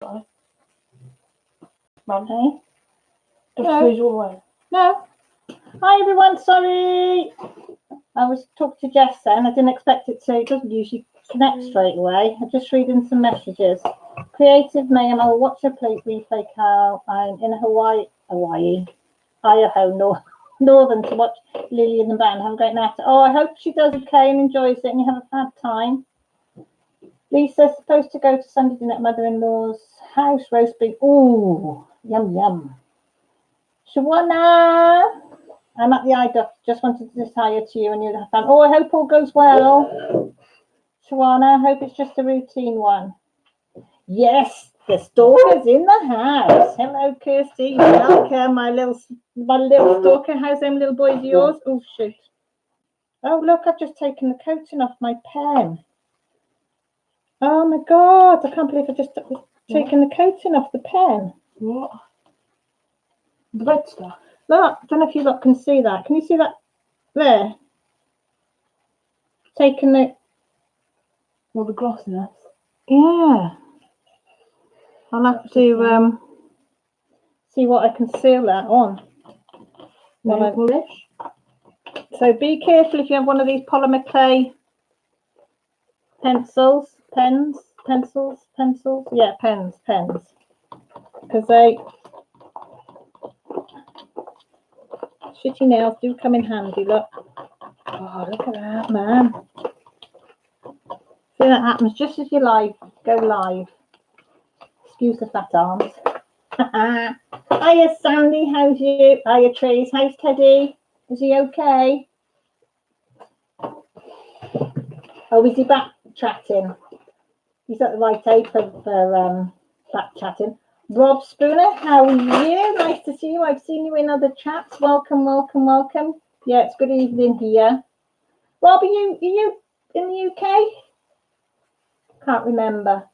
try. Okay. Just No. freeze all the way. No. Hi everyone, sorry. I was talking to Jess then. I didn't expect it to. It doesn't usually connect straight away. I'm just reading some messages. Creative Mayhem, I'll watch a replay, Carl. I'm in Hawaii, Idaho, Northern to watch Lily and the band. Have a great night. Oh, I hope she does okay and enjoys it and you have a fab time. Lisa's supposed to go to Sunday dinner at mother-in-law's house, roast beef. Ooh, yum, yum. Shawana, I'm at the eye doctor. Just wanted to say hi to you and you have fun. Oh, I hope all goes well. Shawana, I hope it's just a routine one. Yes, the stalker's in the house. Hello, Kirsty. Welcome, my little stalker. How's them little boys of yours? Oh, shoot. Oh, look, I've just taken the coating off my pen. Oh, my God. I can't believe I just taken the coating off the pen. What? The red stuff? Look, I don't know if you lot can see that. Can you see that there? Taking the... Well, the glossiness. Yeah. I'll have to see what I can seal that on. So be careful if you have one of these polymer clay pencils. Yeah, pens. Because they... Shitty nails do come in handy, look. Oh, look at that, man. See, that happens just as you go live. Excuse the fat arms. Hiya, Sandy. How's you? Hiya, Trees. How's Teddy? Is he okay? Oh, is he back chatting? He's at the right age for back chatting. Rob Spooner, how are you? Nice to see you. I've seen you in other chats. Welcome. Yeah, it's good evening here. Rob, are you in the UK? Can't remember.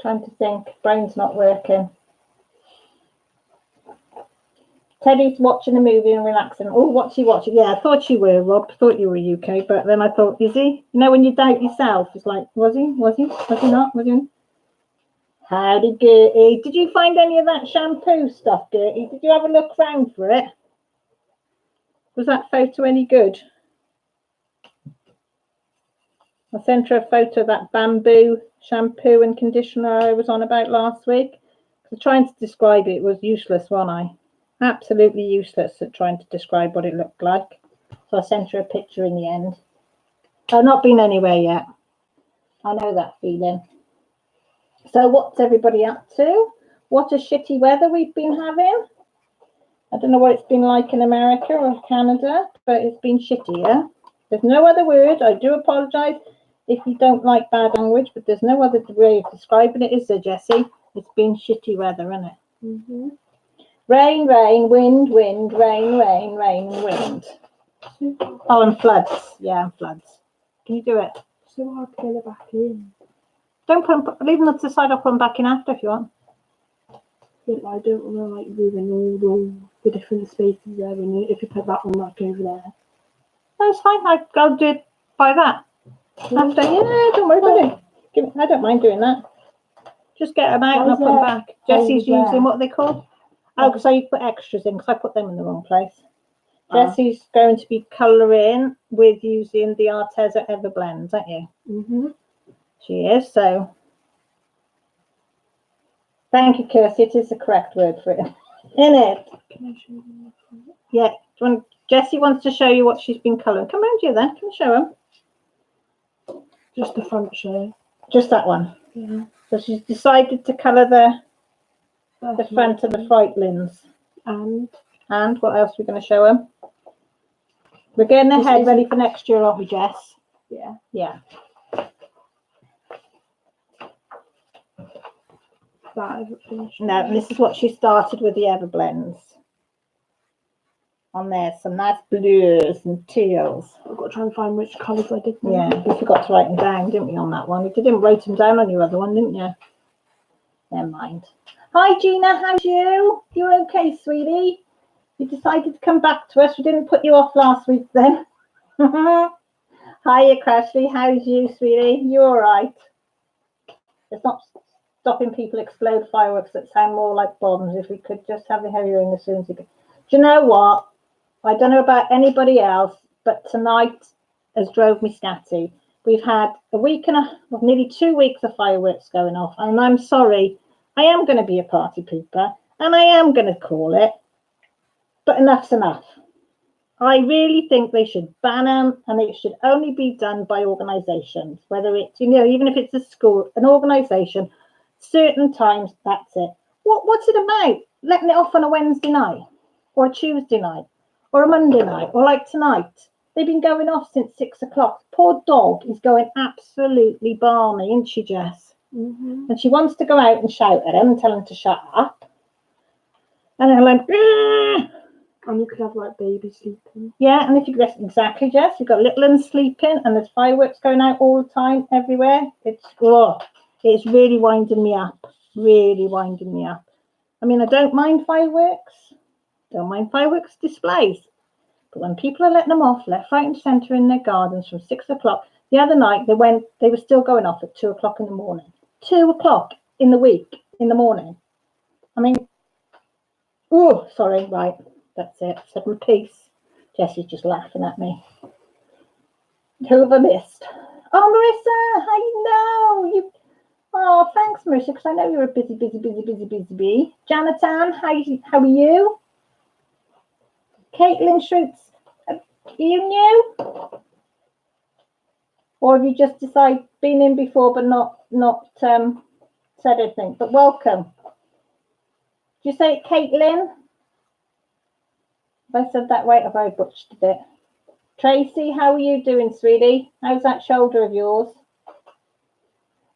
Trying to think. Brain's not working. Teddy's watching a movie and relaxing. Oh, what's he watching? Yeah, I thought you were, Rob. Thought you were UK, but then I thought, is he? You know, when you doubt yourself, it's like, was he? Was he not? Was he? Howdy, Gertie. Did you find any of that shampoo stuff, Gertie? Did you have a look round for it? Was that photo any good? I sent her a photo of that bamboo shampoo and conditioner I was on about last week. So trying to describe it was useless, wasn't I? Absolutely useless at trying to describe what it looked like. So I sent her a picture in the end. I've not been anywhere yet. I know that feeling. So what's everybody up to? What a shitty weather we've been having. I don't know what it's been like in America or Canada, but it's been shitty, yeah? There's no other word. I do apologise if you don't like bad language, but there's no other way of describing it, is there, Jessie? It's been shitty weather, isn't it? Mm-hmm. Rain, rain, wind, wind, rain, rain, rain, wind. Oh, and floods. Yeah, and floods. Can you do it? So hard to get it back in. Don't put them, leave them to the side. I'll put them back in after if you want. Yeah, but I don't want to like ruin all the different spaces there. If you put that one like over there. That's fine. I'll do it by that. After, yeah, don't worry about it. I don't mind doing that. Just get them out and I'll put them back. Jessie's using what they call. Oh, because I put extras in because I put them in the wrong place. Jessie's going to be colouring with using the Arteza Everblends, aren't you? Mm-hmm. She is, so. Thank you, Kirsty. It is the correct word for it. In it. Can I show you? Yeah. Jessie wants to show you what she's been colouring. Come round here then. Can you show them? Just the front show. Just that one. Yeah. So she's decided to colour the front of the frightlins. And what else are we going to show them? We're getting the head ready for next year, aren't we, Jess? Yeah. Yeah. That isn't finished. No, this is what she started with the Everblends. On there, some nice blues and teals. I've got to try and find which colours I did. Yeah, we forgot to write them down, didn't we, on that one? We didn't write them down on your other one, didn't you? Never mind. Hi, Gina, how's you? You okay, sweetie? You decided to come back to us. We didn't put you off last week then. Hiya, Crashley. How's you, sweetie? You all right? It's not stopping people explode fireworks that sound more like bombs. If we could just have the heavy rain as soon as we can. Do you know what? I don't know about anybody else, but tonight has drove me scatty. We've had a week and nearly 2 weeks of fireworks going off, and I'm sorry, I am going to be a party pooper, and I am going to call it, but enough's enough. I really think they should ban them, and it should only be done by organisations, whether it's, even if it's a school, an organisation, certain times, that's it. What's it about? Letting it off on a Wednesday night, or a Tuesday night, or a Monday night, or like tonight. They've been going off since 6 o'clock. Poor dog is going absolutely balmy, isn't she, Jess? Mm-hmm. And she wants to go out and shout at him and tell him to shut up. And they're like, "Grr!" And you could have like babies sleeping. Yeah, and if you guess exactly, Jess, you've got little ones sleeping, and there's fireworks going out all the time, everywhere. It's really winding me up. Really winding me up. I mean, I don't mind fireworks. Don't mind fireworks displays. But when people are letting them off left, right, and centre in their gardens from 6 o'clock, the other night they were still going off at 2 o'clock in the morning. 2 o'clock in the week, in the morning. I mean, oh, sorry, right, that's it. Said my piece. Jessie's just laughing at me. Who have I missed? Oh, Marissa, I know you. Oh, thanks, Marissa, because I know you're a busy bee. Jonathan, how are you? Caitlin Schutz, are you new? Or have you just decided, been in before but not said anything? But welcome. Did you say it, Caitlin? If I said that right, have I butchered it? Tracy, how are you doing, sweetie? How's that shoulder of yours?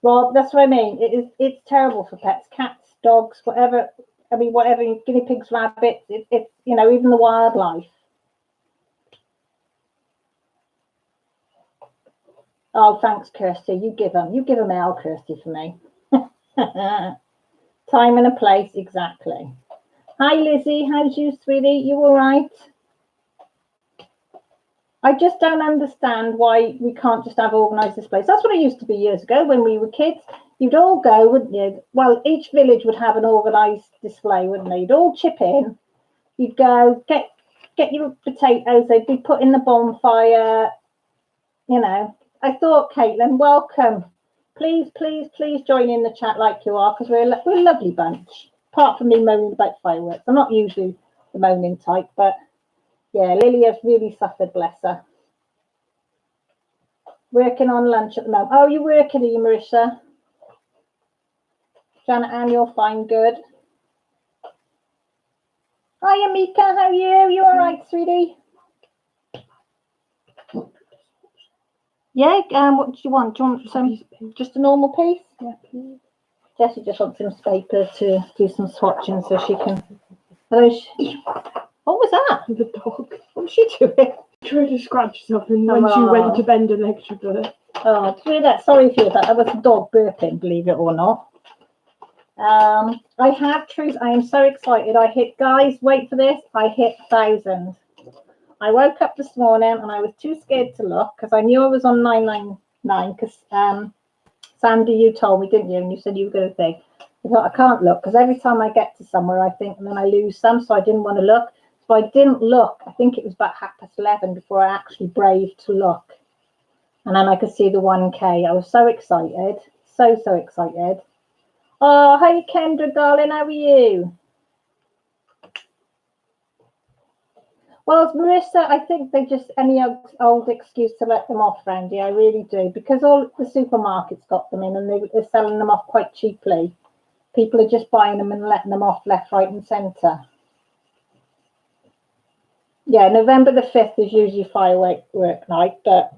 Rob, that's what I mean. It's terrible for pets, cats, dogs, whatever. I mean, whatever, guinea pigs, rabbits. It's even the wildlife. Oh, thanks, Kirsty. You give them L, Kirsty, for me. Time and a place, exactly. Hi, Lizzie. How's you, sweetie? You all right? I just don't understand why we can't just have organised displays. That's what it used to be years ago when we were kids. You'd all go, wouldn't you? Well, each village would have an organised display, wouldn't they? You'd all chip in. You'd go, get your potatoes. They'd be put in the bonfire. I thought, Caitlin, welcome. Please join in the chat like you are, because we're a lovely bunch. Apart from me moaning about fireworks. I'm not usually the moaning type, but yeah, Lily has really suffered, bless her. Working on lunch at the moment. Oh, you're working, are you, Marissa? Janet Ann, you're fine, good. Hi, Amika, how are you? You all right, sweetie? Yeah, what do you want? Do you want some, just a normal piece? Yeah, please. Jessie just wants some paper to do some swatching so she can... Hello, what was that? The dog. What was she doing? Tried to scratch herself, and when she went to bend her leg, she did it. Oh, do you hear that? Sorry for that. That was a dog burping, believe it or not. I have truth. I am so excited. Guys, wait for this. I hit 1,000. I woke up this morning and I was too scared to look because I knew I was on 999 because Sandy, you told me, didn't you? And you said you were going to think. I thought I can't look because every time I get to somewhere, I think, and then I lose some, so I didn't want to look. So I didn't look. I think it was about 11:30 before I actually braved to look. And then I could see the 1K. I was so excited. So excited. Oh, hey, Kendra, darling. How are you? Well, Marissa, I think they just any old excuse to let them off, Randy. I really do. Because all the supermarkets got them in and they're selling them off quite cheaply. People are just buying them and letting them off left, right and centre. Yeah, November the 5th is usually firework night, but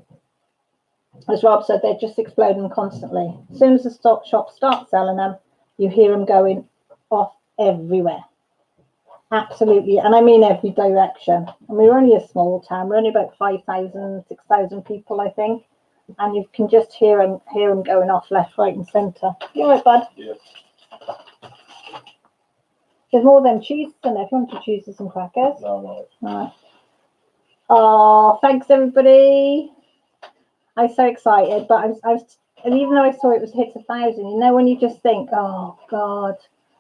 as Rob said, they're just exploding constantly. As soon as the shops start selling them, you hear them going off everywhere. Absolutely, and I mean every direction. And we're only a small town. We're only about 5,000, 6,000 people, I think. And you can just hear them going off left, right and centre. You all right, bud? Yeah. There's more than cheese in there. If you want to choose some crackers. No. Right. Oh, thanks everybody. I'm so excited, but I was And even though I saw it was hit 1,000, you know, when you just think, oh God,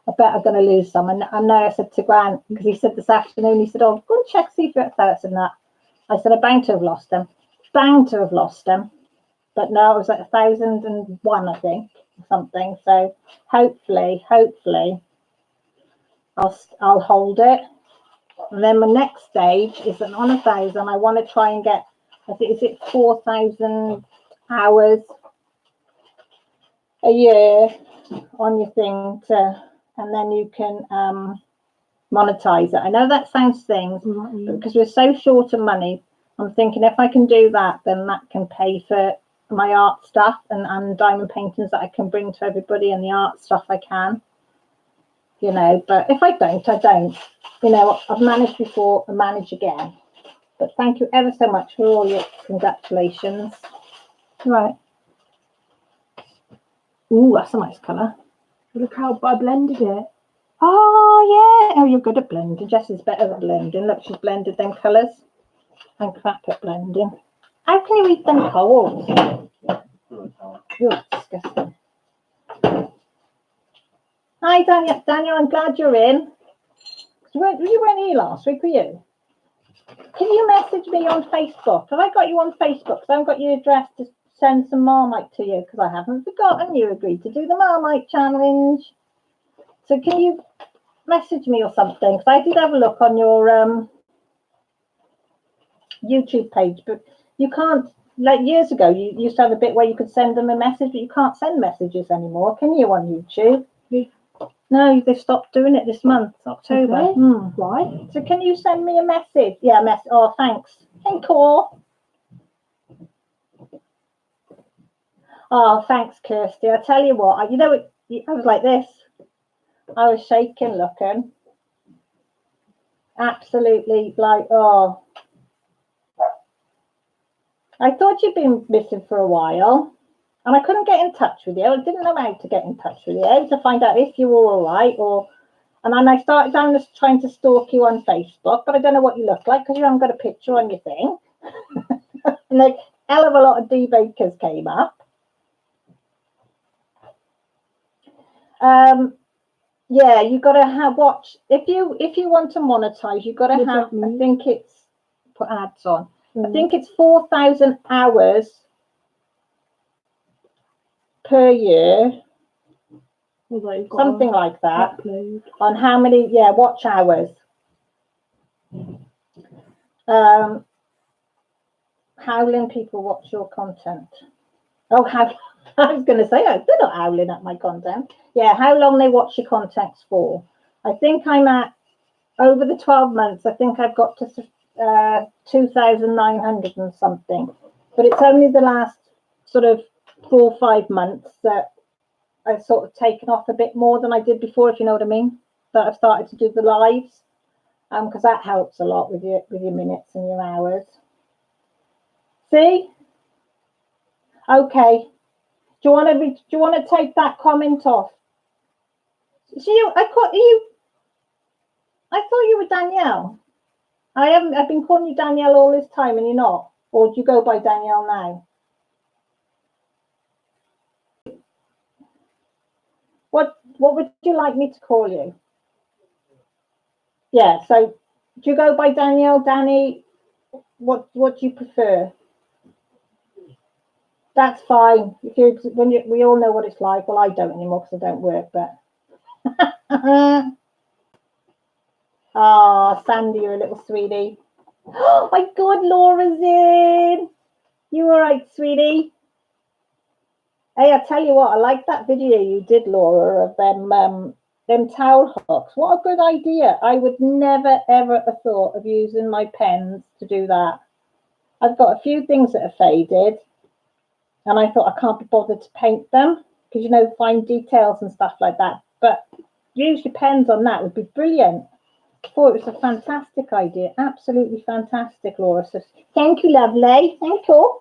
I bet I'm going to lose some. And I know I said to Grant, because he said this afternoon, he said, oh, go and check, see if you're at 1,000 that. I said, I'm bound to have lost them. Bound to have lost them. But no, it was like 1,001, I think, or something. So hopefully, I'll hold it. And then my next stage is that on 1,000, I want to try and get, I think, is it 4,000 hours a year on your thing and then you can monetize it. I know that sounds things, but because we're so short of money, I'm thinking if I can do that, then that can pay for my art stuff and diamond paintings that I can bring to everybody, and the art stuff I can, you know. But if I don't, I don't. You know, I've managed before and manage again. But thank you ever so much for all your congratulations. Right. Ooh, that's a nice colour. Look how I blended it. Oh, yeah. Oh, you're good at blending. Jessie's better at blending. Look, she's blended them colours. I'm crap at blending. How can you eat them cold? You're disgusting. Hi, Daniel. Daniel, I'm glad you're in. You weren't here last week, were you? Can you message me on Facebook? Have I got you on Facebook? Because I haven't got your address to send some Marmite to you, because I haven't forgotten you agreed to do the Marmite challenge. So can you message me or something? Because I did have a look on your YouTube page, but you can't, like years ago, you used to have a bit where you could send them a message, but you can't send messages anymore, can you, on YouTube? No, they've stopped doing it this month, October. Okay. Why? So can you send me a message? Yeah, oh, thanks. Thank you. Oh, thanks, Kirsty. I tell you what, you know, I was like this. I was shaking, looking. Absolutely, like, oh. I thought you'd been missing for a while, and I couldn't get in touch with you. I didn't know how to get in touch with you to find out if you were all right, and then I started trying to stalk you on Facebook, but I don't know what you look like because you haven't got a picture on your thing. And like, hell of a lot of D bakers came up. Yeah, you got to watch if you want to monetize. You got to have. I think it's put ads on. I think it's 4,000 hours per year, something like that. Upload. On how many? Yeah, watch hours. Howling people watch your content. Oh, I was going to say, they're not howling at my content. Yeah, how long they watch your contents for. I think I'm at, over the 12 months, I think I've got to 2,900 and something. But it's only the last sort of 4 or 5 months that I've sort of taken off a bit more than I did before, if you know what I mean. That I've started to do the lives, because that helps a lot with your minutes and your hours. See? Okay. Do you want to take that comment off? See, I thought you were Danielle. I've been calling you Danielle all this time, and you're not. Or do you go by Danielle now? What would you like me to call you? Yeah. So, do you go by Danielle, Danny? What do you prefer? That's fine. We all know what it's like. Well, I don't anymore because I don't work, but. Oh, Sandy, you're a little sweetie. Oh my God, Laura's in. You all right, sweetie? Hey, I tell you what, I like that video you did, Laura, of them towel hooks. What a good idea. I would never, ever have thought of using my pens to do that. I've got a few things that are faded, and I thought I can't be bothered to paint them because, you know, fine details and stuff like that. But use your pens on that would be brilliant. I thought it was a fantastic idea. Absolutely fantastic, Laura. So thank you, lovely. Thank you.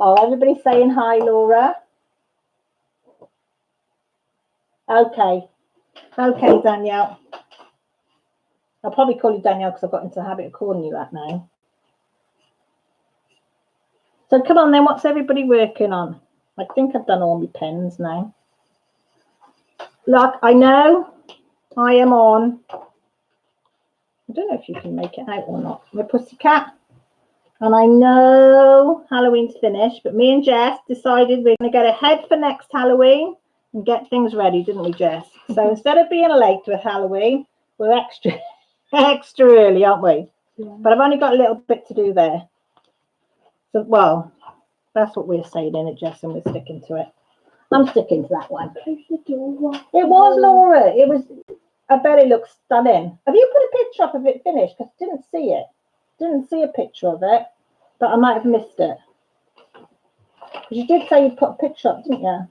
Oh, everybody's saying hi, Laura. Okay, Danielle. I'll probably call you Danielle because I've got into the habit of calling you that now. So come on then, what's everybody working on? I think I've done all my pens now. Look, I know I am on, I don't know if you can make it out or not, my pussycat. And I know Halloween's finished, but me and Jess decided we're going to get ahead for next Halloween and get things ready, didn't we, Jess? So instead of being late with Halloween, we're extra early, aren't we? Yeah. But I've only got a little bit to do there. So, well, that's what we're saying in it, Jess, and we're sticking to it. I'm sticking to that one. Close the door. It was, Laura. It was. I bet it looks stunning. Have you put a picture up of it finished? Because I didn't see it. Didn't see a picture of it, but I might have missed it. Because you did say you put a picture up, didn't you?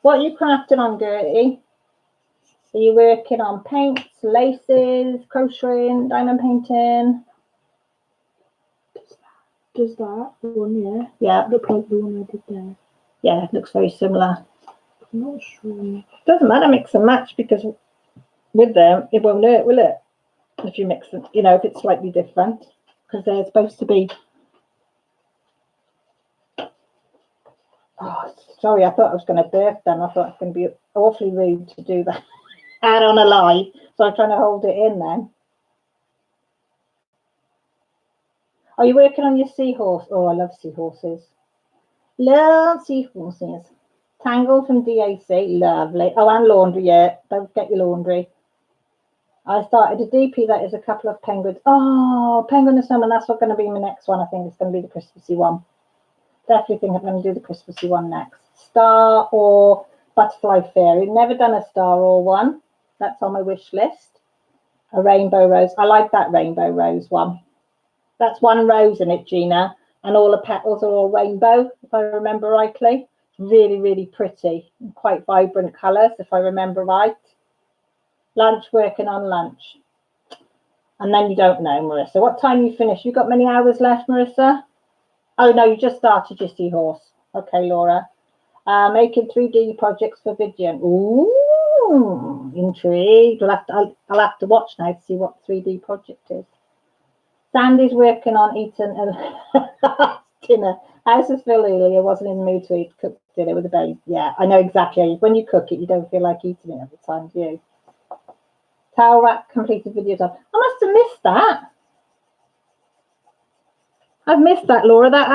What are you crafting on, Gertie? Are you working on paints, laces, crocheting, diamond painting? Does that one, yeah? Yeah. Look like the one I did there. Yeah, it looks very similar. I'm not sure. Doesn't matter, mix and match, because with them, it won't hurt, will it? If you mix them, you know, if it's slightly different, because they're supposed to be. Oh, sorry, I thought I was going to birth them. I thought it was going to be awfully rude to do that out on a live, so I'm trying to hold it in then. Are you working on your seahorse? Oh, I love seahorses. Love seahorses. Tangled from DAC, lovely. Oh, and laundry, yeah. Don't forget your laundry. I started a DP that is a couple of penguins. Oh, penguin and snowman, that's not going to be my next one. I think it's going to be the Christmassy one. Definitely think I'm going to do the Christmassy one next. Star or butterfly fairy. Never done a star or one. That's on my wish list. A rainbow rose. I like that rainbow rose one. That's one rose in it, Gina, and all the petals are all rainbow, if I remember rightly. Really, really pretty, quite vibrant colours, if I remember right. Lunch, working on lunch. And then you don't know, Marissa. What time you finish? You got many hours left, Marissa? Oh, no, you just started your seahorse. Okay, Laura. Making 3D projects for Vidian. Ooh, intrigued. I'll have to watch now to see what 3D project is. Sandy's working on eating dinner. House is Phil earlier wasn't in the mood to eat cooked dinner with a baby. Yeah, I know exactly. When you cook it, you don't feel like eating it every time, do you? Towel wrap completed videos of. I must have missed that. I've missed that, Laura. That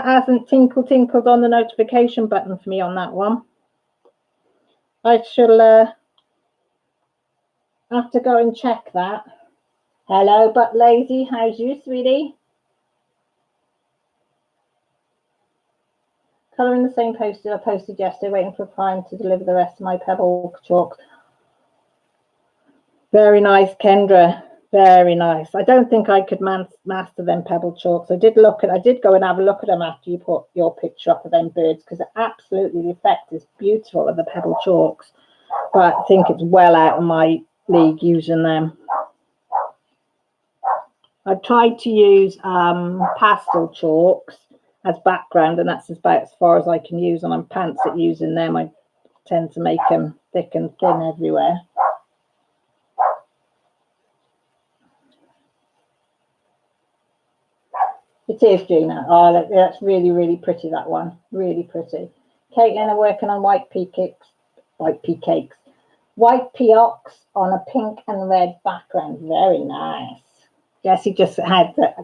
hasn't tinkled on the notification button for me on that one. I shall have to go and check that. Hello, but lazy. How's you, sweetie? Colouring the same poster I posted yesterday, waiting for Prime to deliver the rest of my pebble chalks. Very nice, Kendra. Very nice. I don't think I could master them pebble chalks. I did go and have a look at them after you put your picture up of them birds, because absolutely the effect is beautiful of the pebble chalks. But I think it's well out of my league using them. I've tried to use pastel chalks as background, and that's about as far as I can use, and I'm pants at using them. I tend to make them thick and thin everywhere. It is, Gina. Oh, that's really, really pretty, that one. Really pretty. Caitlin are working on white pea cakes. White peacocks on a pink and red background. Very nice. Jessie just had that.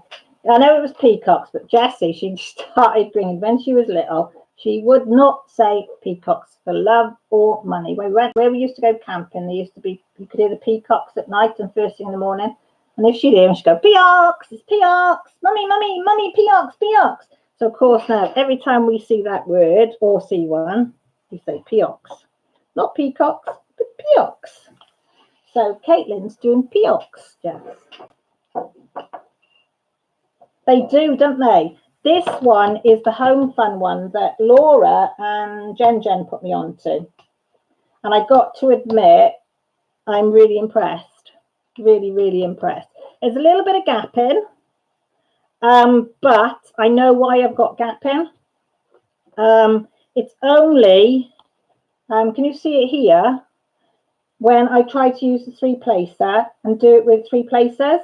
I know it was peacocks, but Jessie, she started bringing, when she was little, she would not say peacocks for love or money. Where we used to go camping, there used to be, you could hear the peacocks at night and first thing in the morning. And if she'd hear them, she'd go, peacocks, it's peacocks, mummy, mummy, mummy, peacocks, peacocks. So, of course, now, every time we see that word or see one, we say peacocks. Not peacocks, but peacocks. So, Caitlin's doing peacocks, Jess. They do, don't they? This one is the home fun one that Laura and Jen put me onto. And I got to admit, I'm really impressed. Really, really impressed. There's a little bit of gapping, but I know why I've got gapping. It's only, can you see it here? When I try to use the 3-placer and do it with 3 placers,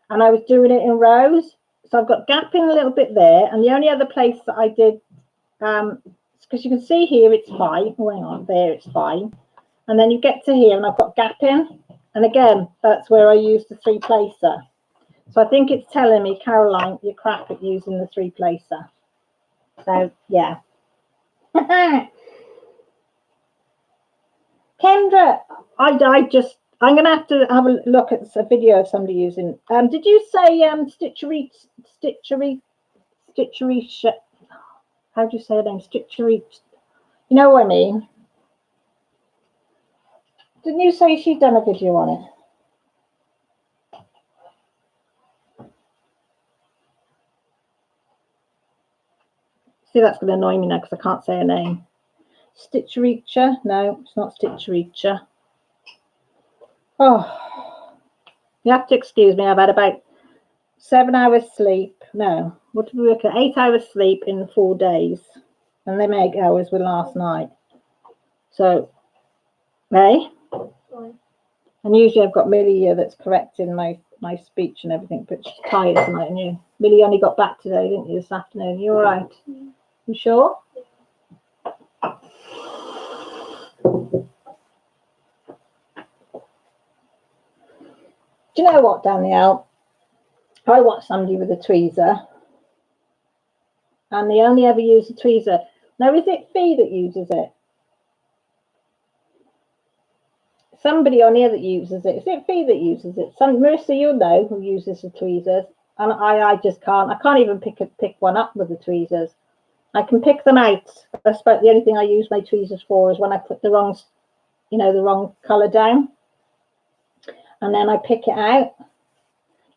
and I was doing it in rows, So I've got gapping a little bit there, and the only other place that I did, because you can see here it's fine. Oh, hang on, there it's fine. And then you get to here, and I've got gapping, and again, that's where I use the 3-placer. So I think it's telling me, Caroline, you're crap at using the 3-placer. So yeah. Kendra, I'm gonna have to have a look at a video of somebody using. Did you say stitchery? How do you say her name? Stitchery. You know what I mean? Didn't you say she'd done a video on it? See, that's going to annoy me now because I can't say her name. Stitchericha? No, it's not Stitchericha. Oh, you have to excuse me. I've had about 7 hours sleep. No, what did we work at? 8 hours sleep in 4 days, and them 8 hours were last night. So, hey, and usually I've got Millie here that's correcting my speech and everything, but she's tired tonight. And you, Millie, only got back today, didn't you, this afternoon? You all right? You sure? Do you know what, Danielle? I watched somebody with a tweezer, and they only ever use a tweezer. Now, is it Fee that uses it? Somebody on here that uses it. Is it Fee that uses it? Marissa, you'll know who uses the tweezers. And I just can't. I can't even pick one up with the tweezers. I can pick them out. I suppose the only thing I use my tweezers for is when I put the wrong, the wrong colour down. And then I pick it out.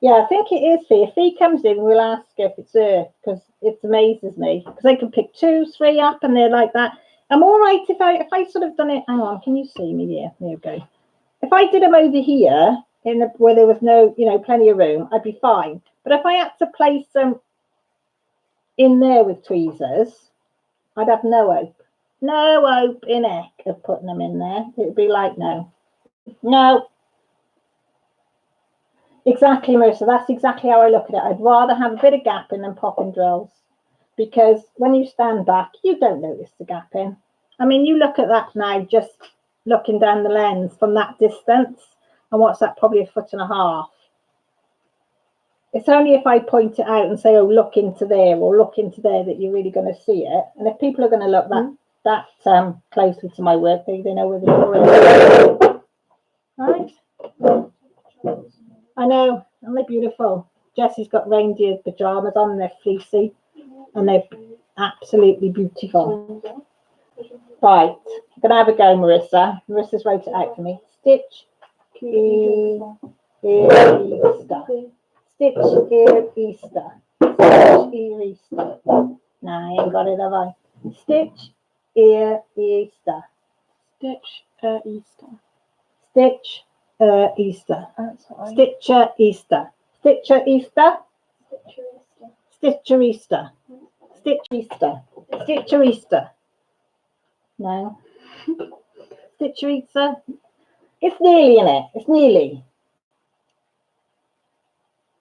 Yeah, I think it is Fee. If Fee comes in, we'll ask if it's her, because it amazes me. Because they can pick 2, 3 up, and they're like that. I'm all right if I sort of done it. Hang on, can you see me here? There we go. If I did them over here, where there was no, plenty of room, I'd be fine. But if I had to place them in there with tweezers, I'd have no hope. No hope in heck of putting them in there. It'd be like, no. Exactly, Marissa. That's exactly how I look at it. I'd rather have a bit of gapping than popping drills, because when you stand back, you don't notice the gapping. I mean, you look at that now, just looking down the lens from that distance, and what's that? Probably 1.5 feet. It's only if I point it out and say, oh, look into there or look into there, that you're really going to see it. And if people are going to look that closely to my work, they know where the door is. Right? I know, aren't they beautiful? Jesse's got reindeer pajamas on, they're fleecy, and they're absolutely beautiful. Right, I'm going to have a go, Marissa. Marissa's wrote it out for me. Stitch, Easter. Stitch, Easter. Stitch, Easter. No, I ain't got it, have I? Stitch, Easter. Stitch, Easter. Stitch, Easter. That's right. Stitcher Easter. Stitcher Easter. Stitcher Easter. Stitcher Easter. Stitcher Easter. No. Stitcher Easter. It's nearly in it. It's nearly.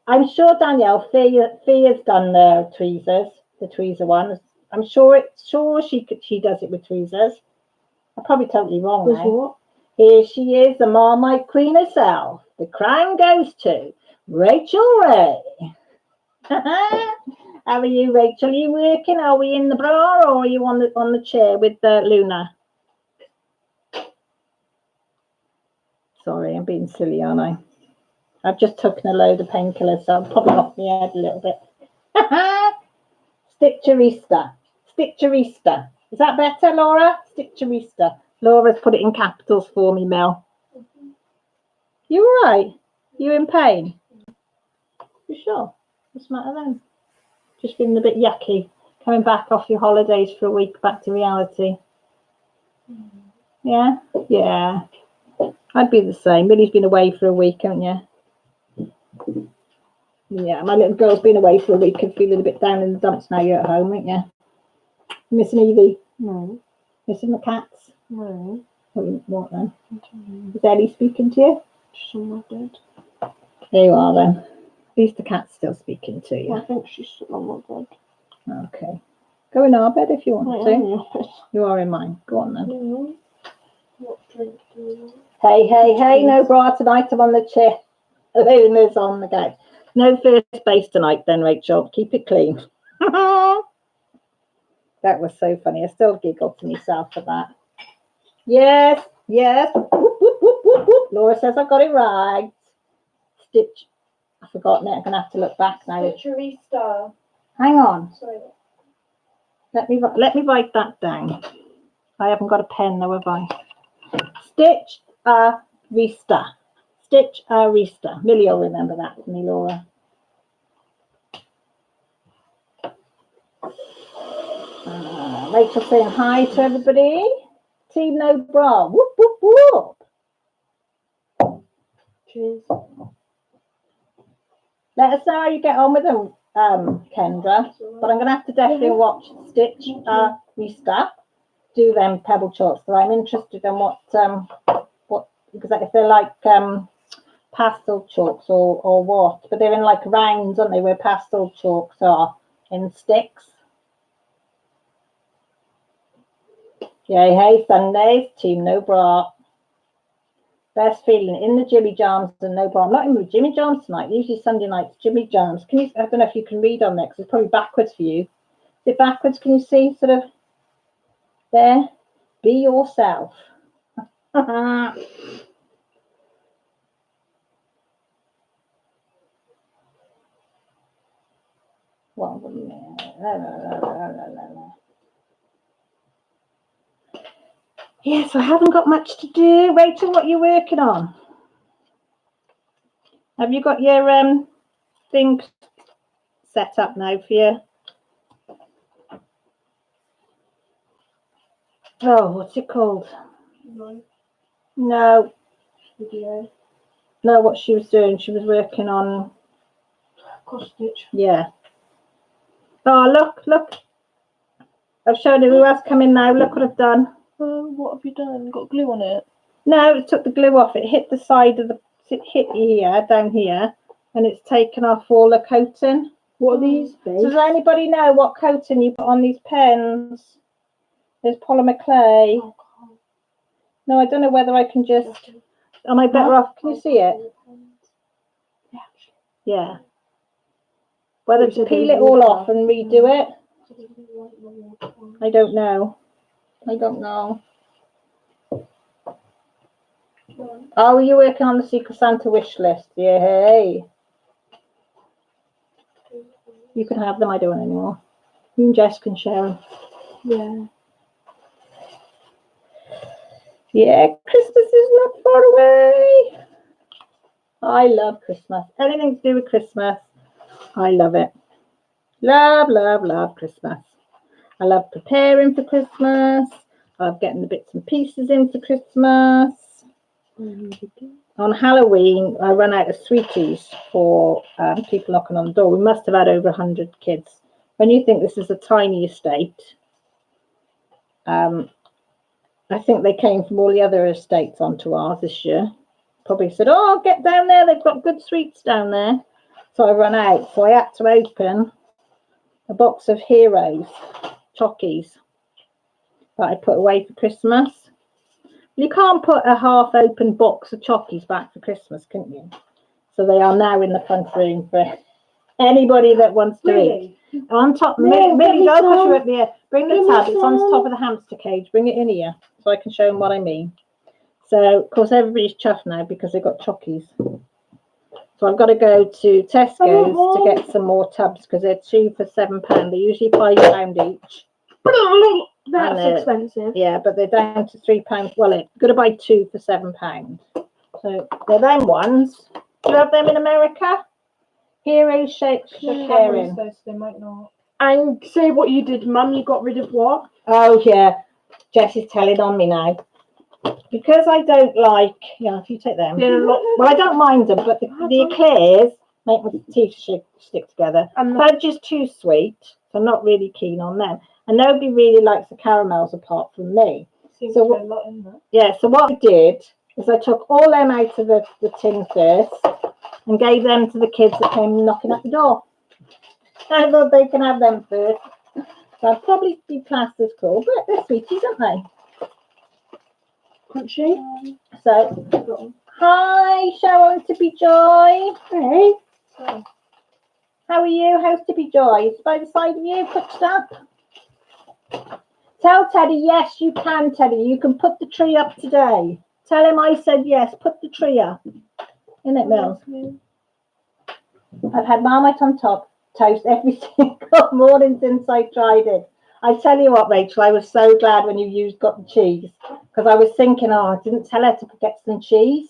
I'm sure Danielle Fia's done the tweezers, the tweezer ones. I'm sure she does it with tweezers. I'm probably totally wrong now. What? Here she is, the Marmite Queen herself. The crown goes to Rachel Ray. How are you, Rachel? Are you working? Are we in the bra, or are you on the chair with Luna? Sorry, I'm being silly, aren't I? I've just taken a load of painkillers, so I'm probably off my head a little bit. Stitcherista. Stitcherista. Is that better, Laura? Stitcherista. Laura's put it in capitals for me, Mel. You all right? You in pain? You sure? What's the matter then? Just feeling a bit yucky. Coming back off your holidays for a week, back to reality. Yeah? Yeah. I'd be the same. Millie's been away for a week, haven't you? Yeah, my little girl's been away for a week and feeling a bit down in the dumps now you're at home, aren't you? Missing Evie? No. Missing the cats? No. What then? Is Ellie speaking to you? Someone did. There you are then. least the cat's still speaking to I you. think she's still on my bed. Okay. Go in our bed if you want I am to. in the office. You are in mine. Go on then. No. What drink do you want? Hey, no bra tonight. I'm on the chair. Luna's on the couch. No first base tonight then, Rachel. Keep it clean. That was so funny. I still giggle to myself for that. Yes. Whoop, whoop, whoop, whoop, whoop. Laura says I got it right. Stitch. I've forgotten it. I'm going to have to look back now. Stitcherista. Hang on. Sorry. Let me write that down. I haven't got a pen though, have I? Stitch Rista. Stitch Rista. Millie will remember that for me, Laura. Rachel saying hi to everybody. Team No Bra. Whoop, whoop, whoop. Cheers. Let us know how you get on with them, Kendra. But I'm going to have to definitely watch Stitch Resta do them pebble chalks. So I'm interested in what because if they're like pastel chalks or what, but they're in like rounds, aren't they? Where pastel chalks are in sticks. Yay, hey, Sundays, Team No Bra. Best feeling in the Jimmy Jams and No Bra. I'm not in the Jimmy Jams tonight. Usually Sunday nights, Jimmy Jams. Can you? I don't know if you can read on there because it's probably backwards for you. Is it backwards? Can you see sort of there? Be yourself. Well, yes, I haven't got much to do. Rachel, what are you working on? Have you got your thing set up now for you? Oh, what's it called? No. Video. No, what she was doing, she was working on Cross stitch. Yeah. Oh, look. I've shown you who else come in now. Look what I've done. What have you done? Got glue on it? No, it took the glue off. It hit the side of it hit here, down here, and it's taken off all the coating. What are these, babe? Does anybody know what coating you put on these pens? There's polymer clay. Oh, No, I don't know whether I can just... Am I better off? Can you see it? Yeah. Whether to peel it all off and redo it? I don't know. Oh, are you working on the Secret Santa wish list? Yay. You can have them. I don't anymore. You and Jess can share them. Yeah. Yeah, Christmas is not far away. I love Christmas. Anything to do with Christmas, I love it. Love Christmas. I love preparing for Christmas. I love getting the bits and pieces in for Christmas. On Halloween, I ran out of sweeties for people knocking on the door. We must have had over 100 kids. When you think this is a tiny estate, I think they came from all the other estates onto ours this year. Probably said, oh, get down there. They've got good sweets down there. So I ran out. So I had to open a box of Heroes chockies that I put away for Christmas. You can't put a half-open box of chockies back for Christmas, can you? So they are now in the front room for anybody that wants to eat. On top, Millie, don't push her up there. Bring the tab. It's on the top of the hamster cage. Bring it in here so I can show them what I mean. So, of course, everybody's chuffed now because they've got chockies. So I've got to go to Tesco's to get some more tubs because they're 2 for £7. They're usually £5 each. That's expensive. Yeah, but they're down to £3. Well, I've got to buy 2 for £7. So they're them ones. Do you have them in America? Heroes shapes for sharing. They might not. And say what you did, Mum. You got rid of what? Oh yeah, Jess is telling on me now. Because I don't like, if you take them. Well, I don't mind them, but the eclairs make my teeth stick together. And they're just too sweet, so I'm not really keen on them. And nobody really likes the caramels apart from me. Seems to be a lot in there. Yeah, so what I did is I took all them out of the tin first, and gave them to the kids that came knocking at the door. I thought they can have them first. So I'd probably be classed as cool, but they're sweeties, aren't they? Crunchy. So, hi, Sharon Tippy Joy. Hey. How are you? How's Tippy Joy? It's by the side of you, pitched up. Tell Teddy, yes, you can, Teddy. You can put the tree up today. Tell him I said yes, put the tree up. Isn't it, Mills? I've had Marmite on top, toast every single morning since I tried it. I tell you what, Rachel, I was so glad when you got the cheese, because I was thinking, oh, I didn't tell her to get some cheese.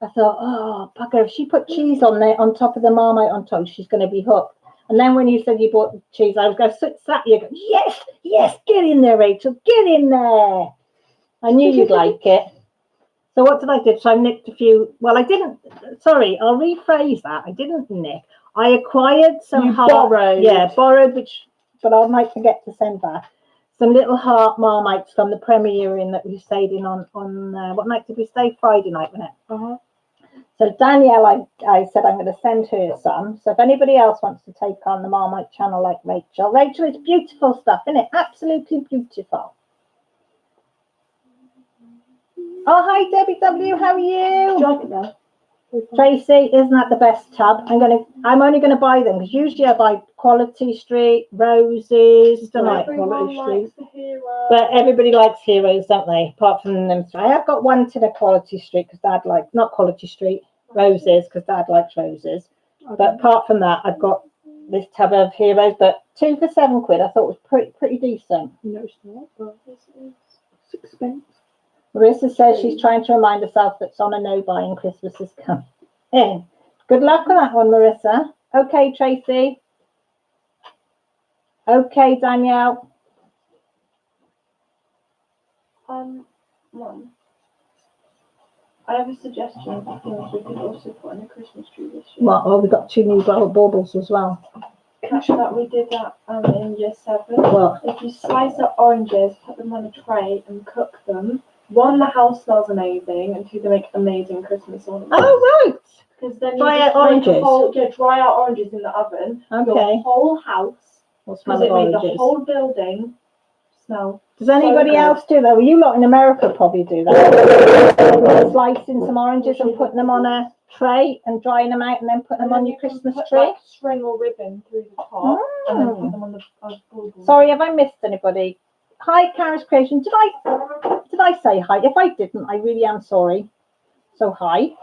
I thought, oh, bugger, if she put cheese on there on top of the Marmite on toast, she's going to be hooked. And then when you said you bought the cheese, I was going to sit you go, yes, get in there, Rachel, get in there. I knew you'd like it. So what did I do? So I nicked a few. Well, I didn't. Sorry, I'll rephrase that. I didn't nick. I acquired some borrowed. Yeah, borrowed, but I might forget to send back some little heart Marmites from the Premier Inn that we stayed in on what night did we stay? Friday night, wasn't it? So Danielle, I said I'm going to send her some. So if anybody else wants to take on the Marmite channel like Rachel, it's beautiful stuff, isn't it? Absolutely beautiful. Oh, hi, Debbie W. How are you? Chocolate. Tracy, isn't that the best tub? I'm only gonna buy them because usually I buy Quality Street, Roses, don't I? Everyone likes the hero. But everybody likes heroes, don't they? Apart from them. I have got one to the Quality Street because Dad likes, not Quality Street, Roses because Dad likes roses. Okay. But apart from that, I've got this tub of heroes. But 2 for £7 I thought was pretty decent. No, it's not. But it's expensive. Marissa says she's trying to remind herself that's on a no-buy and Christmas is coming. Yeah. Good luck on that one, Marissa. Okay, Tracy. Okay, Danielle. Mum, I have a suggestion of things we could also put on a Christmas tree this year. What? Oh, we've got 2 new baubles as well. That we did that in year 7. What? If you slice up oranges, put them on a tray and cook them, 1, the house smells amazing, and 2, they make amazing Christmas ornaments. Oh, right. Because then dry out oranges. Dry out oranges in the oven. Okay. Your whole house. Because it made the whole building smell. Does anybody else do that? Well, you lot in America probably do that. Slicing some oranges and putting them on a tray and drying them out and then putting them on your Christmas tree. Like string or ribbon through the top and then put them on the Sorry, have I missed anybody? Hi, Kara's Creation. Did I say hi? If I didn't, I really am sorry. So hi.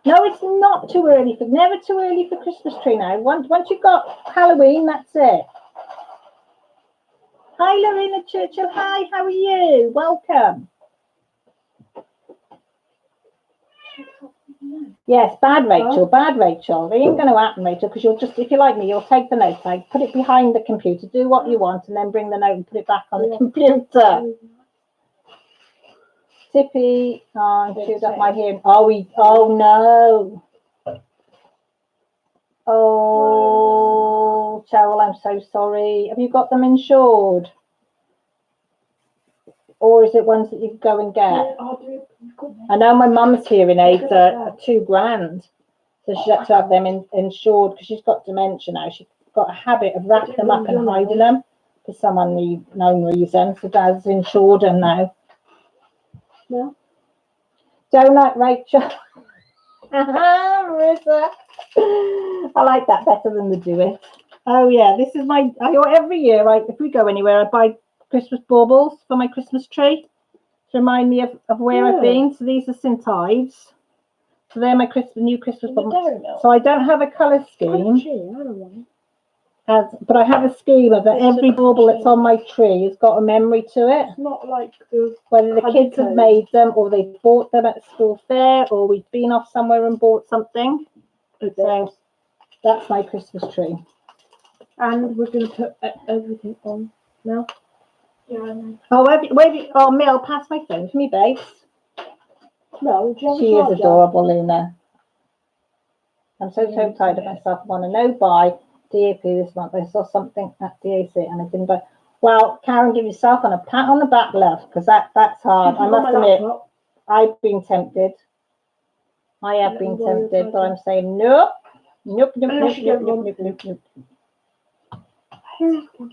No, it's not too early never too early for Christmas tree now. Once you've got Halloween, that's it. Hi, Lorena Churchill. Hi, how are you? Welcome. Yes, bad Rachel, bad Rachel. It ain't going to happen, Rachel, because you'll just, if you like me, you'll take the notepad, put it behind the computer, do what you want, and then bring the note and put it back on the computer. Tippy, chewed up my hearing. Oh no. Oh, Cheryl, I'm so sorry. Have you got them insured? Or is it ones that you can go and get? I know my mum's hearing aids are £2,000. So she had to have them insured because she's got dementia now. She's got a habit of wrapping them up and hiding them for some unknown reason. So Dad's insured them now. Yeah. Donut Rachel. Marissa. I like that better than the do it. Oh yeah, this is every year, if we go anywhere, I buy Christmas baubles for my Christmas tree to remind me of where I've been. So these are St. Ives. So they're my new Christmas baubles. So I don't have a colour scheme. But I have a scheme of that every bauble that's on my tree has got a memory to it. It's not like whether the kids have made them or they bought them at a school fair or we've been off somewhere and bought something. So that's my Christmas tree. And we're going to put everything on now. Yeah, I know. Oh, Mel, pass my phone to me, babes. No, she is adorable, Luna. I'm so tired of myself. I want to no buy DAP this month. I saw something at DAC and I didn't buy. Well, Karen, give yourself a pat on the back, love, because that's hard. I must admit, I've been tempted. I have been tempted, but I'm saying nope. Nope, nope, Unless nope, you nope, don't nope, want nope, nope, nope.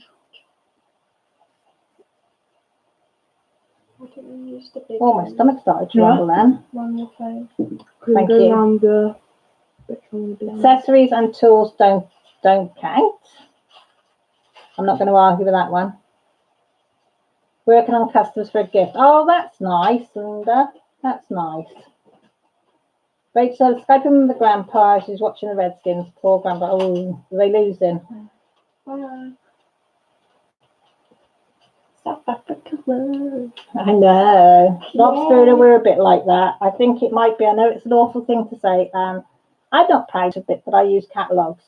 Why don't we use the big Oh, my one? stomach started to Yeah. rumble then. Round your face. Thank go you. around the Accessories and tools don't count. I'm not going to argue with that one. Working on customers for a gift. Oh, that's nice, Linda. That's nice. Rachel, Skyping with the grandpa. She's watching the Redskins. Poor grandpa. Oh, are they losing? South Africa love. I know. Rob Spooner, we're a bit like that. I think it might be. I know it's an awful thing to say. I'm not proud of it, but I use catalogues.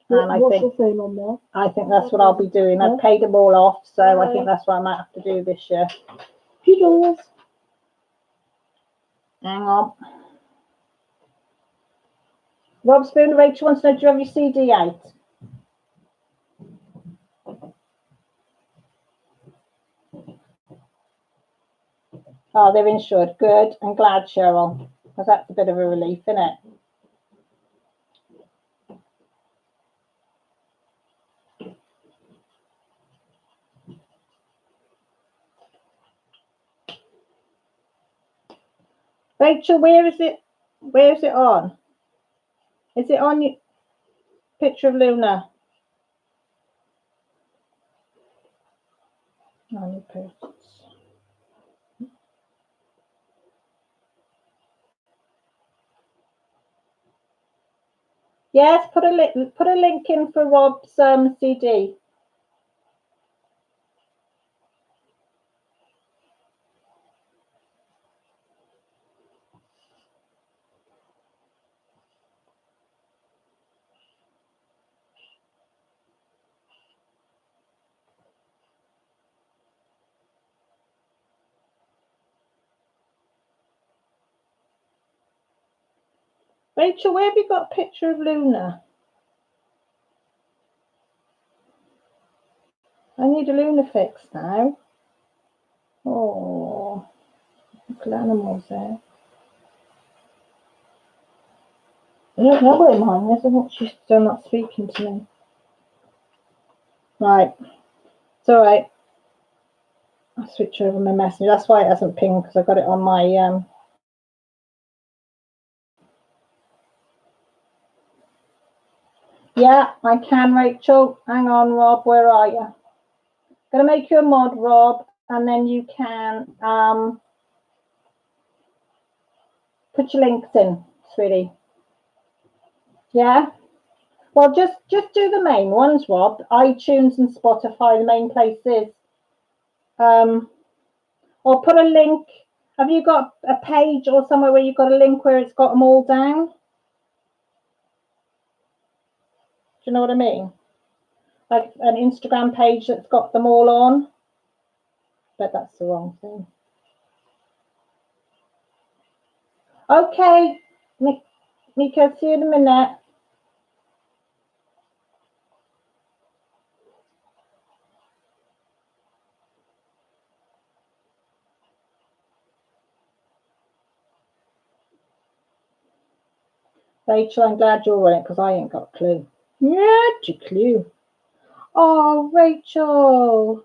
And what's your phone on there? I think that's what I'll be doing. I've paid them all off, so I think that's what I might have to do this year. $2. Hang on. Rob Spooner, Rachel wants to know, do you have your CD out? Oh, they're insured. Good. I'm glad, Cheryl, because that's a bit of a relief, isn't it? Rachel, where is it? Where is it on? Is it on your picture of Luna? On your posts. Yes, put a link in for Rob's CD. Rachel, where have you got a picture of Luna? I need a Luna fix now. Oh, little animals there. I don't know where mine is. I think she's still not speaking to me. Right. It's all right. I'll switch over my messenger. That's why it hasn't pinged, because I got it on my Yeah, I can, Rachel. Hang on, Rob. Where are you? Gonna make you a mod, Rob, and then you can put your links in, sweetie. Yeah. Well, just do the main ones, Rob. iTunes and Spotify, the main places. Or put a link. Have you got a page or somewhere where you've got a link where it's got them all down? Do you know what I mean? Like an Instagram page that's got them all on. But that's the wrong thing. Okay, Mika, see you in a minute. Rachel, I'm glad you're on it, because I ain't got a clue. Not a clue. Oh, Rachel.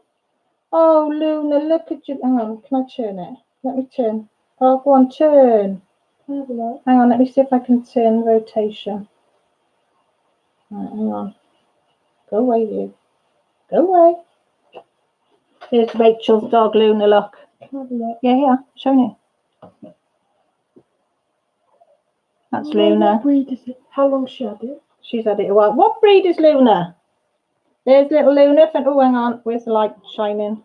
Oh, Luna, look at you. Hang on, can I turn it? Let me turn. Oh, go on, turn. Hang on, let me see if I can turn rotation. Right, hang on. Go away, you. Go away. Here's Rachel's dog, Luna, look. Yeah, showing you. That's Luna. What breed is it? How long she had it? She's had it a while. What breed is Luna? There's little Luna. Oh, hang on. Where's the light shining?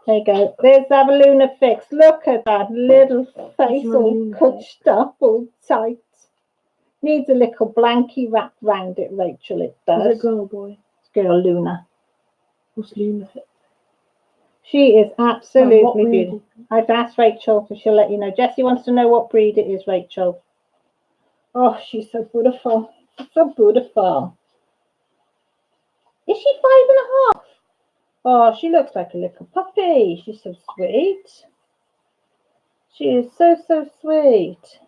There you go. There's that Luna fix. Look at that little face all cutched up, all tight. Needs a little blankie wrapped round it, Rachel. It does. Is it girl or boy? It's girl Luna. What's Luna fix? She is absolutely beautiful. I've asked Rachel, so she'll let you know. Jessie wants to know what breed it is, Rachel. Oh, she's so beautiful. She's so beautiful. Is she 5.5? Oh, she looks like a little puppy. She's so sweet. She is so, so sweet.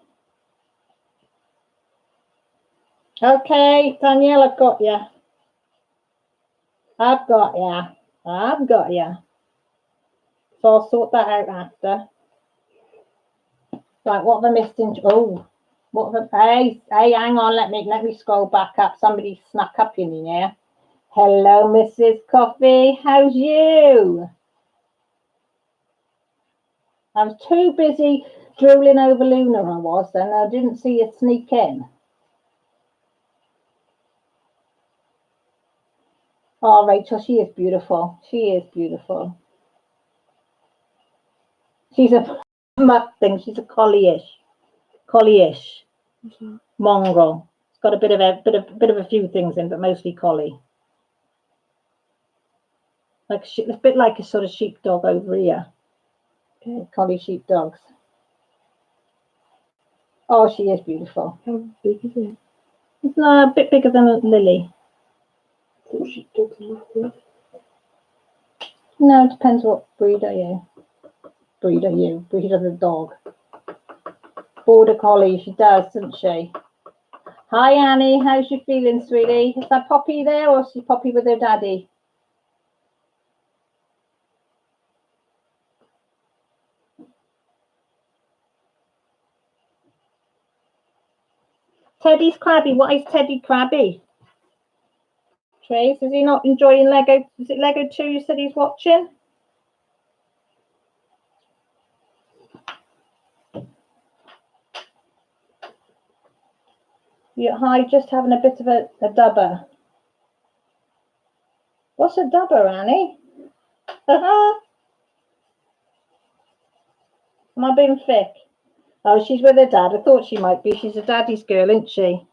Okay, Danielle, I've got you. I've got you. So I'll sort that out after. Right, what have I missed in? Oh, what have I? Hey, hang on. Let me scroll back up. Somebody snuck up in here. Hello, Mrs. Coffee. How's you? I was too busy drooling over Luna. I was, and I didn't see you sneak in. Oh, Rachel, she is beautiful. She is beautiful. She's a mutt thing. She's a colliesh mongrel. It's got a bit of a few things in, but mostly collie. Like a bit like a sort of sheepdog over here. Okay, collie sheepdogs. Oh, she is beautiful. How big is it? It's a bit bigger than a Lily. What sheepdogs are massive. No, it depends what breed are you. Breed of the dog. Border collie, she does, doesn't she? Hi Annie, how's you feeling, sweetie? Is that Poppy there, or is she Poppy with her daddy? Teddy's crabby. What is Teddy crabby? Trace, is he not enjoying Lego? Is it Lego 2 you said he's watching? Yeah, hi, just having a bit of a dubber. What's a dubber, Annie? Am I being thick? Oh, she's with her dad. I thought she might be. She's a daddy's girl, isn't she?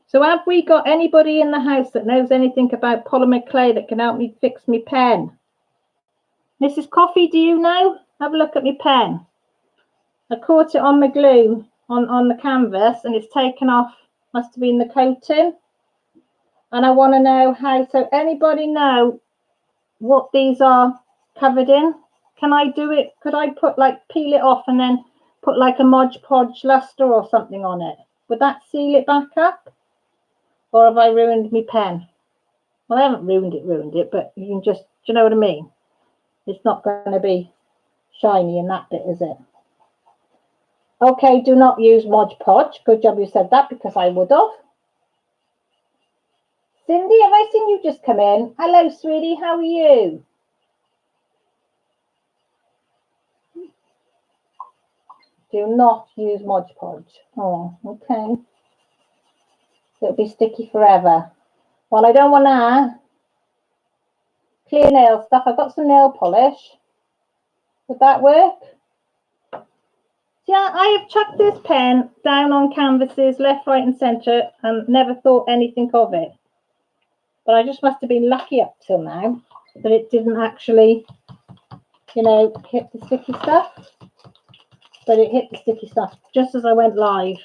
So have we got anybody in the house that knows anything about polymer clay that can help me fix my pen? Mrs. Coffee, do you know? Have a look at my pen. I caught it on my glue on the canvas and it's taken off, must have been the coating. And I want to know how, so anybody know what these are covered in? Can I do it? Could I peel it off and then put like a Mod Podge luster or something on it? Would that seal it back up? Or have I ruined my pen? Well, I haven't ruined it, but you can just, do you know what I mean? It's not going to be shiny in that bit, is it? Okay, do not use Mod Podge. Good job you said that, because I would have. Cindy, have I seen you just come in? Hello, sweetie, how are you? Do not use Mod Podge. Oh, okay. It'll be sticky forever. Well, I don't want to clear nail stuff. I've got some nail polish. Would that work? Yeah, I have chucked this pen down on canvases left, right and centre and never thought anything of it. But I just must have been lucky up till now that it didn't actually, you know, hit the sticky stuff. But it hit the sticky stuff just as I went live.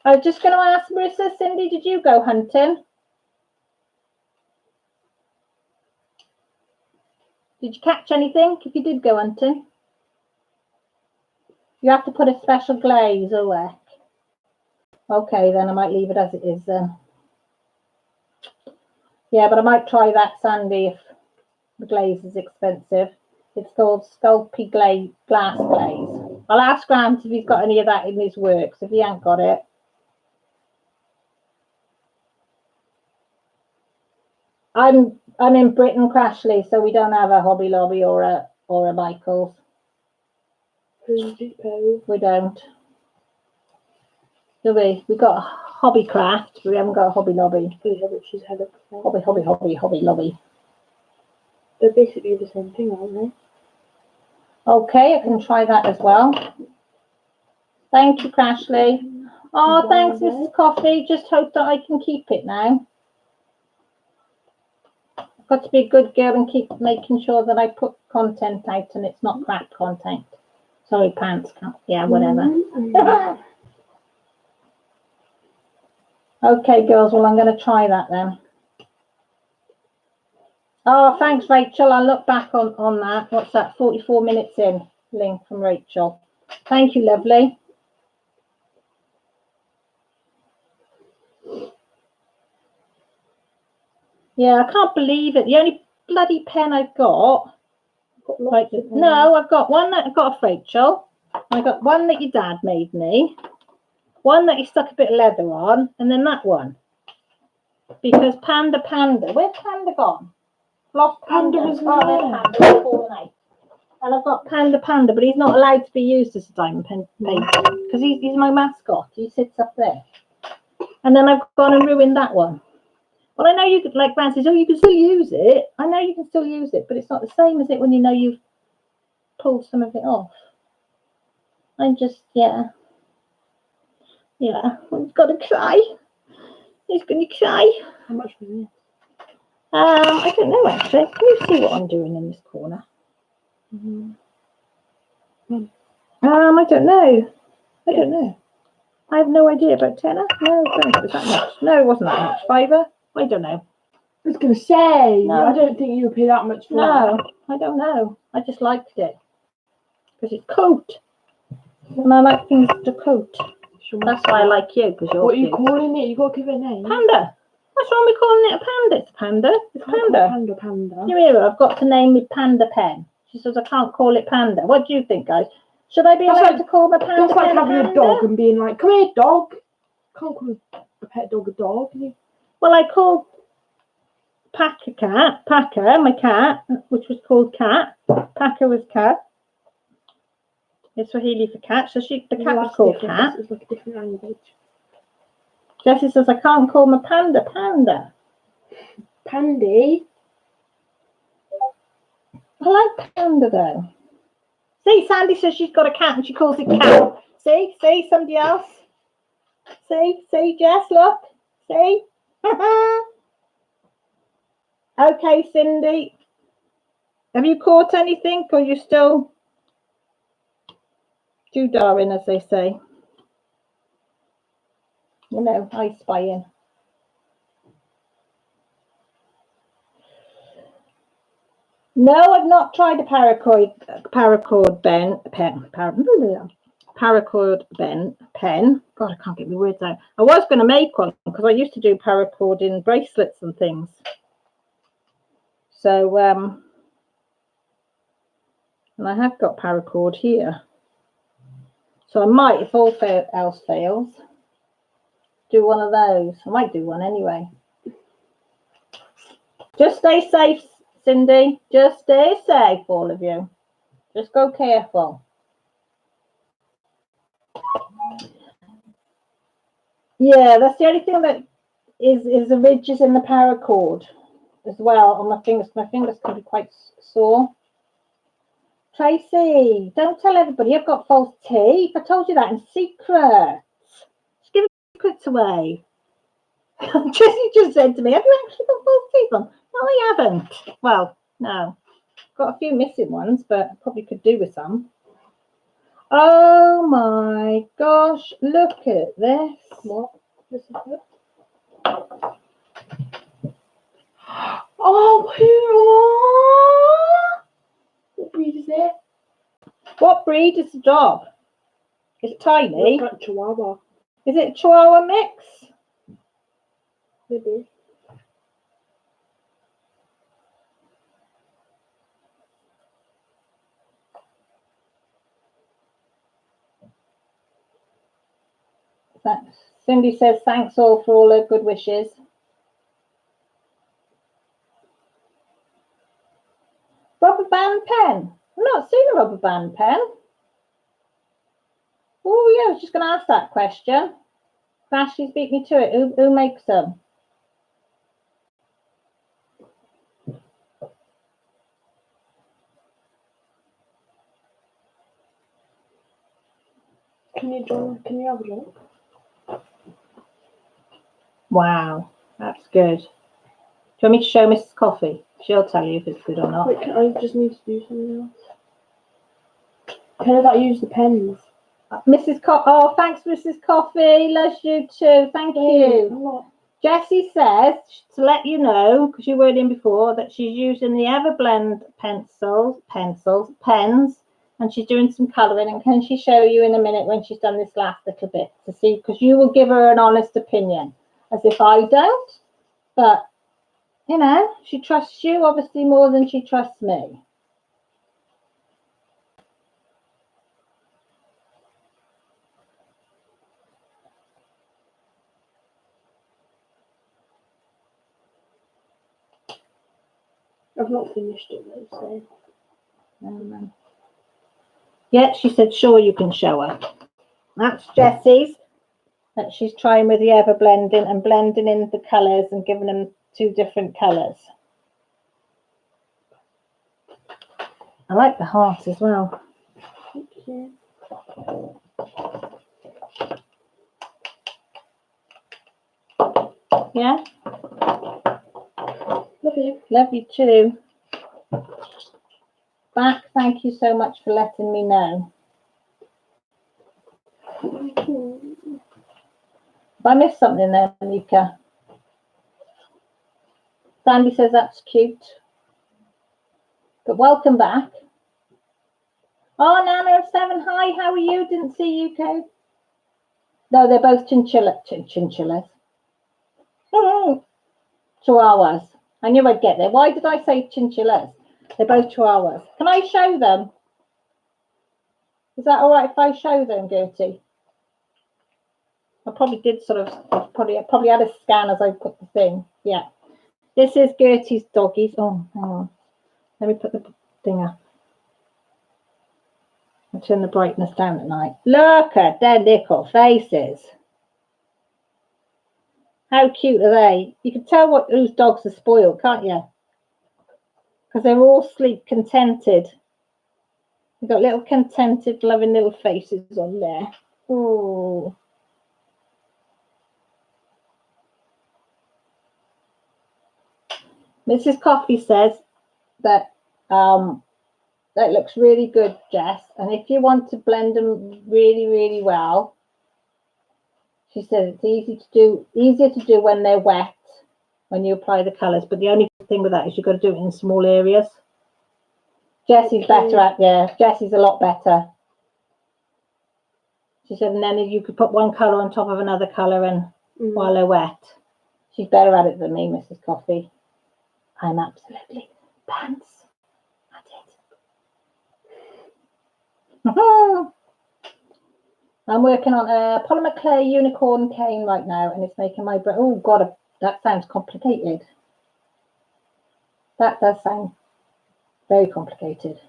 I was just going to ask Marissa, Cindy, did you go hunting? Did you catch anything if you did go hunting? You have to put a special glaze, oh heck. Okay, then I might leave it as it is then. Yeah, but I might try that, Sandy, if the glaze is expensive. It's called Sculpey glass glaze. I'll ask Grant if he's got any of that in his works. If he ain't got it. I'm in Britain, Crashley, so we don't have a Hobby Lobby or a Michael's. We don't. Do we? We've got Hobby Craft, but we haven't got a Hobby Lobby. Hobby Lobby. They're basically the same thing, aren't they? Okay, I can try that as well. Thank you, Crashley. Oh, thanks, Mrs. Coffee. Just hope that I can keep it now. I've got to be a good girl and keep making sure that I put content out and it's not crap content. Sorry, pants. Yeah, whatever. Okay, girls. Well, I'm going to try that then. Oh, thanks, Rachel. I'll look back on that. What's that? 44 minutes in. link from Rachel. Thank you, lovely. Yeah, I can't believe it. The only bloody pen I've got. Like, no, I've got one that I got off Rachel. I got one that your dad made me. One that he stuck a bit of leather on, and then that one. Because Panda, where's Panda gone? Lost Panda. Was Oh, there's Panda fallen out. And I've got Panda, but he's not allowed to be used as a diamond pen painter because he's my mascot. He sits up there. And then I've gone and ruined that one. Well, I know you could, like Gran says, oh, you can still use it. I know you can still use it, but it's not the same as it when you know you've pulled some of it off. I'm just, yeah. Yeah, he's got to cry. He's going to cry. How much was it? I don't know, actually. Can you see what I'm doing in this corner? I don't know. I don't know. I have no idea. About tenner? No, I don't think it was that much. No, it wasn't that much. Fiver? I don't know. I was going to say, No. I don't think you would pay that much for No, that. I don't know. I just liked it. Because it's coat. And I like things to coat. That's why I like you, because you're What are you cute. calling it? You got to give it a name. Panda. What's wrong with calling it a panda? It's a panda. It's panda. Panda. You hear her? I've got to name me Panda Pen. She says I can't call it Panda. What do you think, guys? Should I be allowed to call my Panda That's like Pen having Panda? a dog and being like, come here, dog. Can't call a pet dog a dog. Well, I called Packer, my cat, which was called Cat. Packer was cat. It's Swahili for cat. So the cat was called Cat. It's like a different language. Jessie says I can't call my panda Panda. Pandy. I like Panda though. See, Sandy says she's got a cat and she calls it Cat. See, somebody else. See, Jess, look. See? Okay, Cindy. Have you caught anything or you still do Darwin, as they say? You know, I spying. No, I've not tried a paracord pen. God, I can't get my words out. I was going to make one because I used to do paracord in bracelets and things. So, and I have got paracord here. So I might, if all else fails, do one of those. I might do one anyway. Just stay safe, Cindy. Just stay safe, all of you. Just go careful. Yeah, that's the only thing that is the ridges in the paracord as well on my fingers. My fingers can be quite sore. Tracy, don't tell everybody I've got false teeth. I told you that in secret. Just give secrets away. Tracy just said to me, have you actually got false teeth on? No, I haven't. Well, no. Got a few missing ones, but I probably could do with some. Oh my gosh, look at this. What? This is it. Oh, what breed is it? What breed is the dog? It's tiny. Looks like Chihuahua. Is it a Chihuahua mix? Maybe. Cindy says thanks all for all her good wishes. Rubber band pen. I've not seen a rubber band pen. Oh yeah, I was just going to ask that question. Ashley's beat me to it. Who makes them? Can you have a look? Wow, that's good. Do you want me to show Mrs. Coffee? She'll tell you if it's good or not. Wait, I just need to do something else. Can I not use the pens? Mrs. Oh, thanks, Mrs. Coffee. Loves you too. Thank you. Jessie says to let you know, because you weren't in before, that she's using the Everblend pens and she's doing some colouring. And can she show you in a minute when she's done this last little bit to see? Because you will give her an honest opinion, as if I don't. But, you know, she trusts you obviously more than she trusts me. I've not finished it though, so. Yeah, she said, sure, you can show her. That's Jessie's. That she's trying with the ever blending and blending in the colours and giving them 2 different colours. I like the heart as well. Thank you. Yeah? Love you. Love you too. Back, thank you so much for letting me know. If I missed something there, Mika. Sandy says that's cute. But welcome back. Oh, Nana of 7, hi, how are you? Didn't see you, Kate. No, they're both chinchillas. Chihuahuas. I knew I'd get there. Why did I say chinchillas? They're both chihuahuas. Can I show them? Is that all right if I show them, Gertie? I probably did sort of, probably had a scan as I put the thing. Yeah. This is Gertie's doggies. Oh, hang on. Let me put the thing up. I'll turn the brightness down at night. Look at their little faces. How cute are they? You can tell whose dogs are spoiled, can't you? Because they're all sleep contented. You've got little contented, loving little faces on there. Oh. Mrs. Coffee says that that looks really good, Jess. And if you want to blend them really, really well, she says it's easier to do when they're wet, when you apply the colours. But the only thing with that is you've got to do it in small areas. Jessie's better at, yeah, Jessie's a lot better. She said, and then you could put one colour on top of another colour and while they're wet. She's better at it than me, Mrs. Coffee. I'm absolutely pants at it. I'm working on a polymer clay unicorn cane right now, and it's making my brain. Oh God, that sounds complicated. That does sound very complicated.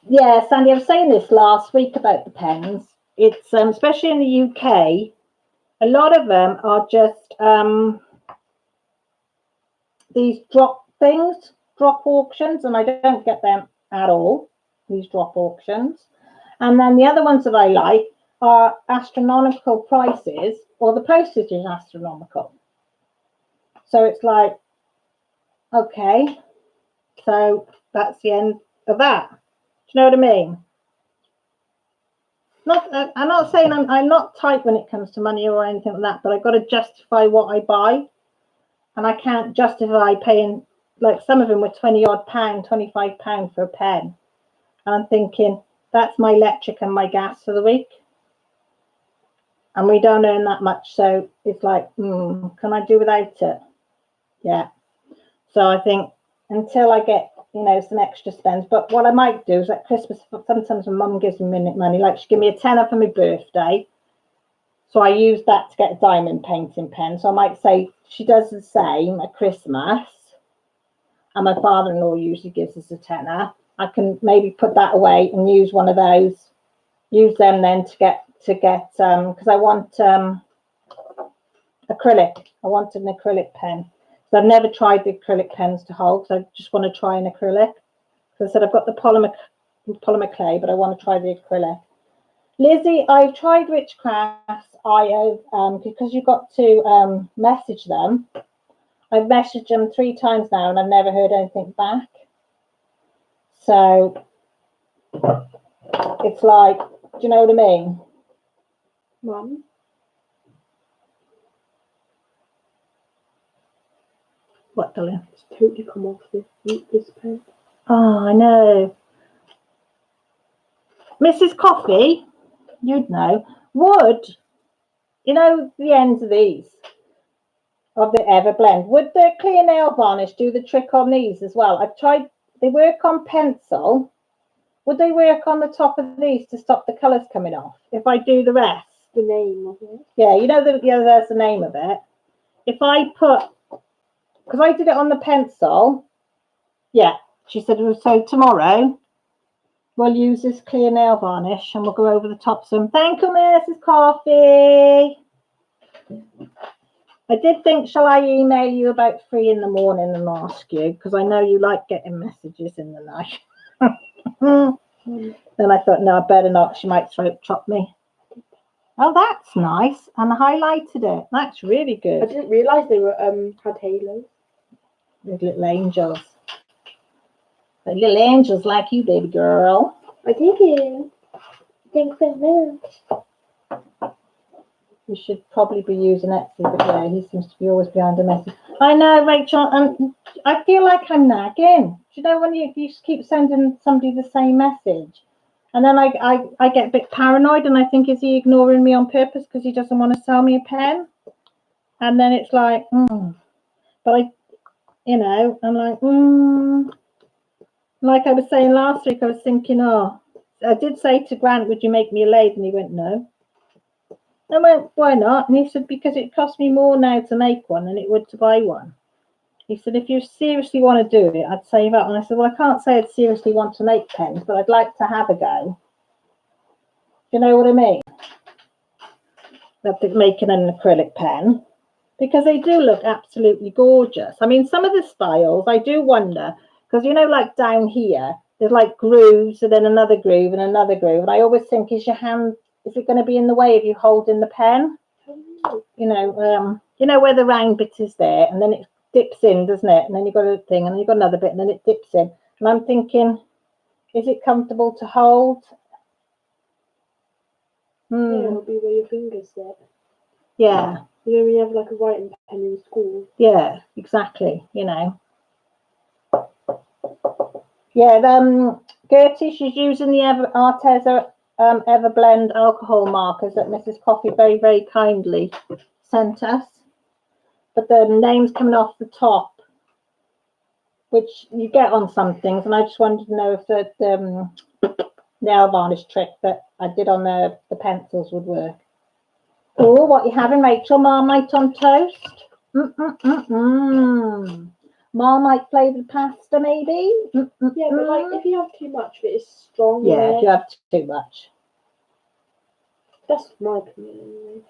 Yeah, Sandy, I was saying this last week about the pens. It's especially in the UK, a lot of them are just these drop things, drop auctions, and I don't get them at all, these drop auctions. And then the other ones that I like are astronomical prices, or the postage is astronomical. So it's like, okay, so that's the end of that. Do you know what I mean? I'm not saying I'm not tight when it comes to money or anything like that, but I've got to justify what I buy. And I can't justify paying, like some of them were £20 odd, £25 for a pen. And I'm thinking, that's my electric and my gas for the week. And we don't earn that much. So it's like, can I do without it? Yeah. So I think until I get, some extra spends. But what I might do is at Christmas, sometimes my mum gives me money, like she gave me a tenner for my birthday. So I use that to get a diamond painting pen. So I might say she does the same at Christmas. And my father-in-law usually gives us a tenner. I can maybe put that away and use one of those. Use them then to get because I want acrylic. I want an acrylic pen. So I've never tried the acrylic pens to hold. So I just want to try an acrylic. So I said I've got the polymer clay, but I want to try the acrylic. Lizzie, I've tried Witchcrafts IO because you've got to message them. I've messaged them 3 times now and I've never heard anything back. So it's like, do you know what I mean? Mum? What, darling? It's totally come off this pen. Oh, I know. Mrs. Coffee, you'd know, would, you know, the ends of these, of the Everblend, would the clear nail varnish do the trick on these as well? I've tried, they work on pencil. Would they work on the top of these to stop the colours coming off if I do the rest? The name of it. Yeah, you know, there's the name of it. If I put, because I did it on the pencil, yeah, she said, so tomorrow we'll use this clear nail varnish and we'll go over the top some. Thank you, Mrs. Coffee. I did think, shall I email you about 3 in the morning and ask you? Because I know you like getting messages in the night. Then I thought, no, I better not. She might throat chop me. Oh, that's nice. And I highlighted it. That's really I good. didn't realise they were had halos. Those little angels. They're little angels like you, baby girl. I think it. Thanks so much. You should probably be using Etsy, but yeah, he seems to be always behind a message. I know, Rachel, and I feel like I'm nagging. Do you know when you keep sending somebody the same message? And then I get a bit paranoid and I think, is he ignoring me on purpose because he doesn't want to sell me a pen? And then it's like, but I, you know, I'm like, Like I was saying last week, I was thinking, I did say to Grant, would you make me a lathe? And he went, no. I went, why not? And he said, because it costs me more now to make one than it would to buy one. He said, if you seriously want to do it, I'd save up. And I said, well, I can't say I'd seriously want to make pens, but I'd like to have a go. Do you know what I mean? That making an acrylic pen, because they do look absolutely gorgeous. I mean, some of the styles, I do wonder, because, you know, like down here, there's like grooves and then another groove and another groove. And I always think, is your hand, is it going to be in the way of you holding the pen? You know where the round bit is there, and then it dips in, doesn't it? And then you've got a thing, and then you've got another bit, and then it dips in. And I'm thinking, is it comfortable to hold? Yeah, it'll be where your fingers sit. Yeah. You know, when you have like a writing pen in school. Yeah, exactly. You know. Yeah, Gertie, she's using the Arteza Everblend alcohol markers that Mrs. Coffee very, very kindly sent us. But the name's coming off the top, which you get on some things. And I just wanted to know if the nail varnish trick that I did on the pencils would work. Oh, what you having, Rachel? Marmite on toast? Marmite flavoured pasta, maybe? Yeah, but like if you have too much of it, it's strong. Yeah, if you have too much. That's my opinion anyway.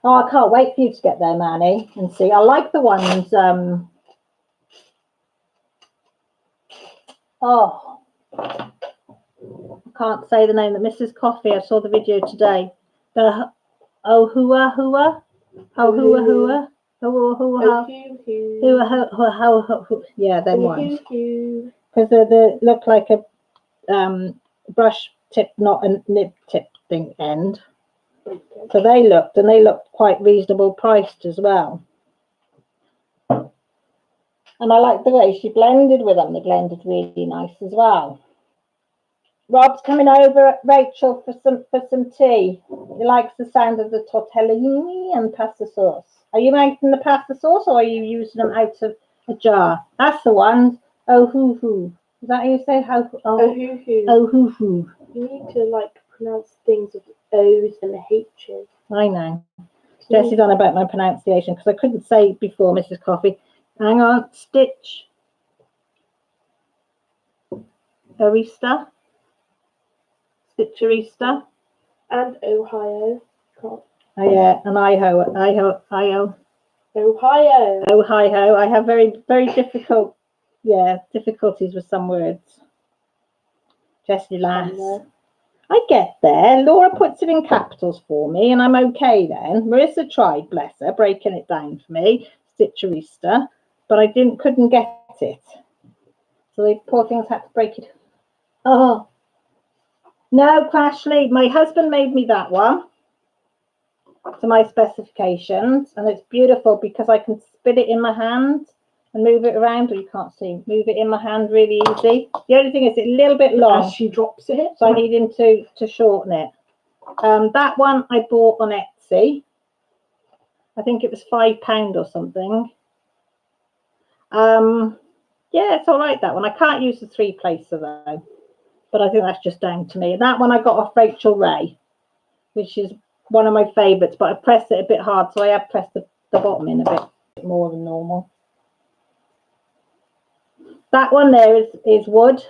Oh, I can't wait for you to get there, Manny, and see. I like the ones. I can't say the name. That Mrs. Coffee. I saw the video today. The hua. Yeah, them ones. Because they look like a brush tip, not a nib tip thing end. So they looked quite reasonable priced as well. And I like the way she blended with them. They blended really nice as well. Rob's coming over, Rachel, for some tea. He likes the sound of the tortellini and pasta sauce. Are you making the pasta sauce or are you using them out of a jar? That's the one. Oh hoo hoo. Is that how you say how? Oh hoo hoo. Oh hoo hoo. You need to like pronounce things with O's and H's. I know. Jessie's on about my pronunciation because I couldn't say before, Mrs. Coffee. Hang on, stitch. Arista. Stitcherista. And Ohio. Oh yeah, and Ohio. Ohio. I have very, very difficulties with some words. Jessie laughs. I get there. Laura puts it in capitals for me, and I'm okay then. Marissa tried, bless her, breaking it down for me, Stitcherista, but I couldn't get it. So the poor things had to break it. Oh no, Crashly, my husband made me that one to my specifications, and it's beautiful because I can spin it in my hand and move it around, or you can't see. Move it in my hand really easy. The only thing is it's a little bit long. As she drops it. So I need him to shorten it. That one I bought on Etsy. I think it was £5 or something. Yeah, it's all right, that one. I can't use the 3-placer though, but I think that's just down to me. That one I got off Rachel Ray, which is one of my favourites, but I pressed it a bit hard, so I have pressed the bottom in a bit more than normal. That one there is wood.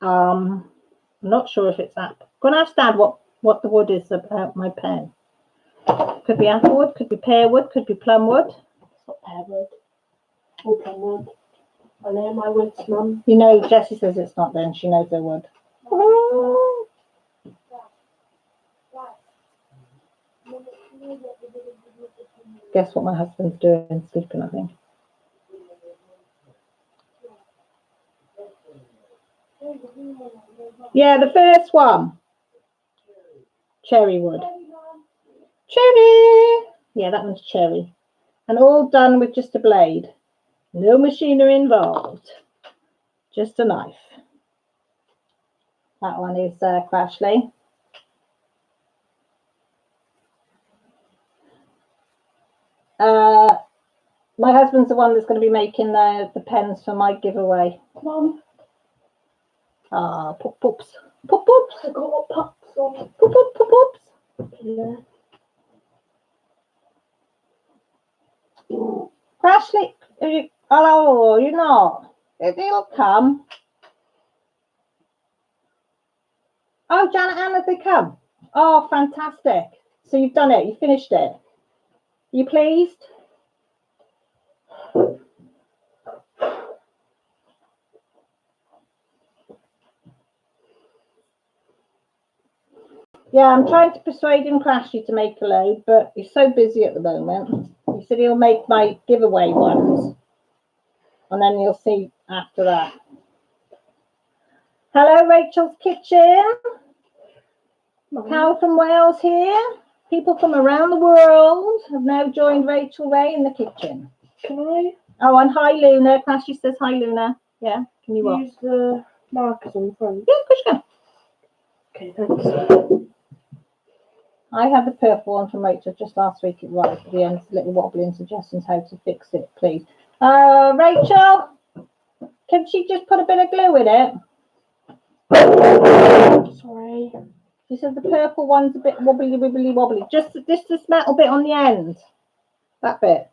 I'm not sure if it's app. I'm gonna understand what the wood is about my pen. Could be apple wood, could be pear wood, could be plum wood. It's not pear wood or plum wood. I know my wood's mum. You know, Jessie says it's not then, she knows they're wood. Guess what my husband's doing? Sleeping, I think. Yeah, the first one. Cherry wood. Cherry! Yeah, that one's cherry. And all done with just a blade. No machinery involved. Just a knife. That one is Crashley. My husband's the one that's going to be making the pens for my giveaway. Mum. Ah, pop pops. Pop pops. I got pups on. Pop pop pop pops. Yeah. Crashley, hello, you're not. It'll come. Oh, Janet Ann, have they come? Oh, fantastic. So you've done it, you finished it. You pleased? Yeah, I'm trying to persuade him, Crashy, to make a load, but he's so busy at the moment. He said he'll make my giveaway ones, and then you'll see after that. Hello, Rachel's Kitchen. Carol from Wales here. People from around the world have now joined Rachel Ray in the kitchen. Can I? Oh, and hi, Luna. Crashy says hi, Luna. Yeah, can you use the markers on the front? Yeah, of course you can. Okay, thanks. I had the purple one from Rachel just last week. It right at the end, a little wobbling suggestions how to fix it, please. Rachel, can she just put a bit of glue in it? Sorry. She said the purple one's a bit wobbly, wibbly, wobbly. Just this metal bit on the end. That bit.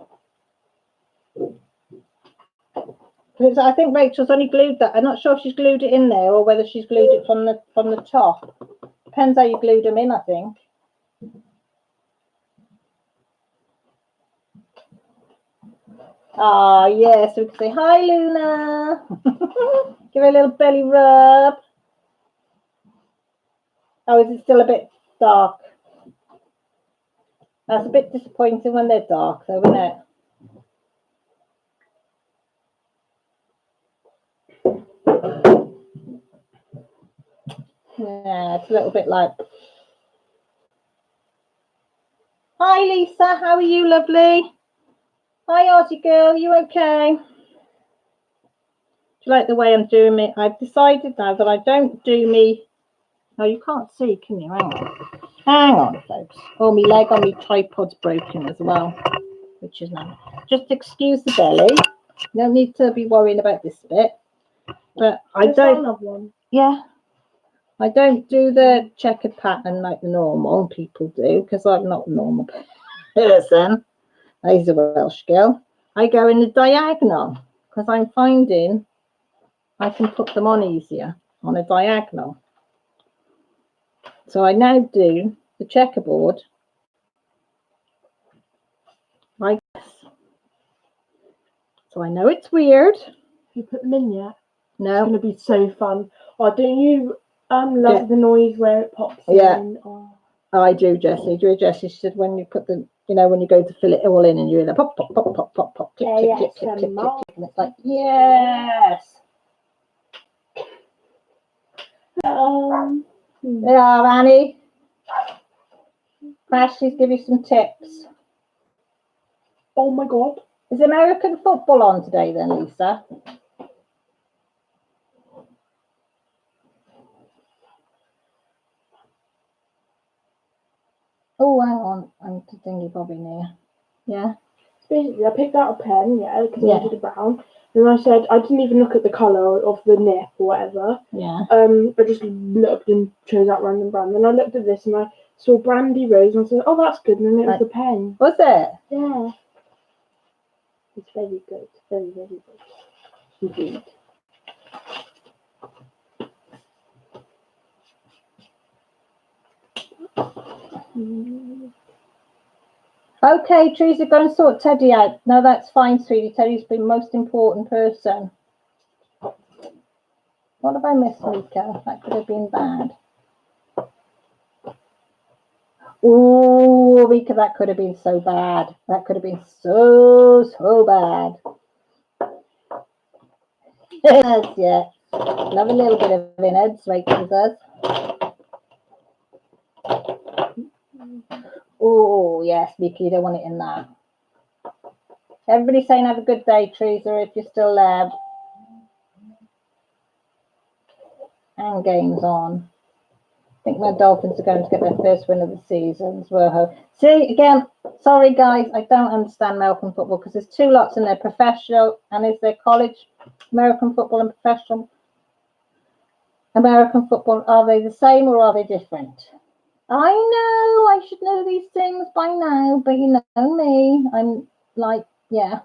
Because I think Rachel's only glued that. I'm not sure if she's glued it in there or whether she's glued it from the top. Depends how you glued them in, I think. Ah, yes, we can say hi, Luna. Give her a little belly rub. Oh, is it still a bit dark? That's a bit disappointing when they're dark, though, isn't it? Yeah, it's a little bit like... Hi, Lisa. How are you, lovely? Hi, Aussie girl. You okay? Do you like the way I'm doing it? I've decided now that I don't do me... Oh, you can't see, can you? Hang on. Hang on, folks. Oh, my leg on my tripod's broken as well, which is nice. Just excuse the belly. You don't need to be worrying about this bit. But I don't... Love one. Yeah. I don't do the checkered pattern like the normal people do, because I'm not a normal person. He's a Welsh girl. I go in the diagonal, because I'm finding I can put them on easier on a diagonal. So I now do the checkerboard like this. So I know it's weird. Have you put them in yet? No. It's going to be so fun. Oh, don't you love the noise where it pops in? Oh. I do, Jessie. Jessie said when you put the, when you go to fill it all in and you're in a pop, pop, pop, pop, pop, pop, click, click, click, click, click, click, and it's like, yes. Yeah, Annie. Crash, she's give you some tips. Oh my God. Is American football on today then, Lisa? Oh, hang on. I'm thingy Bobby near. Yeah. Basically, I picked out a pen, because Yeah. I did a brown. And I said, I didn't even look at the colour of the nip or whatever. Yeah. I just looked and chose out random brand. Then I looked at this and I saw Brandy Rose and I said, oh, that's good. And then it was the pen. Was it? Yeah. It's very good. Very, very good. Indeed. Okay, Teresa, go and sort Teddy out. No, that's fine, sweetie. Teddy's been most important person. What have I missed, Mika? That could have been bad. Oh, Mika, that could have been so bad. That could have been so bad. Yes, yeah. Love a little bit of innards, Rachel does. Oh, yes, Mika, you don't want it in that. Everybody saying have a good day, Teresa, if you're still there. And games on. I think my Dolphins are going to get their first win of the season as well. See, again, sorry guys, I don't understand American football because there's two lots in there, professional and is there college American football and professional American football. Are they the same or are they different? I know, I should know these things by now, but you know me, I'm like, yeah.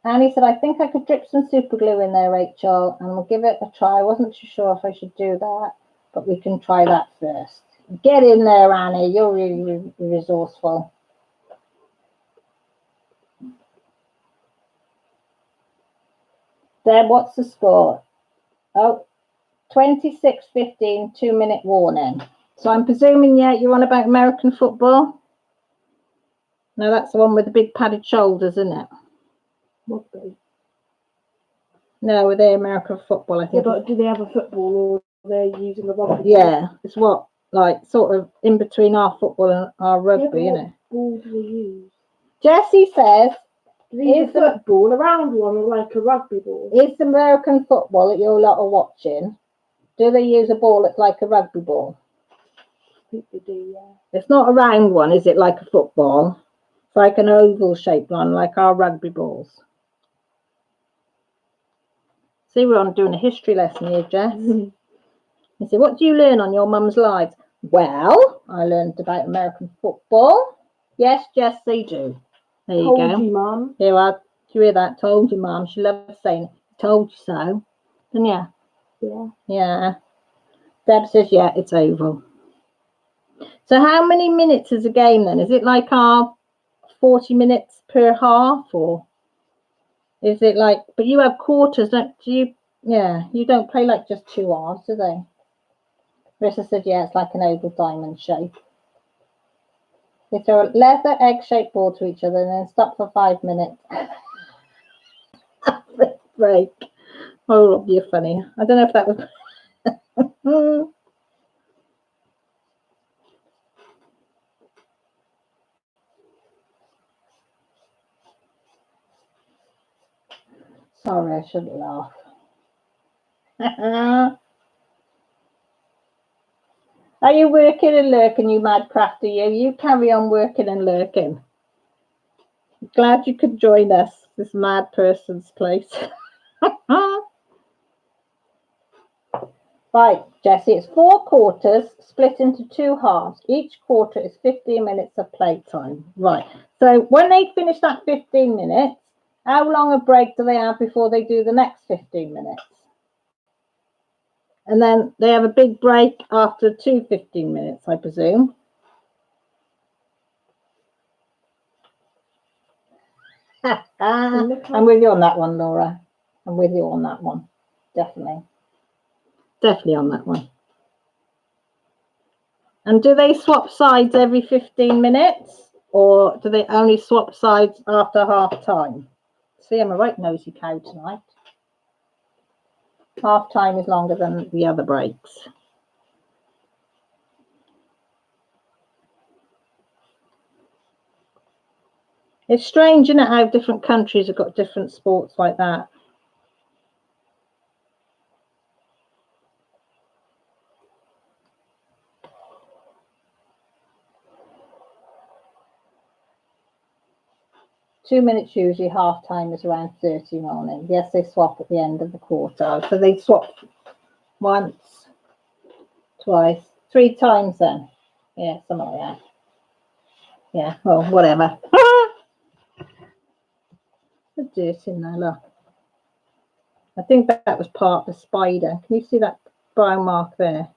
Annie said, I think I could drip some super glue in there, Rachel, and we'll give it a try. I wasn't too sure if I should do that, but we can try that first. Get in there, Annie. You're really resourceful. Deb, what's the score? Oh, 26-15, 2-minute warning. So I'm presuming, yeah, you're on about American football? No, that's the one with the big padded shoulders, isn't it? Rugby. No, with the American football, I think. Yeah, but do they have a football or they're using a rugby? Yeah, it's what, like, sort of in between our football and our rugby, isn't it? What ball do they use? Jessie says, Is a football a round one or like a rugby ball? is American football that you're a lot of watching, do they use a ball that's like a rugby ball? I think they do, yeah. It's not a round one, is it, like a football? It's like an oval shaped one, like our rugby balls. See, we're on doing a history lesson here, Jess. You say, what do you learn on your mum's lives? Well, I learned about American football. Yes, Jess, they do. There you go. Told you, Mum. Here, do you hear that? Told you, Mum. She loves saying, told you so. Didn't you? Yeah. Yeah. Deb says, yeah, it's oval. So how many minutes is a game then? Is it like our 40 minutes per half, or is it like, but you have quarters, don't you? Yeah, you don't play like just 2 halves, do they? Rissa said, yeah, it's like an oval diamond shape. They throw a leather egg-shaped ball to each other and then stop for 5 minutes. Break. Oh, you're funny. I don't know if that was... Sorry, I shouldn't laugh. Are you working and lurking, you mad crafter? You carry on working and lurking. Glad you could join us, this mad person's place. Right, Jessie, it's 4 quarters split into 2 halves. Each quarter is 15 minutes of playtime. Right, so when they finish that 15 minutes, how long a break do they have before they do the next 15 minutes? And then they have a big break after 2 15 minutes, I presume. I'm with you on that one, Laura. I'm with you on that one. Definitely. Definitely on that one. And do they swap sides every 15 minutes? Or do they only swap sides after half time? See, I'm a right nosy cow tonight. Half time is longer than the other breaks. It's strange, isn't it, how different countries have got different sports like that. Two-minutes usually, half time is around 30 morning. Yes, they swap at the end of the quarter. So they swap once, twice, 3 times then. Yeah, something like that. Yeah, well, whatever. The dirt in there, look. I think that was part of the spider. Can you see that brown mark there?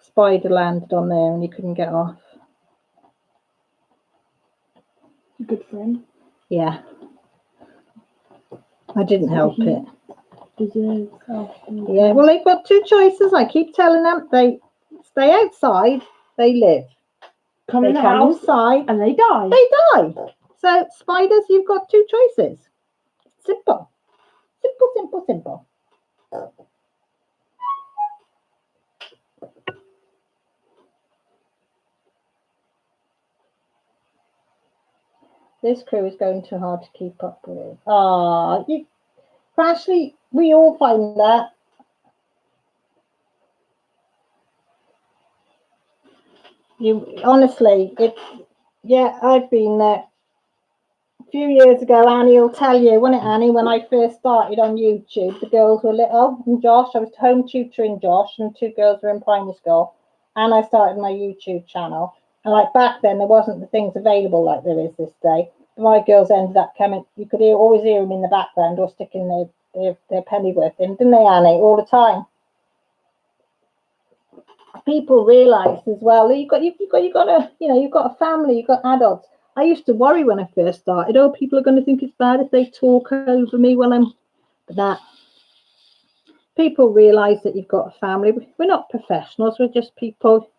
Spider landed on there and you couldn't get off. Good friend. Yeah. I didn't help it. Deserves. Yeah, well, they've got 2 choices. I keep telling them they stay outside, they live. Come They in the come house inside, and they die. they die. So spiders, you've got 2 choices. Simple. Simple, simple, simple. This crew is going too hard to keep up with. Crashly, we all find that. Honestly, yeah, I've been there. A few years ago, Annie will tell you, wasn't it, Annie, when I first started on YouTube, the girls were little, and Josh, I was home tutoring Josh, and 2 girls were in primary school, and I started my YouTube channel. And like back then, there wasn't the things available like there is this day. My girls ended up coming, you could always hear them in the background or sticking their pennyworth in, didn't they, Annie, all the time? People realise as well that you've got a family, you've got adults. I used to worry when I first started, people are going to think it's bad if they talk over me when I'm, but that people realise that you've got a family. We're not professionals, we're just people,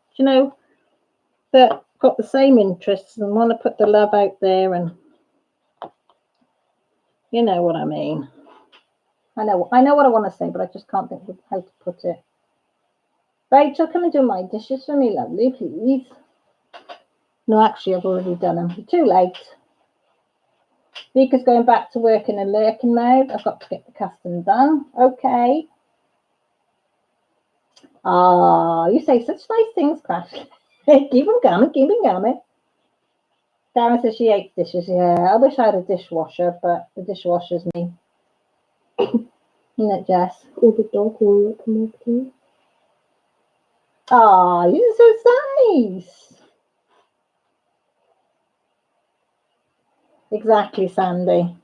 that got the same interests and want to put the love out there, and you know what I mean. I know what I want to say, but I just can't think of how to put it. Rachel, come and do my dishes for me, lovely, please. No, actually, I've already done them. You're too late. Vika's going back to work in a lurking mode. I've got to get the custom done. Okay. You say such nice things, Crash. Keep them coming, keep them coming. Darren says she hates dishes. Yeah, I wish I had a dishwasher, but the dishwasher's me. Isn't it, Jess? Or the dog will come up to you. You're so nice. Exactly, Sandy.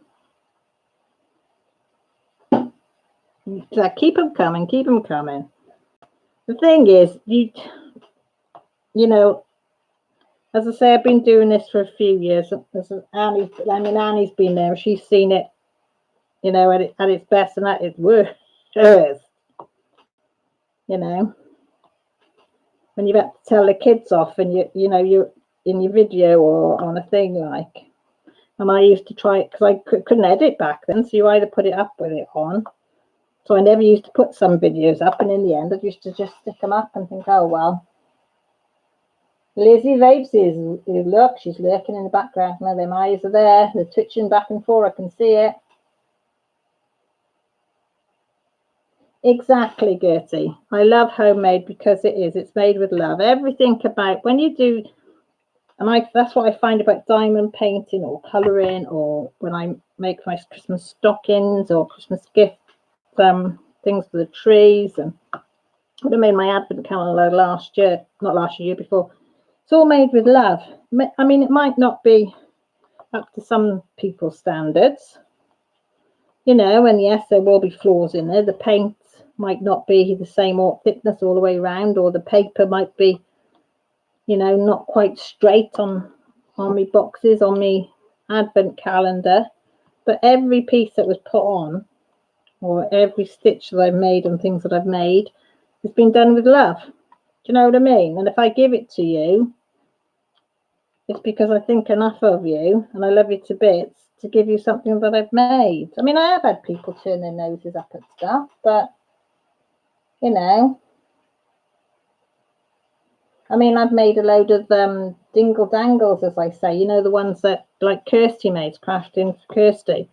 So keep them coming, keep them coming. The thing is, you know, as I say, I've been doing this for a few years. Annie's been there. She's seen it, at its best and at its worst. When you've had to tell the kids off and you're in your video or on a thing like. And I used to try it because I couldn't edit back then. So you either put it up with it on. So I never used to put some videos up. And in the end, I used to just stick them up and think, oh, well. Lizzie Vapes is, look, she's lurking in the background. Now them eyes are there. They're twitching back and forth. I can see it. Exactly, Gertie. I love homemade because it is. It's made with love. Everything about when you do, and that's what I find about diamond painting or colouring, or when I make my Christmas stockings or Christmas gift things for the trees. And when I made my advent calendar not last year, before. It's all made with love. I mean, it might not be up to some people's standards, and yes, there will be flaws in there. The paint might not be the same thickness all the way around, or the paper might be, not quite straight on my boxes, on my advent calendar. But every piece that was put on, or every stitch that I've made and things that I've made, has been done with love. Do you know what I mean? And if I give it to you, it's because I think enough of you and I love you to bits to give you something that I've made. I mean, I have had people turn their noses up at stuff, but, I mean, I've made a load of dingle dangles, as I say, you know, the ones that like Kirsty made, crafting for Kirsty.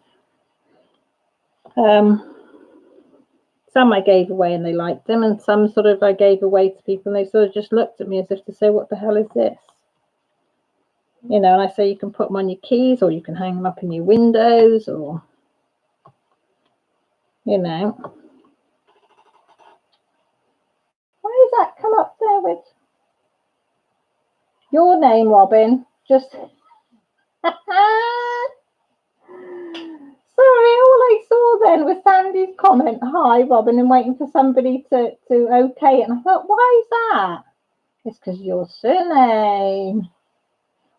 Some I gave away and they liked them, and some sort of I gave away to people and they sort of just looked at me as if to say, what the hell is this? You know, and I say you can put them on your keys, or you can hang them up in your windows, or, you know. Why does that come up there with your name, Robin? Just sorry, all I saw then was Sandy's comment, hi Robin, and waiting for somebody to okay it. And I thought, why is that? It's because your surname.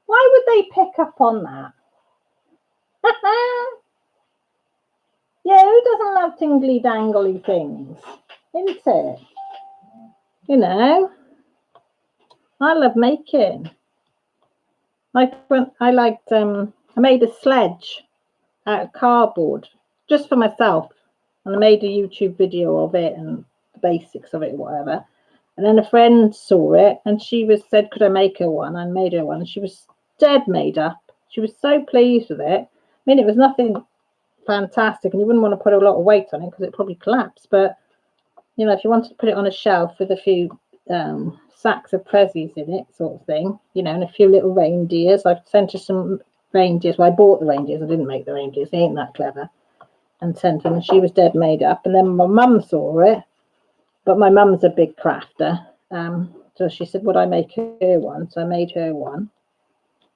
Why would they pick up on that? Yeah, who doesn't love tingly dangly things? Isn't it? You know, I love making. Like when I made a sledge out of cardboard just for myself, and I made a YouTube video of it and the basics of it, whatever. And then a friend saw it and she said, could I make her one? I made her one, and she was dead made up. She was so pleased with it. I mean, it was nothing fantastic, and you wouldn't want to put a lot of weight on it because it probably collapsed. But you know, if you wanted to put it on a shelf with a few sacks of prezzies in it, sort of thing, you know, and a few little reindeers. I've sent her some reindeers. Well, I bought the reindeers. I didn't make the reindeers. They ain't that clever. And sent them, and she was dead made up. And then my mum saw it, but my mum's a big crafter. So she said, would I make her one? So I made her one.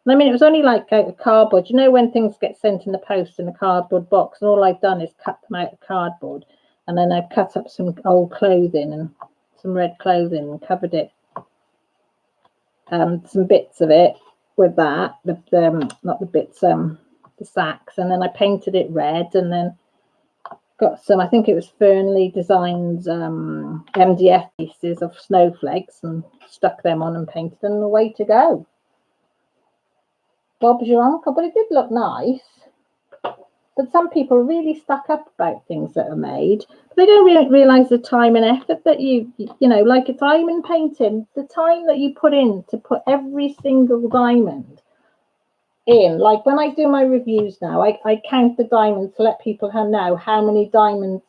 And I mean, it was only like out of cardboard. You know, when things get sent in the post in a cardboard box, and all I've done is cut them out of cardboard. And then I've cut up some old clothing and some red clothing and covered it, some bits of it with that, not the bits, the sacks. And then I painted it red, and then got some, I think it was Fernley Designs MDF pieces of snowflakes, and stuck them on and painted them, and away to go. Bob's your uncle, but it did look nice. But some people are really stuck up about things that are made. But they don't realise the time and effort that you know, like a diamond painting, the time that you put in to put every single diamond in. Like when I do my reviews now, I count the diamonds to let people know how many diamonds,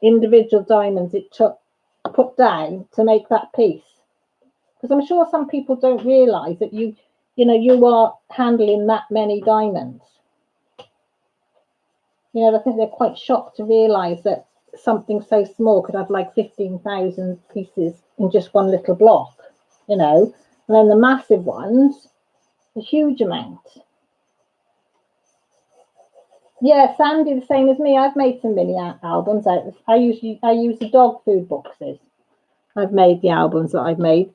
individual diamonds it took put down to make that piece. Because I'm sure some people don't realise that you know, you are handling that many diamonds. You know, I think they're quite shocked to realise that something so small could have like 15,000 pieces in just one little block, you know. And then the massive ones, a huge amount. Yeah, Sandy, the same as me. I've made some mini albums out of, I use the dog food boxes. I've made the albums that I've made.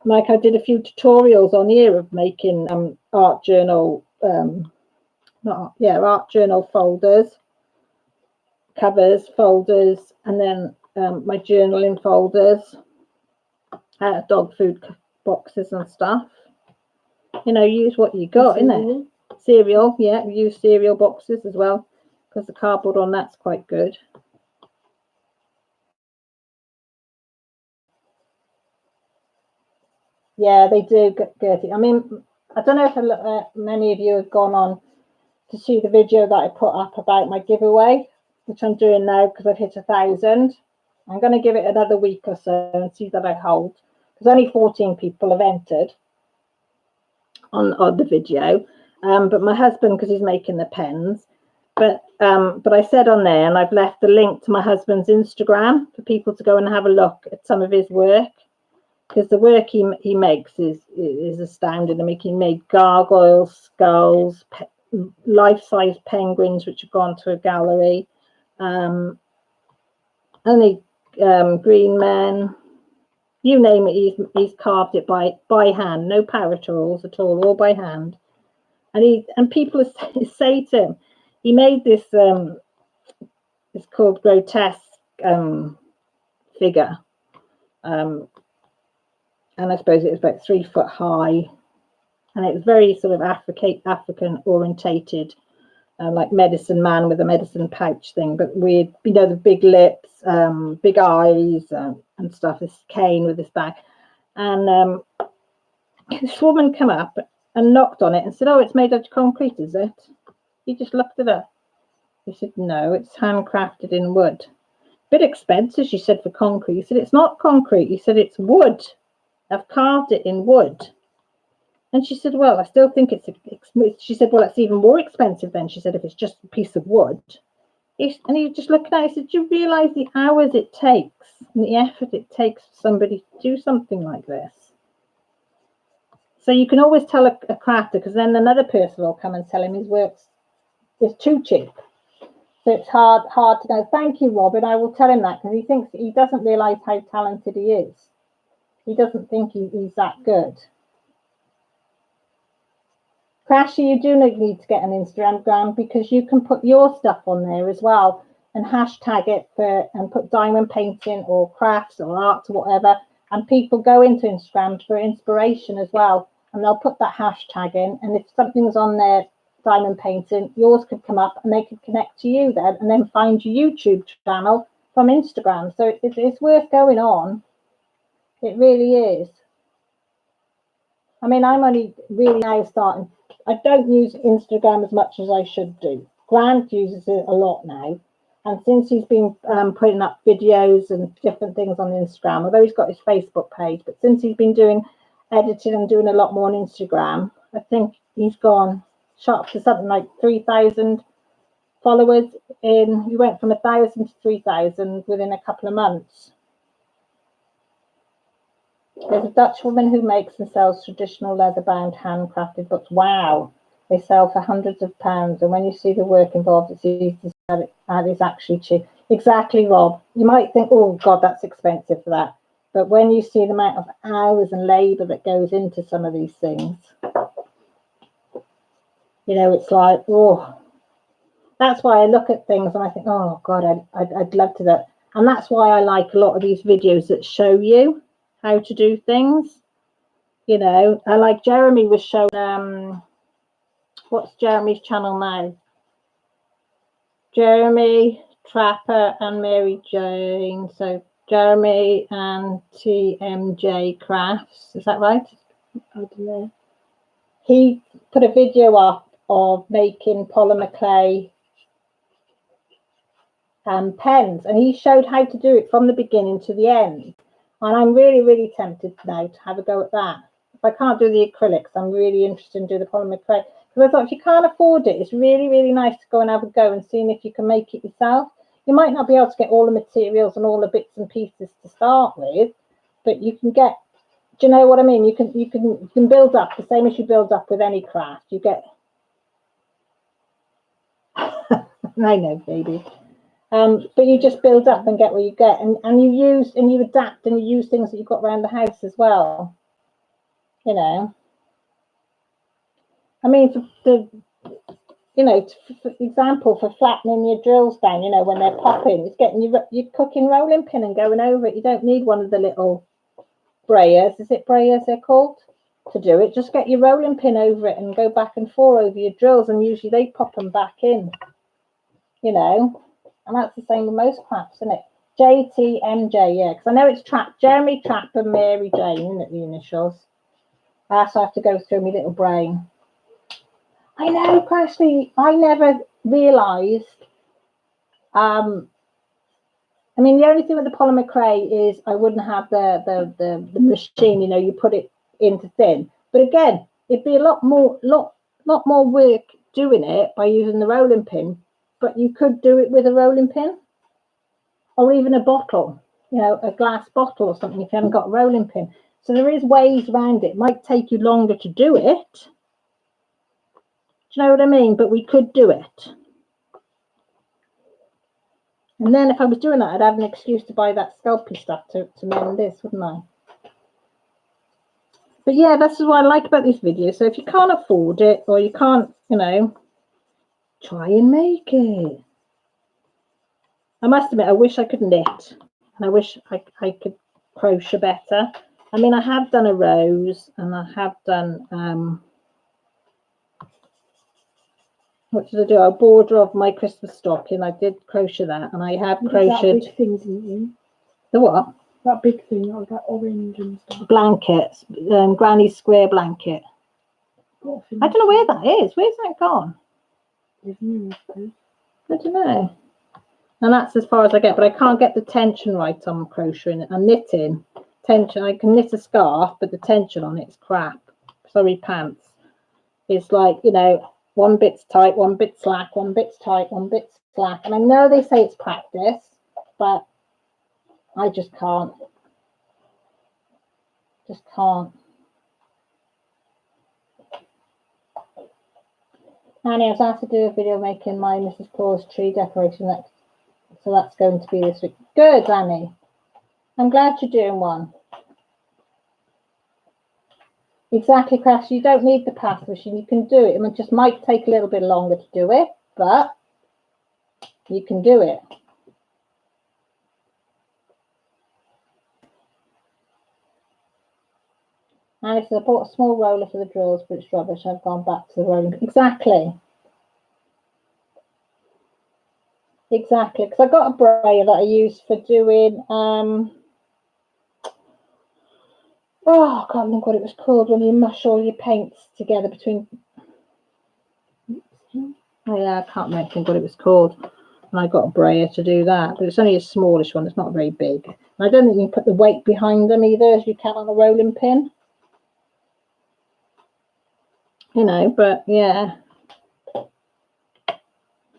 Like I did a few tutorials on here of making art journal art journal folders, covers, folders, and then my journaling folders out of dog food boxes and stuff. You know, use what you got, innit? Cereal, yeah, use cereal boxes as well, because the cardboard on that's quite good. Yeah, they do, Gertie. I mean, I don't know if many of you have gone on to see the video that I put up about my giveaway, which I'm doing now because I've hit 1,000. I'm going to give it another week or so and see that I hold, because only 14 people have entered on the video. But my husband, because he's making the pens, but I said on there, and I've left the link to my husband's Instagram for people to go and have a look at some of his work, because the work he makes is astounding. I mean, he made gargoyles, skulls, life-size penguins, which have gone to a gallery, only green men, you name it. He's carved it by hand, no power tools at all by hand. And people say to him, he made this it's called grotesque figure, and I suppose it was about 3 foot high, and it was very sort of African orientated, like medicine man with a medicine pouch thing, but weird, you know, the big lips, big eyes, and stuff. This cane with this bag, and this woman came up and knocked on it and said, "Oh, it's made out of concrete, is it?" He just looked at her. He said, "No, it's handcrafted in wood." "Bit expensive," she said, "for concrete." He said, "It's not concrete." He said, "It's wood. I've carved it in wood." And she said, "Well, I still think it's." She said, "Well, it's even more expensive then." She said, "If it's just a piece of wood." And he just looked at it. He said, "Do you realise the hours it takes and the effort it takes for somebody to do something like this?" So you can always tell a crafter, because then another person will come and tell him his work is too cheap. So it's hard to know. Thank you, Robin. I will tell him that, because he doesn't realise how talented he is. He doesn't think he's that good. Crashy, you do need to get an Instagram, because you can put your stuff on there as well and hashtag it and put diamond painting or crafts or art or whatever, and people go into Instagram for inspiration as well, and they'll put that hashtag in, and if something's on their diamond painting, yours could come up and they could connect to you then, and then find your YouTube channel from Instagram. So it's worth going on. It really is. I mean, I'm only really now starting. I don't use Instagram as much as I should do. Grant uses it a lot now. And since he's been putting up videos and different things on Instagram, although he's got his Facebook page, but since he's been doing editing and doing a lot more on Instagram, I think he's gone shot to something like 3,000 followers in. He went from 1,000 to 3,000 within a couple of months. There's a Dutch woman who makes and sells traditional leather-bound handcrafted books. Wow, they sell for hundreds of pounds, and when you see the work involved, it's easy to see that it's actually cheap. Exactly, Rob. You might think, "Oh God, that's expensive for that," but when you see the amount of hours and labour that goes into some of these things, you know, it's like, oh. That's why I look at things and I think, "Oh God, I'd love to do that." And that's why I like a lot of these videos that show you how to do things. You know, I like Jeremy was showing, what's Jeremy's channel now? Jeremy, Trapper and Mary Jane. So Jeremy and TMJ Crafts, is that right? I don't know. He put a video up of making polymer clay pens, and he showed how to do it from the beginning to the end. And I'm really, really tempted now to have a go at that. If I can't do the acrylics, I'm really interested in doing the polymer clay. Because I thought, if you can't afford it, it's really, really nice to go and have a go and seeing if you can make it yourself. You might not be able to get all the materials and all the bits and pieces to start with, but you can get, do you know what I mean? You can build up the same as you build up with any craft. You get, I know, baby. But you just build up and get what you get, and you use and you adapt and you use things that you've got around the house as well. You know, I mean, for example, for flattening your drills down, you know, when they're popping, it's getting your cooking rolling pin and going over it. You don't need one of the little brayers. Is it brayers they're called? To do it, just get your rolling pin over it and go back and forth over your drills, and usually they pop them back in. You know. And that's the same with most crafts, isn't it? JTMJ, yeah, because I know it's Jeremy, Trap, and Mary Jane, isn't it, the initials? So I have to go through my little brain. I know, Crashly, I never realised. I mean, the only thing with the polymer clay is I wouldn't have the machine, you know, you put it into thin. But again, it'd be a lot more work doing it by using the rolling pin. But you could do it with a rolling pin, or even a bottle, you know, a glass bottle or something if you haven't got a rolling pin. So there is ways around it. It might take you longer to do it. Do you know what I mean? But we could do it. And then if I was doing that, I'd have an excuse to buy that sculpey stuff to mend this, wouldn't I? But yeah, that's what I like about this video. So if you can't afford it, or you can't, you know, try and make it. I must admit, I wish I could knit, and I wish I could crochet better. I mean, I have done a rose, and I have done, what did I do? A border of my Christmas stocking. I did crochet that, and I have crocheted. Big things, didn't you? The what? That big thing that was like orange and stuff. Blankets, Granny's square blanket. Got a I don't know where that is. Where's that gone? Disney, I suppose. I don't know. And that's as far as I get, but I can't get the tension right on crocheting. I'm knitting. Tension, I can knit a scarf, but the tension on it's crap. Sorry, pants. It's like, you know, one bit's tight, one bit slack, one bit's tight, one bit's slack. And I know they say it's practice, but I just can't. Just can't. Annie, I was asked to do a video making my Mrs. Claus tree decoration next. So that's going to be this week. Good, Annie. I'm glad you're doing one. Exactly, Crash. You don't need the path machine. You can do it. It just might take a little bit longer to do it, but you can do it. Annie says, I bought a small roller for the drills, but it's rubbish. I've gone back to the rolling. Exactly. Exactly, because I got a brayer that I use for doing oh, I can't think what it was called when you mush all your paints together between. Oh yeah, I can't think what it was called. And I got a brayer to do that, but it's only a smallish one. It's not very big. And I don't think you can put the weight behind them either, as you can on a rolling pin. You know, but yeah.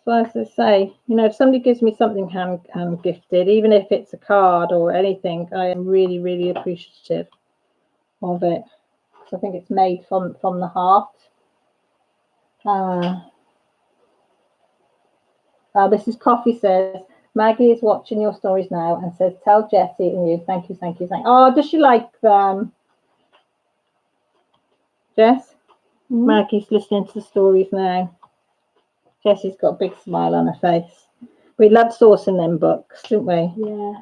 So as I say, you know, if somebody gives me something hand gifted, even if it's a card or anything, I am really, really appreciative of it. So I think it's made from the heart. Mrs. Coffee says, Maggie is watching your stories now and says, tell Jessie and you, thank you, thank you, thank you. Oh, does she like them? Jess? Mm-hmm. Maggie's listening to the stories now. Jessie's got a big smile on her face. We loved sourcing them books, didn't we? Yeah.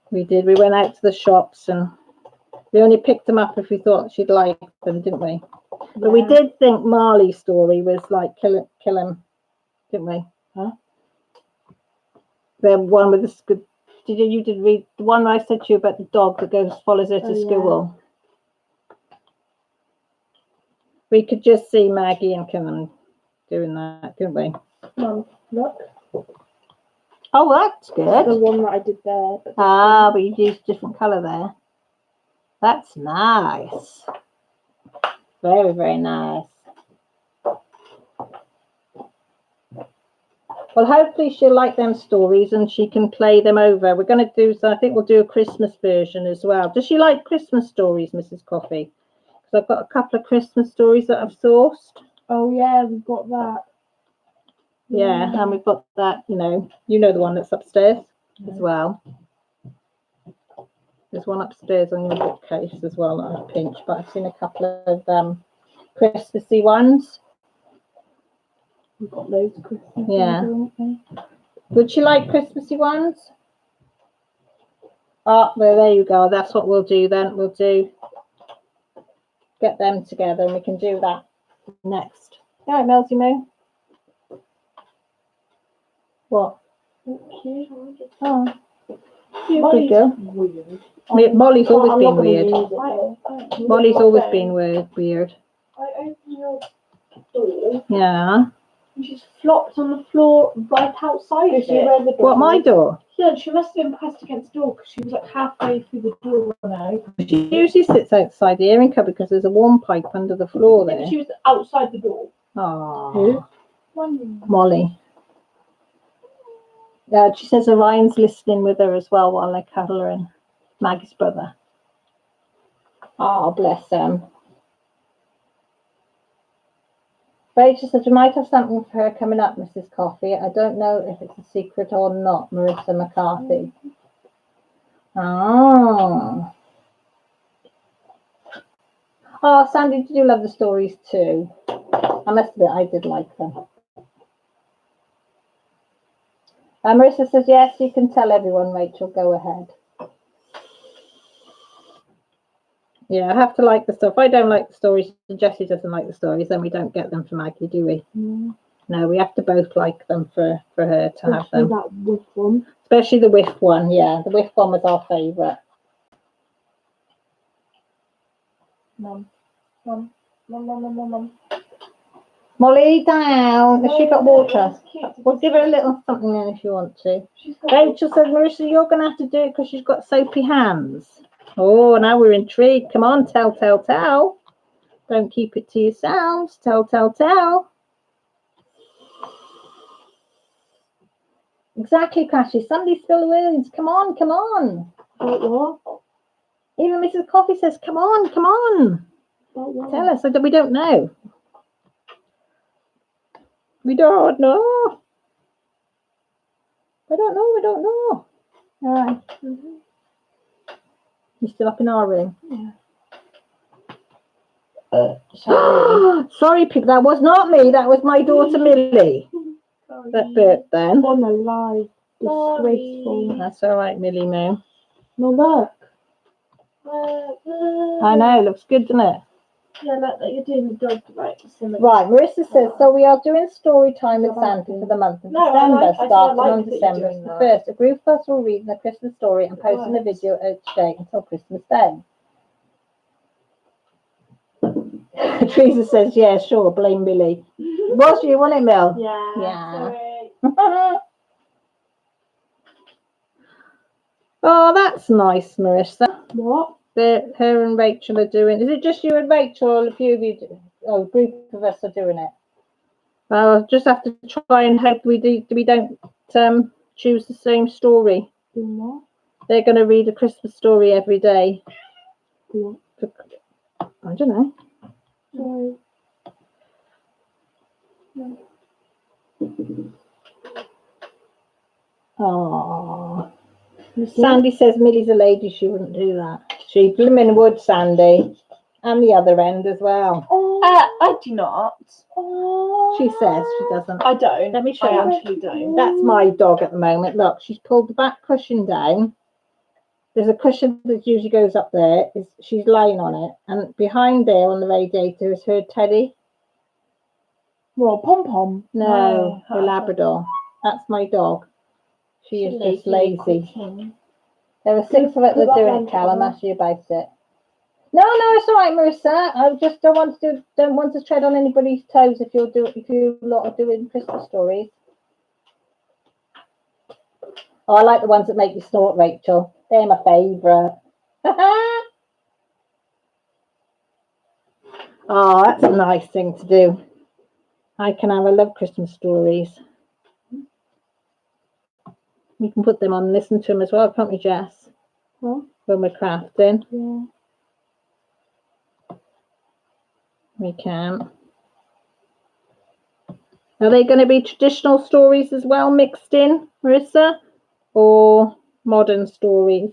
We did. We went out to the shops and we only picked them up if we thought she'd like them, didn't we? Yeah. But we did think Marley's story was like kill him, didn't we? Huh? The one with the good. You did read the one I said to you about the dog that follows her to school. Yeah. We could just see Maggie and Kim doing that, couldn't we? Mum, look. Oh, that's good. The one that I did there. But you used a different colour there. That's nice. Very, very nice. Well, hopefully she'll like them stories and she can play them over. We're going to do, so I think we'll do a Christmas version as well. Does she like Christmas stories, Mrs. Coffee? Because I've got a couple of Christmas stories that I've sourced. Oh, yeah, we've got that. Yeah, and we've got that, you know the one that's upstairs as well. There's one upstairs on your bookcase as well that I've pinched, but I've seen a couple of Christmassy ones. We've got loads of Christmas ones, haven't we? Would she like Christmassy ones? Oh, well, there you go. That's what we'll do then. We'll get them together and we can do that next. All right, Melty Moo. What? Oh, you're a good girl. Weird. Molly's always been weird. Molly's always been weird. I opened your door. Yeah. And she's flopped on the floor right outside of it. What, my door? Yeah, she must have been pressed against the door because she was like halfway through the door now. She usually sits outside the airing cupboard because there's a warm pipe under the floor there. She was outside the door. Oh. Molly. She says Orion's listening with her as well while they cuddle her in. Maggie's brother. Oh, bless them. Rachel says, we might have something for her coming up, Mrs. Coffee. I don't know if it's a secret or not, Marissa McCarthy. Oh. Oh, Sandy, did you love the stories too? I must admit, I did like them. Marissa says, yes, you can tell everyone, Rachel. Go ahead. Yeah, I have to like the stuff. I don't like the stories. Jessie doesn't like the stories. Then we don't get them for Maggie, do we? Mm. No, we have to both like them for her to have them. That whiff one. Especially the whiff one. Yeah, the whiff one was our favourite. Mum. Mum. Mum, mum, mum, mum, mum. Molly, down. Has she got No, water? it's cute. We'll give her a little something in if you want to. She's got Rachel said, Marissa, you're going to have to do it because she's got soapy hands. Oh, now we're intrigued. Come on, tell, tell, tell. Don't keep it to yourselves. Tell, tell, tell. Exactly, Crashy. Somebody spill the wounds. Come on, come on. What? Even Mrs. Coffee says, come on, come on. What? Tell us. We don't know. We don't know. We don't know. We don't know. All right. You're still up in our room? Yeah. Sorry, Pig. That was not me. That was my daughter, Millie. Sorry. That burped then. On the live. Disgraceful. That's all right, Millie Moo. No, look. I know. Looks good, doesn't it? Yeah, look, you're doing the dog right. Right, Marissa says, so we are doing story time with Santa for the month of December, starting on December the 1st. A group of us will read a Christmas story and posting a video each day until Christmas Day. Teresa says, yeah, sure, blame Millie. Was you, wasn't it, Mel? Yeah. Yeah. Oh, that's nice, Marissa. What? Her and Rachel are doing. Is it just you and Rachel, or a few of you? Oh, a group of us are doing it. I'll just have to try and hope we don't choose the same story. Doing what? They're going to read a Christmas story every day. What? I don't know. Sorry. Oh. Sandy says Millie's a lady, she wouldn't do that. She blimmin' would, Sandy. And the other end as well. I do not. She says she doesn't. I don't. Let me show I you. actually don't. That's my dog at the moment. Look, she's pulled the back cushion down. There's a cushion that usually goes up there. She's lying on it. And behind there on the radiator is her teddy. Well, Pom Pom. No, her Labrador. That's my dog. She is just lazy. There are 6 of it that are doing it, Cal. I'm asking you about it. No, it's all right, Marissa. I just don't want to tread on anybody's toes if you lot are doing Christmas stories. Oh, I like the ones that make you snort, Rachel. They're my favourite. Oh, that's a nice thing to do. I love Christmas stories. You can put them on and listen to them as well, can't we, Jess? What? When we're crafting. Yeah. We can. Are they going to be traditional stories as well mixed in, Marissa? Or modern stories?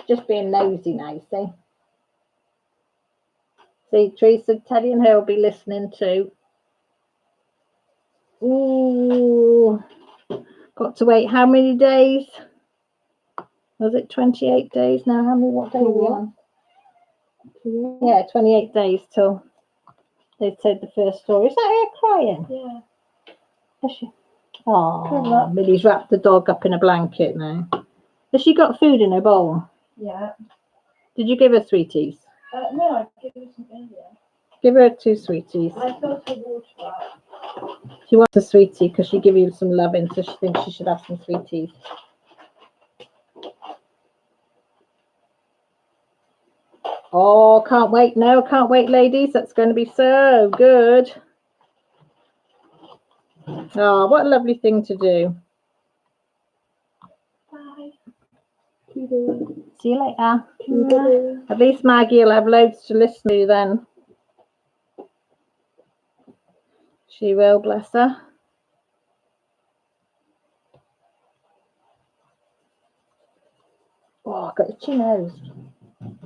Just being nosy now, see? See, Teresa, Teddy and her will be listening too. Ooh. Got to wait how many days? Was it 28 days now? What day are we on? Yeah, 28 days till they said the first story. Is that her crying? Yeah. Has she? Oh, Millie's wrapped the dog up in a blanket now. Has she got food in her bowl? Yeah. Did you give her sweeties? No, I gave her some earlier. Give her 2 sweeties. I filled her water up. She wants a sweetie because she gave you some loving, so she thinks she should have some sweeties. Oh, can't wait. No, can't wait, ladies. That's going to be so good. Oh, what a lovely thing to do. Bye. See you later. At least Maggie will have loads to listen to then. She will, bless her. Oh, I've got itchy nose.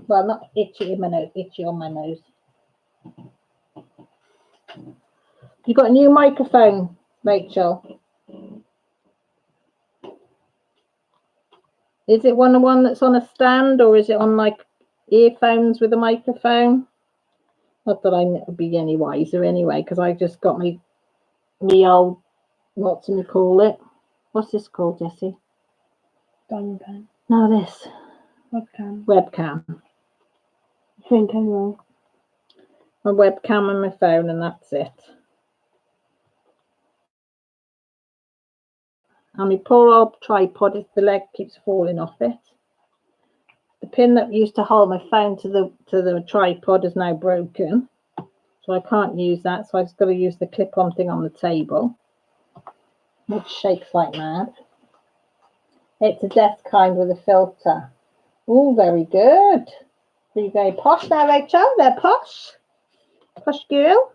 Well, not itchy in my nose, itchy on my nose. You got a new microphone, Rachel? Is it one that's on a stand, or is it on like earphones with a microphone? Not that I'd be any wiser anyway, because I just got me old, what do you call it? What's this called, Jessie? Diamond pen. No, this. Webcam. Webcam. I think anyway. My webcam and my phone, and that's it. And my poor old tripod, the leg keeps falling off it. The pin that used to hold my phone to the tripod is now broken, so I can't use that. So I've just got to use the clip-on thing on the table, which shakes like mad. It's a desk kind with a filter. Oh, very good. Are you very posh now, Rachel? They're posh. Posh girl.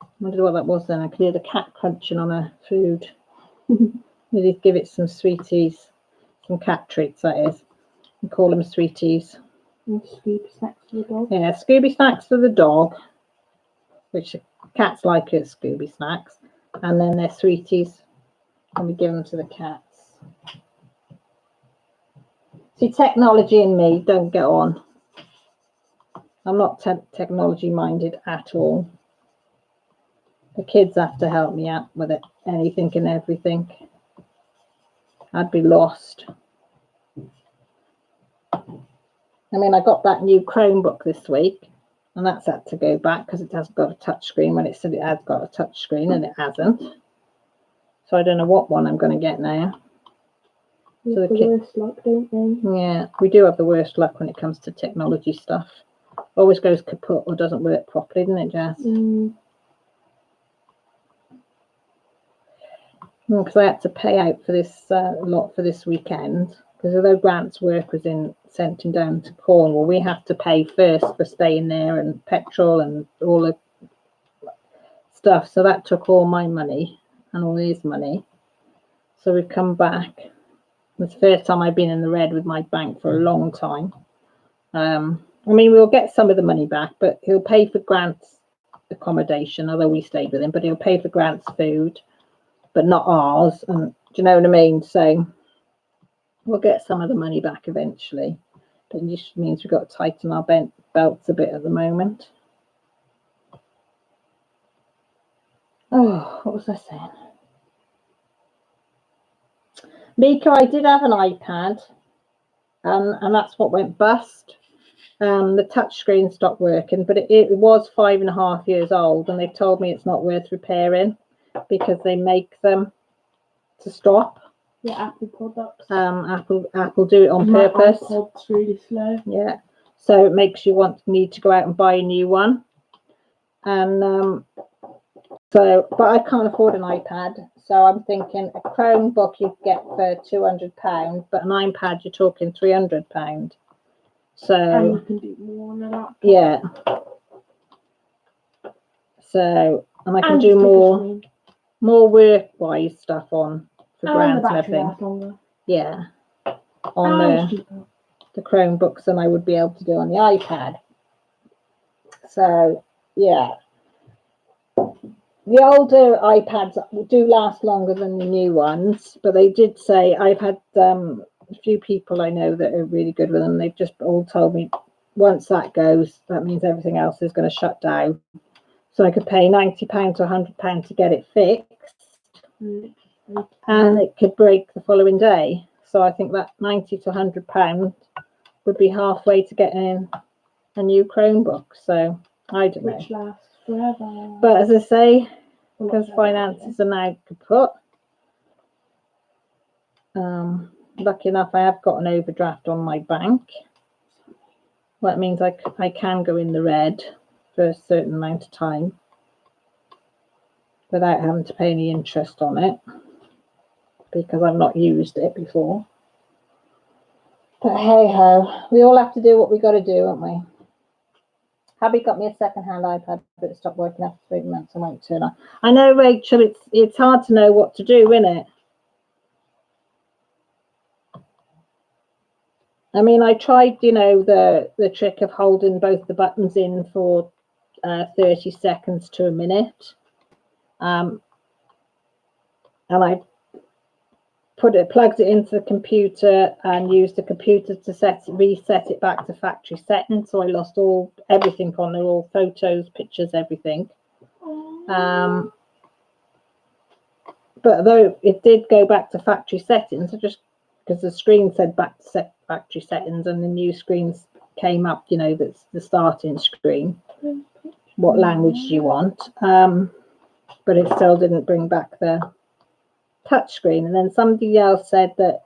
I wonder what that was then. I could hear the cat crunching on her food. Maybe give it some sweeties, some cat treats, that is. We call them sweeties. And Scooby snacks for the dog. Yeah, Scooby snacks for the dog, which cats like as Scooby snacks. And then they're sweeties, and we give them to the cats. See, technology and me don't get on. I'm not technology minded at all. The kids have to help me out with it, anything and everything. I'd be lost. I mean, I got that new Chromebook this week, and that's had to go back because it hasn't got a touch screen when it said it has got a touch screen, and it hasn't. So I don't know what one I'm going to get now. We have the worst luck, don't we? Yeah, we do have the worst luck when it comes to technology stuff. Always goes kaput or doesn't work properly, doesn't it, Jess? Because I had to pay out for this lot for this weekend, because although Grant's work was sent him down to Cornwall, we have to pay first for staying there and petrol and all the stuff. So that took all my money and all his money. So we've come back. It's the first time I've been in the red with my bank for a long time. I mean, we'll get some of the money back, but he'll pay for Grant's accommodation, although we stayed with him, but he'll pay for Grant's food, but not ours. And do you know what I mean? So we'll get some of the money back eventually, but it just means we've got to tighten our belts a bit at the moment. Oh, what was I saying? Mika, I did have an iPad, and that's what went bust. The touchscreen stopped working, but it was 5.5 years old, and they've told me it's not worth repairing because they make them to stop. Yeah, Apple products. Apple do it on purpose. My iPod's really slow. Yeah, so it makes you need to go out and buy a new one. And but I can't afford an iPad, so I'm thinking a Chromebook you get for £200, but an iPad you're talking £300. So and you can do more on a laptop. Yeah. So and I can do more work-wise stuff on for grants and everything. Yeah. On the Chromebooks than I would be able to do on the iPad. So yeah. The older iPads do last longer than the new ones, but they did say, I've had a few people I know that are really good with them. They've just all told me once that goes, that means everything else is going to shut down. So I could pay £90 or £100 to get it fixed, and it could break the following day. So I think that £90 to £100 would be halfway to getting a new Chromebook. So I don't know. Which lasts forever. But as I say, because finances are now kaput, lucky enough I have got an overdraft on my bank. Well, that means I can go in the red for a certain amount of time without having to pay any interest on it, because I've not used it before. But hey ho, we all have to do what we got to do, haven't we? Hubby got me a second-hand iPad, but it stopped working after 3 months and won't turn on. I know, Rachel, it's hard to know what to do, isn't it? I mean, I tried, the trick of holding both the buttons in for 30 seconds to a minute. And I plugged it into the computer and used the computer to reset it back to factory settings. So I lost everything on there, all photos, pictures, everything. But though it did go back to factory settings, just because the screen said back to factory settings, and the new screens came up, you know, that's the starting screen. What language do you want? But it still didn't bring back the touch screen. And then somebody else said that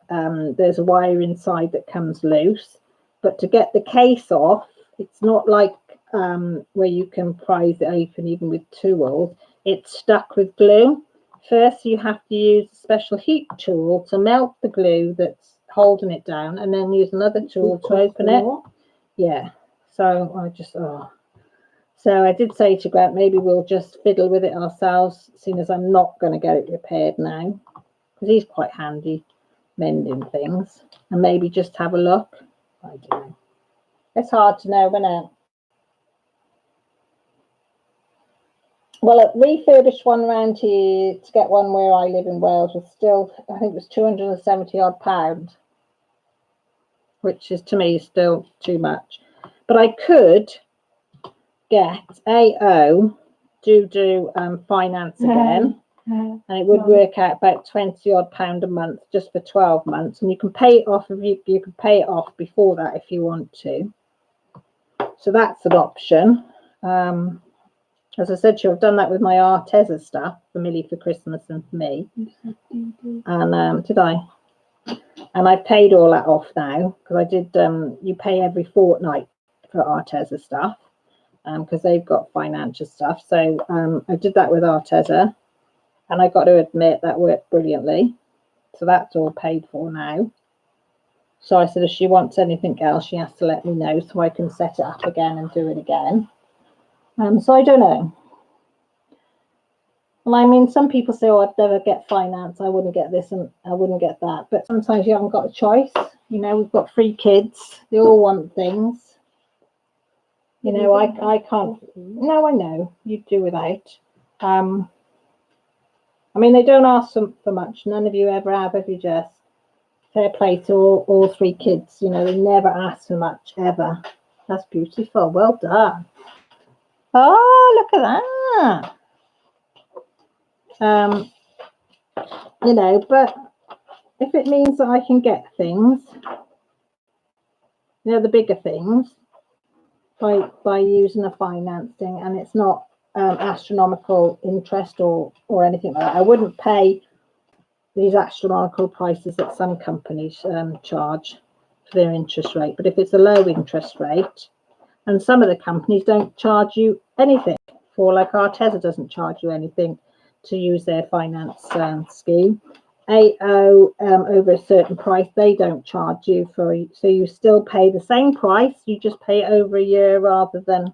there's a wire inside that comes loose, but to get the case off, it's not like where you can prise it open even with tools. It's stuck with glue. First, you have to use a special heat tool to melt the glue that's holding it down, and then use another tool to open it. Yeah. So So I did say to Grant, maybe we'll just fiddle with it ourselves, seeing as I'm not going to get it repaired now, because he's quite handy mending things, and maybe just have a look. I don't know. It's hard to know, isn't it? Well, a refurbished one around here to get one where I live in Wales was still, I think it was £270 odd, which is to me still too much. But I could get AO do finance again, and it would work out about £20 odd a month just for 12 months, and you can pay it off if you can pay it off before that if you want to. So that's an option. As I said to you, I've done that with my Arteza stuff for Millie for Christmas and for me. And did I? And I paid all that off now, because I did. You pay every fortnight for Arteza stuff, because they've got financial stuff. So I did that with Arteza, and I got to admit that worked brilliantly. So that's all paid for now. So I said if she wants anything else, she has to let me know so I can set it up again and do it again. So I don't know. Well, I mean, some people say, oh, I'd never get finance. I wouldn't get this and I wouldn't get that. But sometimes you haven't got a choice. You know, we've got 3 kids. They all want things. You know, I can't. No, I know. You do without. I mean, they don't ask for much. None of you ever have, you just? Fair play to all 3 kids. You know, they never ask for much, ever. That's beautiful. Well done. Oh, look at that. You know, but if it means that I can get things, you know, the bigger things, by using a financing, and it's not astronomical interest or anything like that. I wouldn't pay these astronomical prices that some companies charge for their interest rate. But if it's a low interest rate, and some of the companies don't charge you anything for, like Arteza doesn't charge you anything to use their finance scheme. AO over a certain price, they don't charge you for, so you still pay the same price, you just pay it over a year rather than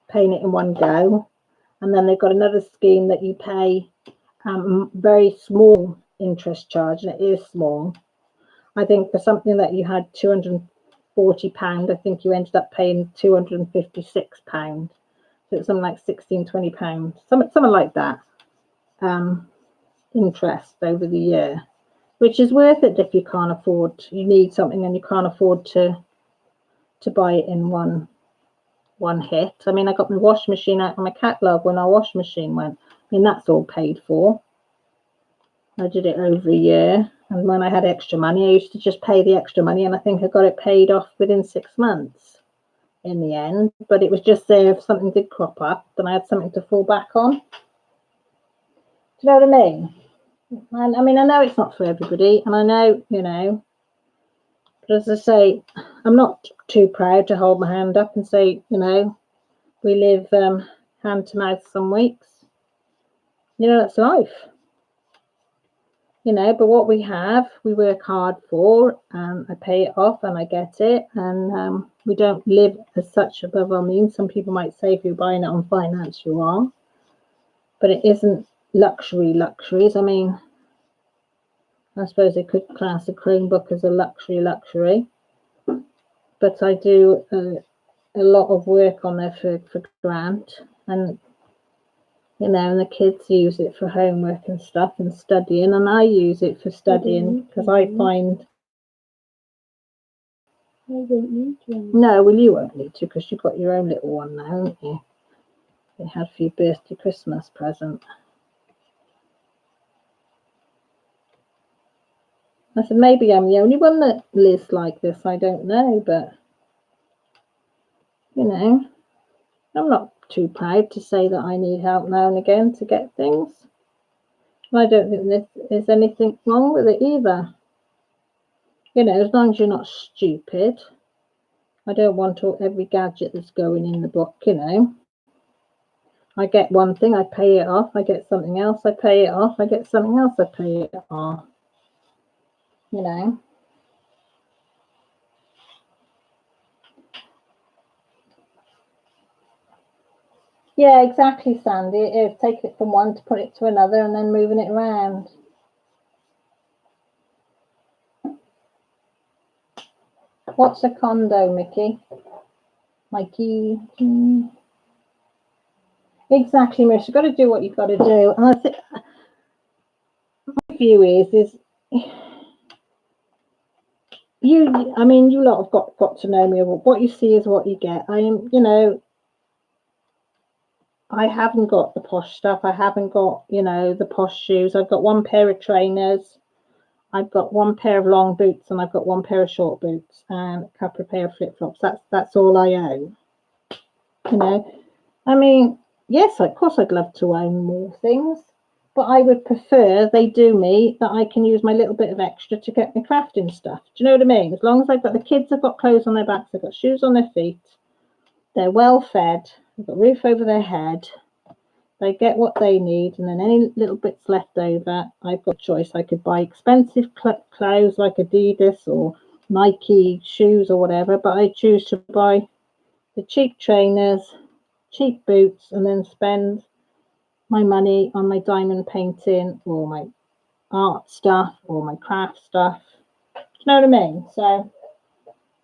paying it in one go. And then they've got another scheme that you pay very small interest charge, and it is small. I think for something that you had £240, I think you ended up paying £256. So it's something like £16-20, something like that, interest over the year, which is worth it if you can't afford. You need something and you can't afford to buy it in one hit. I mean, I got my washing machine out of my catalogue when our washing machine went. I mean, that's all paid for. I did it over a year, and when I had extra money, I used to just pay the extra money, and I think I got it paid off within 6 months. In the end, but it was just there if something did crop up, then I had something to fall back on. Do you know what I mean? And I mean, I know it's not for everybody, and I know, you know, but as I say, I'm not too proud to hold my hand up and say, you know, we live hand to mouth some weeks. You know, that's life. You know, but what we have, we work hard for, and I pay it off and I get it, and we don't live as such above our means. Some people might say if you're buying it on finance, you are, but it isn't luxuries. I mean, I suppose they could class a Chromebook as a luxury, but I do a lot of work on there for Grant, and you know, and the kids use it for homework and stuff and studying, and I use it for studying because I find. I don't need to. No, well, you won't need to because you've got your own little one now, haven't you? You had for your birthday Christmas present. I said, maybe I'm the only one that lives like this. I don't know, but, you know, I'm not too proud to say that I need help now and again to get things. I don't think there's anything wrong with it either. You know, as long as you're not stupid. I don't want every gadget that's going in the book, you know. I get one thing, I pay it off. I get something else, I pay it off. I get something else, I pay it off. You know. Yeah, exactly, Sandy. It is taking it from one to put it to another and then moving it around. What's a condo, Mickey? Mikey. Exactly, Miss. You've got to do what you've got to do. And I think my view is you. I mean, you lot have got to know me. What you see is what you get. I am, you know. I haven't got the posh stuff. I haven't got, you know, the posh shoes. I've got one pair of trainers. I've got one pair of long boots, and I've got one pair of short boots and a couple of pair of flip flops. That's all I own. You know, I mean, yes, of course, I'd love to own more things, but I would prefer they do me that I can use my little bit of extra to get my crafting stuff. Do you know what I mean? As long as I've got the kids, have got clothes on their backs, they've got shoes on their feet, they're well fed, they've got a roof over their head. They get what they need, and then any little bits left over, I've got choice. I could buy expensive clothes like Adidas or Nike shoes or whatever, but I choose to buy the cheap trainers, cheap boots, and then spend my money on my diamond painting or my art stuff or my craft stuff. Do you know what I mean? So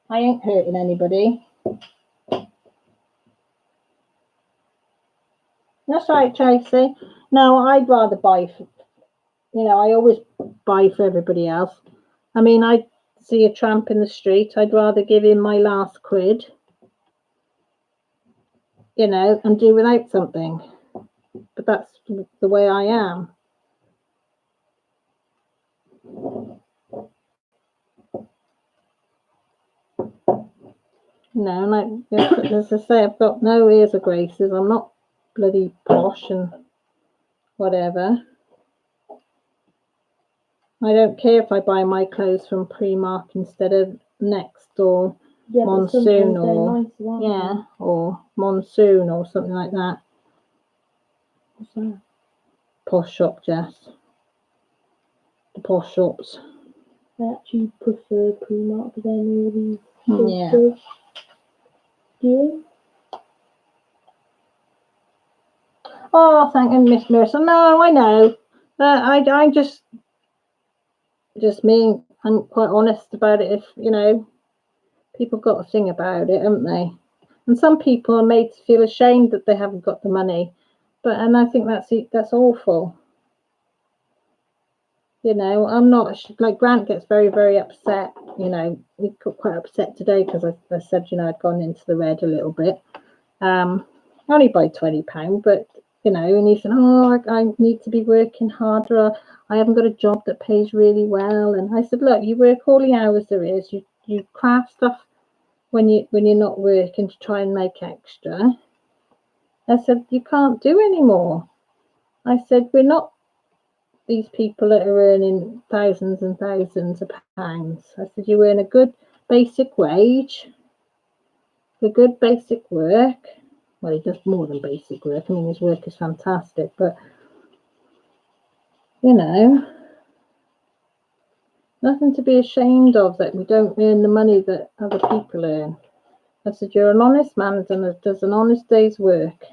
I ain't hurting anybody. That's right, Tracy. No, I'd rather buy for, you know, I always buy for everybody else. I mean, I see a tramp in the street, I'd rather give him my last quid, you know, and do without something. But that's the way I am. No, like as I say, I've got no ears or graces. I'm not bloody posh and whatever. I don't care if I buy my clothes from Primark instead of Next or Monsoon or or Monsoon or something like that. What's that? Posh shop, Jess. The posh shops. I actually prefer Primark than all these. Yeah. Yeah. Oh, thank you, Miss Mercer. No, I know. I just me. I'm quite honest about it. If you know, people got a thing about it, haven't they? And some people are made to feel ashamed that they haven't got the money, and I think that's awful. You know, I'm not like Grant gets very, very upset. You know, we got quite upset today because I said, you know, I'd gone into the red a little bit. Only by £20, but you know, and he said, oh, I need to be working harder. I haven't got a job that pays really well. And I said, look, you work all the hours there is. You craft stuff when you're not working to try and make extra. I said, you can't do any more. I said, we're not these people that are earning thousands and thousands of pounds. I said, you earn a good basic wage for good basic work. Well, he does more than basic work. I mean, his work is fantastic, but you know, nothing to be ashamed of that we don't earn the money that other people earn. I said, you're an honest man and does an honest day's work.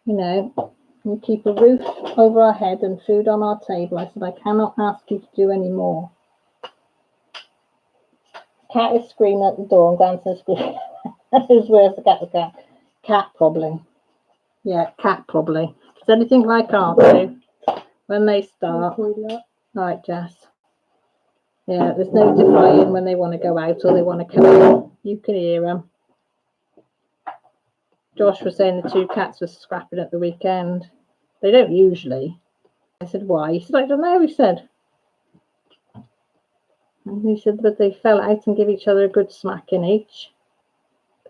You know, we keep a roof over our head and food on our table. I said, I cannot ask you to do any more. Cat is screaming at the door and Grandson's screaming. Who's worse, the cat problem. Yeah, cat probably. It's anything like Arthur. When they start, right, Jess. Yeah, there's no defying when they want to go out or they want to come in. You can hear them. Josh was saying the two cats were scrapping at the weekend. They don't usually. I said, why? He said, I don't know, he said. And he said that they fell out and give each other a good smack in each.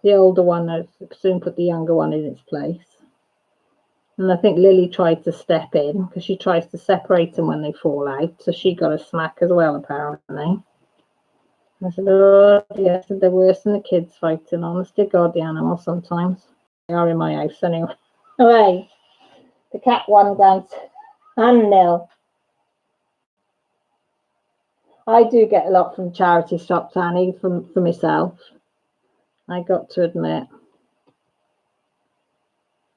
The older one has soon put the younger one in its place. And I think Lily tried to step in because she tries to separate them when they fall out. So she got a smack as well, apparently. I said, oh, yeah, I said, they're worse than the kids fighting. Honest to God, the animals sometimes. They are in my house anyway. Away. The cat won down and nil. I do get a lot from charity shops, Annie, for myself. I got to admit.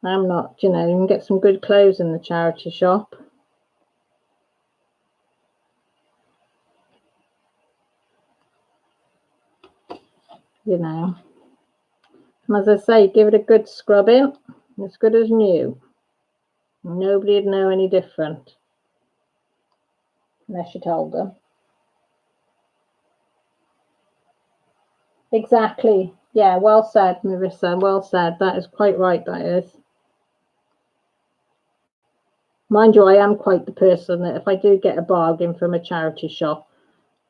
I'm not, you know, you can get some good clothes in the charity shop. You know. And as I say, give it a good scrubbing. As good as new. Nobody'd know any different. Unless you told them. Exactly. Yeah, well said, Marissa. Well said. That is quite right, that is. Mind you, I am quite the person that if I do get a bargain from a charity shop,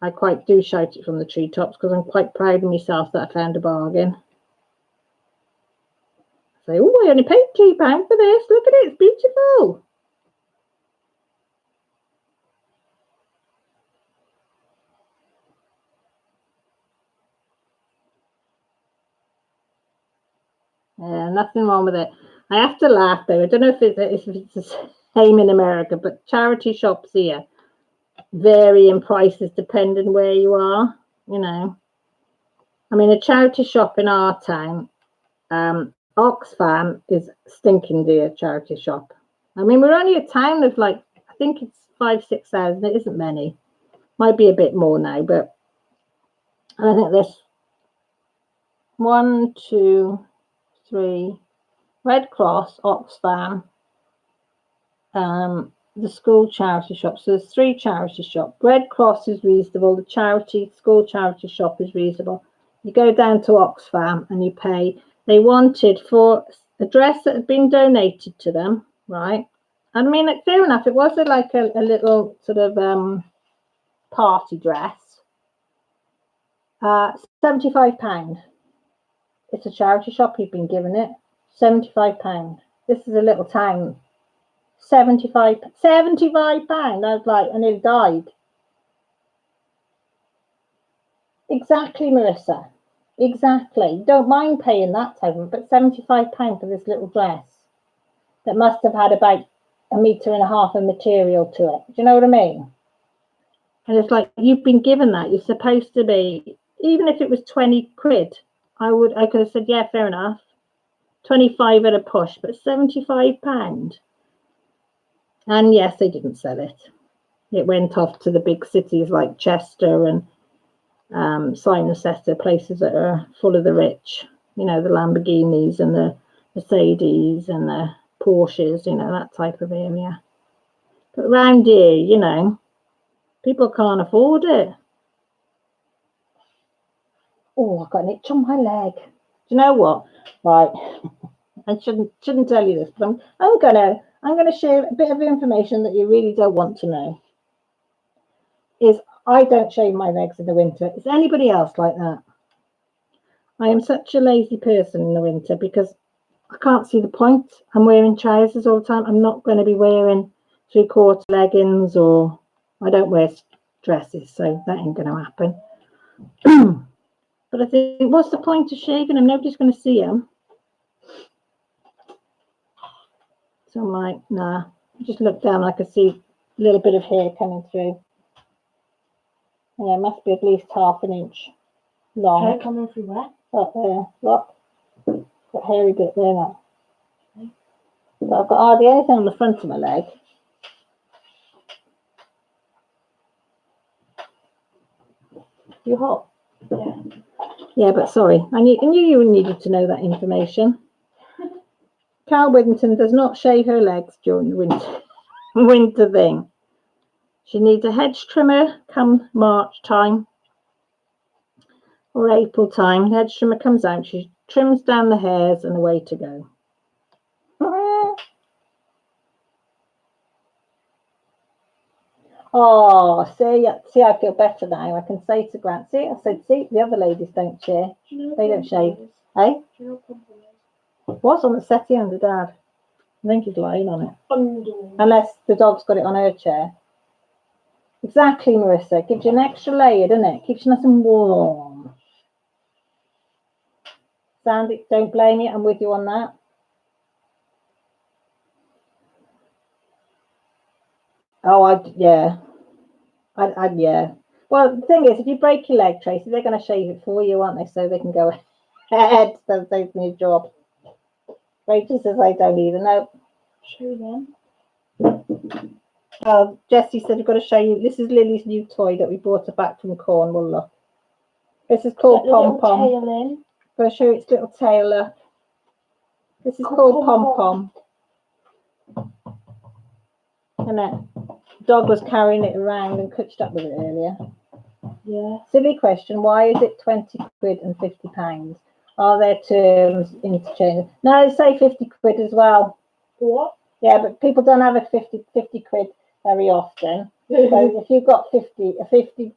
I quite do shout it from the treetops because I'm quite proud of myself that I found a bargain. Say, oh, I only paid £2 for this. Look at it, it's beautiful. Yeah, nothing wrong with it. I have to laugh though. I don't know if it's the same in America, but charity shops here vary in prices depending where you are. You know, I mean, a charity shop in our town, Oxfam, is stinking dear charity shop. I mean, we're only a town of like, I think it's 5,000-6,000. It isn't many. Might be a bit more now, but I think there's 1, 2, 3. Red Cross, Oxfam, the school charity shop. So there's 3 charity shops. Red Cross is reasonable. The school charity shop is reasonable. You go down to Oxfam and you pay. They wanted for a dress that had been donated to them, right? I mean, like, fair enough. It was like a little sort of party dress. £75. It's a charity shop. You've been given it. £75. This is a little town. £75. I was like, and it died. Exactly, Marissa. Exactly. Don't mind paying that type of, but £75 for this little dress that must have had about 1.5 meters of material to it. Do you know what I mean? And it's like, you've been given that. You're supposed to be, even if it was 20 quid, I could have said, yeah, fair enough. 25 at a push, but £75. And yes, they didn't sell it. It went off to the big cities like Chester and Cirencester, places that are full of the rich. You know, the Lamborghinis and the Mercedes and the Porsches, you know, that type of area. But around here, you know, people can't afford it. Oh, I've got an itch on my leg. Do you know what? Right. I shouldn't tell you this, but I'm gonna share a bit of information that you really don't want to know. Is I don't shave my legs in the winter. Is anybody else like that? I am such a lazy person in the winter because I can't see the point. I'm wearing trousers all the time. I'm not going to be wearing 3/4 leggings, or I don't wear dresses, so that ain't going to happen. But I think, what's the point of shaving them? Nobody's going to see them. So I'm like, nah. I just look down, I can see a little bit of hair coming through. Yeah, it must be at least 1/2 inch long. Hair coming through where? Up there, look. Got hairy bit there now. So I've got hardly anything on the front of my leg. You hot? Yeah. Yeah, but sorry, I knew you needed to know that information. Cal Whittington does not shave her legs during the winter thing. She needs a hedge trimmer come March time or April time. The hedge trimmer comes out, she trims down the hairs and away to go. Oh, see, I feel better now. I can say to Grant, see, I said, see, the other ladies don't cheer. They don't shave. Hey? Was on the settee under Dad. I think he's lying on it. Unless the dog's got it on her chair. Exactly, Marissa. Gives you an extra layer, doesn't it? Keeps you nice and warm. Sandy, don't blame you. I'm with you on that. Oh, yeah. Yeah. Well, the thing is, if you break your leg, Tracy, they're going to shave it for you, aren't they? So they can go ahead. So they've done your job. Rachel says I don't either. No. Show them. Jessie said, I've got to show you. This is Lily's new toy that we brought her back from Cornwall. Look. This is called Pom Pom. I'm going to show you its little tail. Look. This is called Pom Pom. And that dog was carrying it around and clutched up with it earlier. Yeah. Silly question. Why is it 20 quid and 50 pounds? Are there terms interchangeable? No, say 50 quid as well. What? Yeah, but people don't have a 50 quid very often. So if you've got 50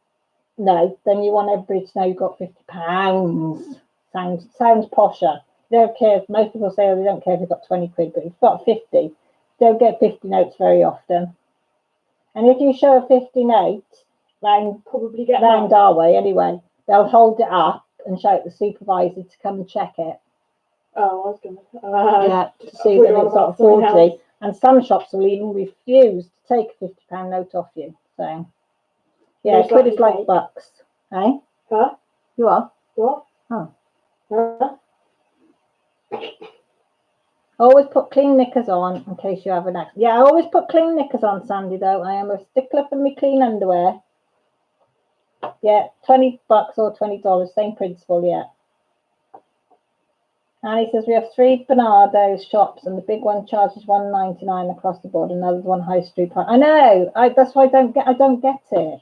no, then you want everybody to know you've got 50 pounds. Sounds posher. They don't care. Most people say, oh, they don't care if you've got 20 quid, but if you've got 50, you don't get 50 notes very often. And if you show a 50 note, probably get round our way anyway, they'll hold it up and shout the supervisor to come and check it. Oh, I was gonna. Yeah, to see that it's not forgery. And some shops will even refuse to take a £50 note off you. So, yeah, quid is like bucks. Eh? Huh? You are? What? Oh. Huh? Always put clean knickers on in case you have an accident. Yeah, I always put clean knickers on, Sandy, though. I am a stickler for my clean underwear. Yeah, $20 or $20, same principle, yeah. And he says we have 3 Bernardo's shops, and the big one charges $1.99 across the board. Another one high street price. I know. That's why I don't get it.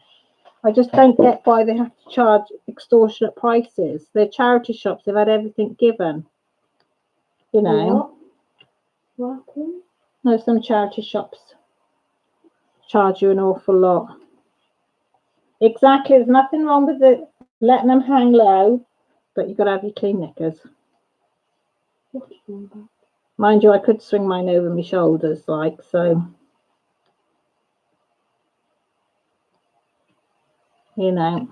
I just don't get why they have to charge extortionate prices. They're charity shops. They've had everything given. You know. What? No, some charity shops charge you an awful lot. Exactly. There's nothing wrong with it letting them hang low, but you've got to have your clean knickers. Mind you, I could swing mine over my shoulders, like so. You know.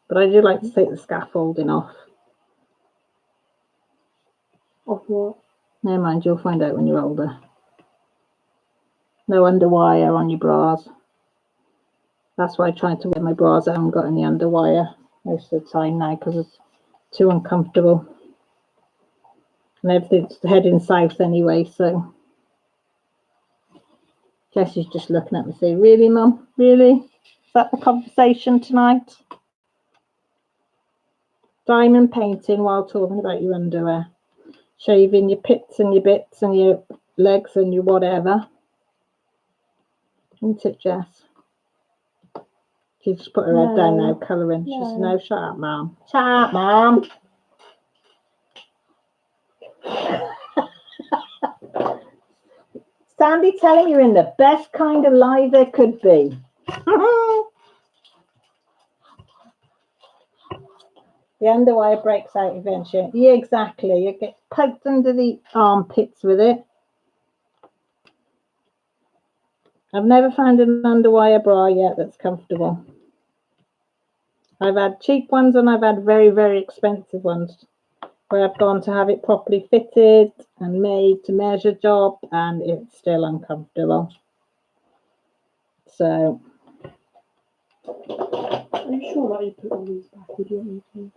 But I do like to take the scaffolding off. Off what? Never mind, you'll find out when you're older. No underwire on your bras. That's why I try to wear my bras. I haven't got any underwire most of the time now because it's too uncomfortable. And everything's heading south anyway, so. Jessie's just looking at me saying, really, Mum? Really? Is that the conversation tonight? Diamond painting while talking about your underwear. Shaving your pits and your bits and your legs and your whatever. Isn't it, Jess? She's just put her head down now, colouring. She says, no, shut up, Mum. Shut up, Mum. Sandy telling you're in the best kind of lie there could be. The underwire breaks out eventually. Yeah, exactly. You get poked under the armpits with it. I've never found an underwire bra yet that's comfortable. I've had cheap ones and I've had very, very expensive ones where I've gone to have it properly fitted and made to measure job, and it's still uncomfortable. So. Are you sure that you put all these back? Would you want me to?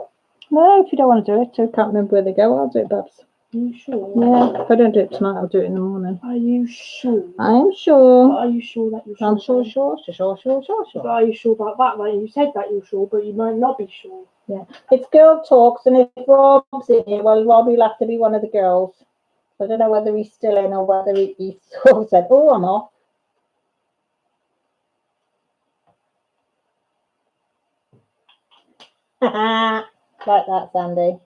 No, if you don't want to do it, I can't remember where they go. I'll do it, Babs. you sure? Yeah, if I don't do it tonight, I'll do it in the morning. Are you sure? I'm But sure. are you sure that you're sure? I'm sure, then? sure. But are you sure about that? Like you said that you're sure, but you might not be sure. Yeah, it's girl talks, and if Rob's in here, well, Rob will have to be one of the girls. I don't know whether he's still in or whether he sort of said, "Oh, I'm off." Like that, Sandy.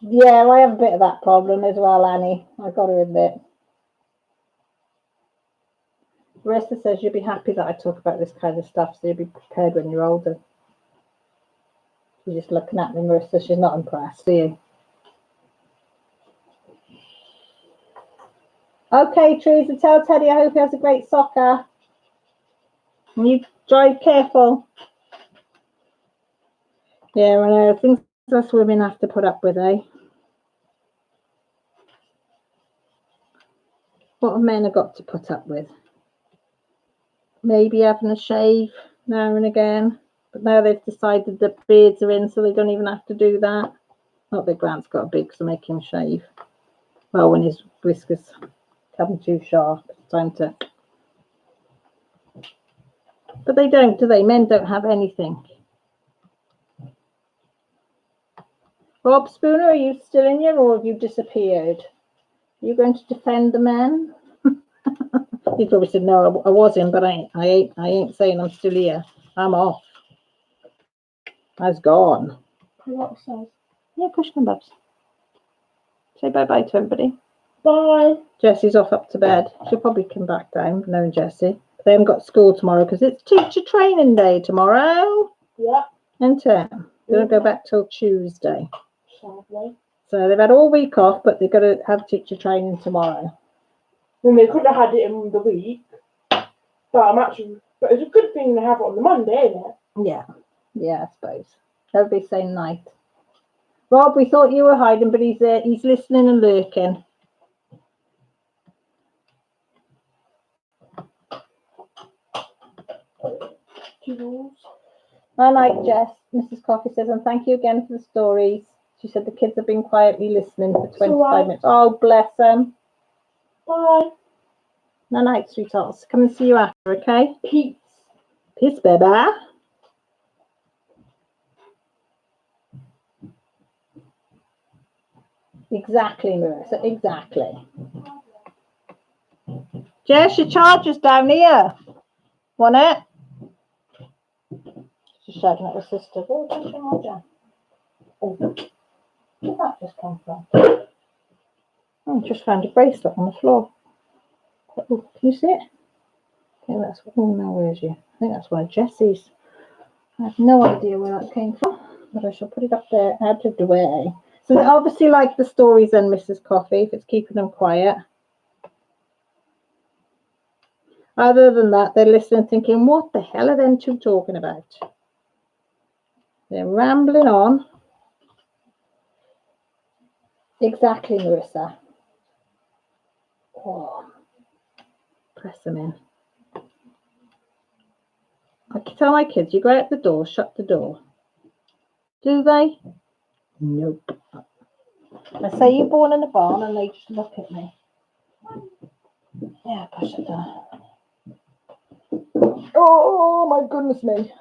Yeah, I have a bit of that problem as well, Annie. I got to admit. Marissa says you'll be happy that I talk about this kind of stuff, so you'll be prepared when you're older. She's just looking at me, Marissa. She's not impressed, are you? Okay, Teresa, tell Teddy I hope he has a great soccer. And you drive careful. Yeah, I know. Things us women have to put up with, eh? What have men have got to put up with? Maybe having a shave now and again. But now they've decided that beards are in, so they don't even have to do that. Not that Grant's got a beard, so make him shave. Well, when his whiskers come too sharp, it's time to... But they don't, do they? Men don't have anything. Rob Spooner, are you still in here or have you disappeared? Are you going to defend the men? He probably said, no, I was in, but I ain't saying I'm still here. I'm off. I was gone. What says? Yeah, push them, Bubs. Say bye-bye to everybody. Bye. Jessie's off up to bed. She'll probably come back down, knowing Jessie. They haven't got school tomorrow because it's teacher training day tomorrow. Yeah. Isn't it? They don't go back till Tuesday. Sadly. So they've had all week off, but they've got to have teacher training tomorrow. Well, they could have had it in the week, but but it's a good thing to have it on the Monday, isn't it? Yeah, I suppose. Everybody's saying night. Rob, we thought you were hiding, but he's listening and lurking. Jules. I like Jess. Mrs. Coffee says, and thank you again for the stories. She said the kids have been quietly listening for 25 minutes. Oh, bless them. Bye. No night, sweethearts. Come and see you after, okay? Peace. Peace, baby. Exactly, Marissa. Exactly. Jess, your charger's down here. Want it? She's shouting at her sister. Oh, don't you know, Jen? Oh, where did that just come from? Oh, just found a bracelet on the floor. Oh, can you see it? Okay, that's. Oh no, where's you? I think that's one of Jessie's. I have no idea where that came from, but I shall put it up there out of the way. So they obviously like the stories then, Mrs. Coffee, if it's keeping them quiet. Other than that, they're listening thinking, what the hell are them two talking about? They're rambling on. Exactly, Marissa. Oh, press them in. I tell my kids, you go out the door, shut the door. Do they? Nope. I say you're born in a barn and they just look at me. Yeah, push it down. Oh, my goodness me.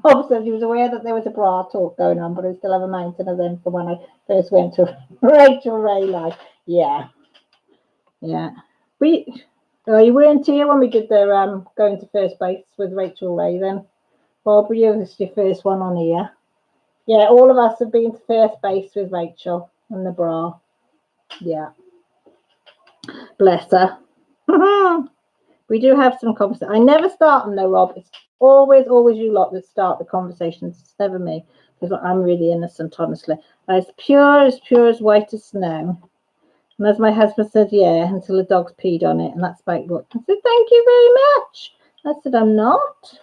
Obviously, he was aware that there was a bra talk going on, but I still have a mountain of them from when I first went to Rachel Ray live. Yeah. You weren't here when we did the going to first base with Rachel Ray then. Bob, you was your first one on here. Yeah, all of us have been to first base with Rachel and the bra. Yeah. Bless her. We do have some conversation. I never start them though, Rob. It's always you lot that start the conversations. It's never me, because I'm really innocent, honestly. As pure as white as snow. And as my husband said, yeah, until the dog's peed on it, and that's about what. I said, thank you very much. I said, I'm not.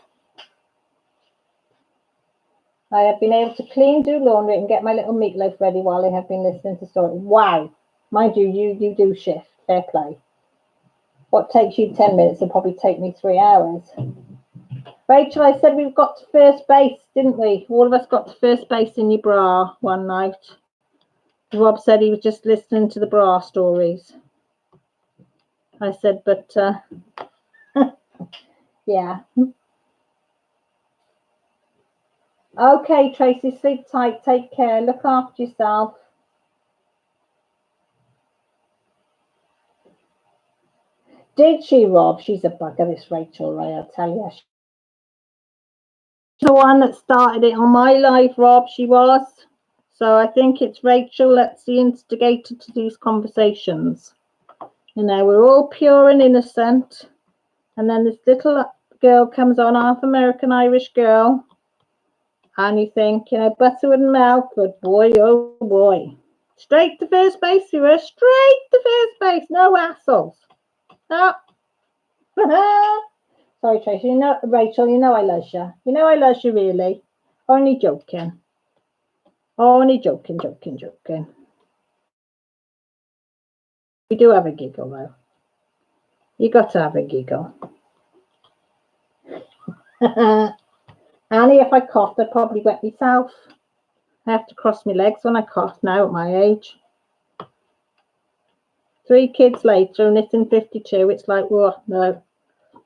I have been able to clean, do laundry, and get my little meatloaf ready while they have been listening to stories. Wow. Mind you, you do shift. Fair play. What takes you 10 minutes will probably take me 3 hours. Rachel, I said we've got to first base, didn't we? All of us got to first base in your bra one night. Rob said he was just listening to the bra stories. I said, but yeah. Okay, Tracy, sleep tight. Take care. Look after yourself. Did she, Rob? She's a bugger, this Rachel Ray, I tell you. She's the one that started it on my life, Rob. She was. So I think it's Rachel that's the instigator to these conversations. You know, we're all pure and innocent. And then this little girl comes on, half American Irish girl. And you think, you know, butter and milk, but boy, oh boy. Straight to first base, we were straight to first base. No hassles. No. Sorry, Tracy. You know, Rachel, you know I love you. You know I love you, really. Only joking. Only joking. We do have a giggle, though. You got to have a giggle. Annie, if I coughed, I'd probably wet myself. I have to cross my legs when I cough now at my age. 3 kids later, and it's in 52. It's like, whoa, no.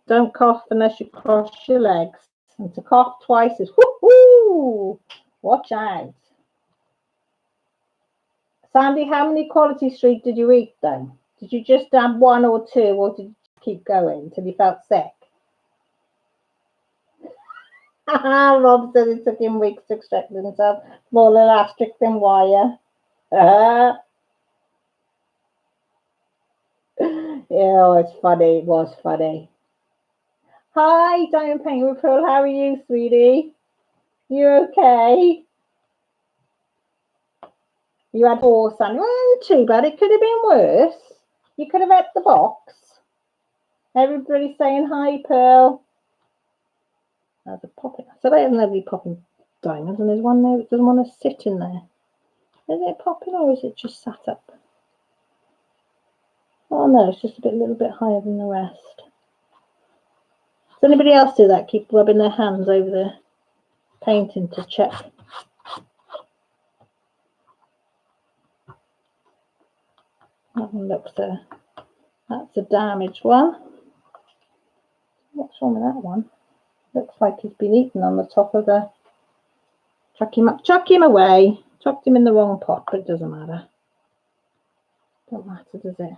Don't cough unless you cross your legs. And to cough twice is whoo-hoo! Watch out. Sandy, how many Quality Street did you eat then? Did you just have 1 or 2, or did you keep going until you felt sick? Rob said it took him weeks to extract himself more elastic than wire. Yeah, it's funny. It was funny. Hi, Diamond Penguin Pearl. How are you, sweetie? You okay? You had 4 Sunday. Well, too bad. It could have been worse. You could have had the box. Everybody saying hi, Pearl. There's a popping. So there's nobody popping diamonds, and there's one there that doesn't want to sit in there. Is it popping or is it just sat up? Oh no, it's just a little bit higher than the rest. Does anybody else do that? Keep rubbing their hands over the painting to check. That one looks that's a damaged one. What's wrong with that one? Looks like he's been eaten on the top of the. Chuck him away. Chucked him in the wrong pot, but it doesn't matter. Don't matter, does it?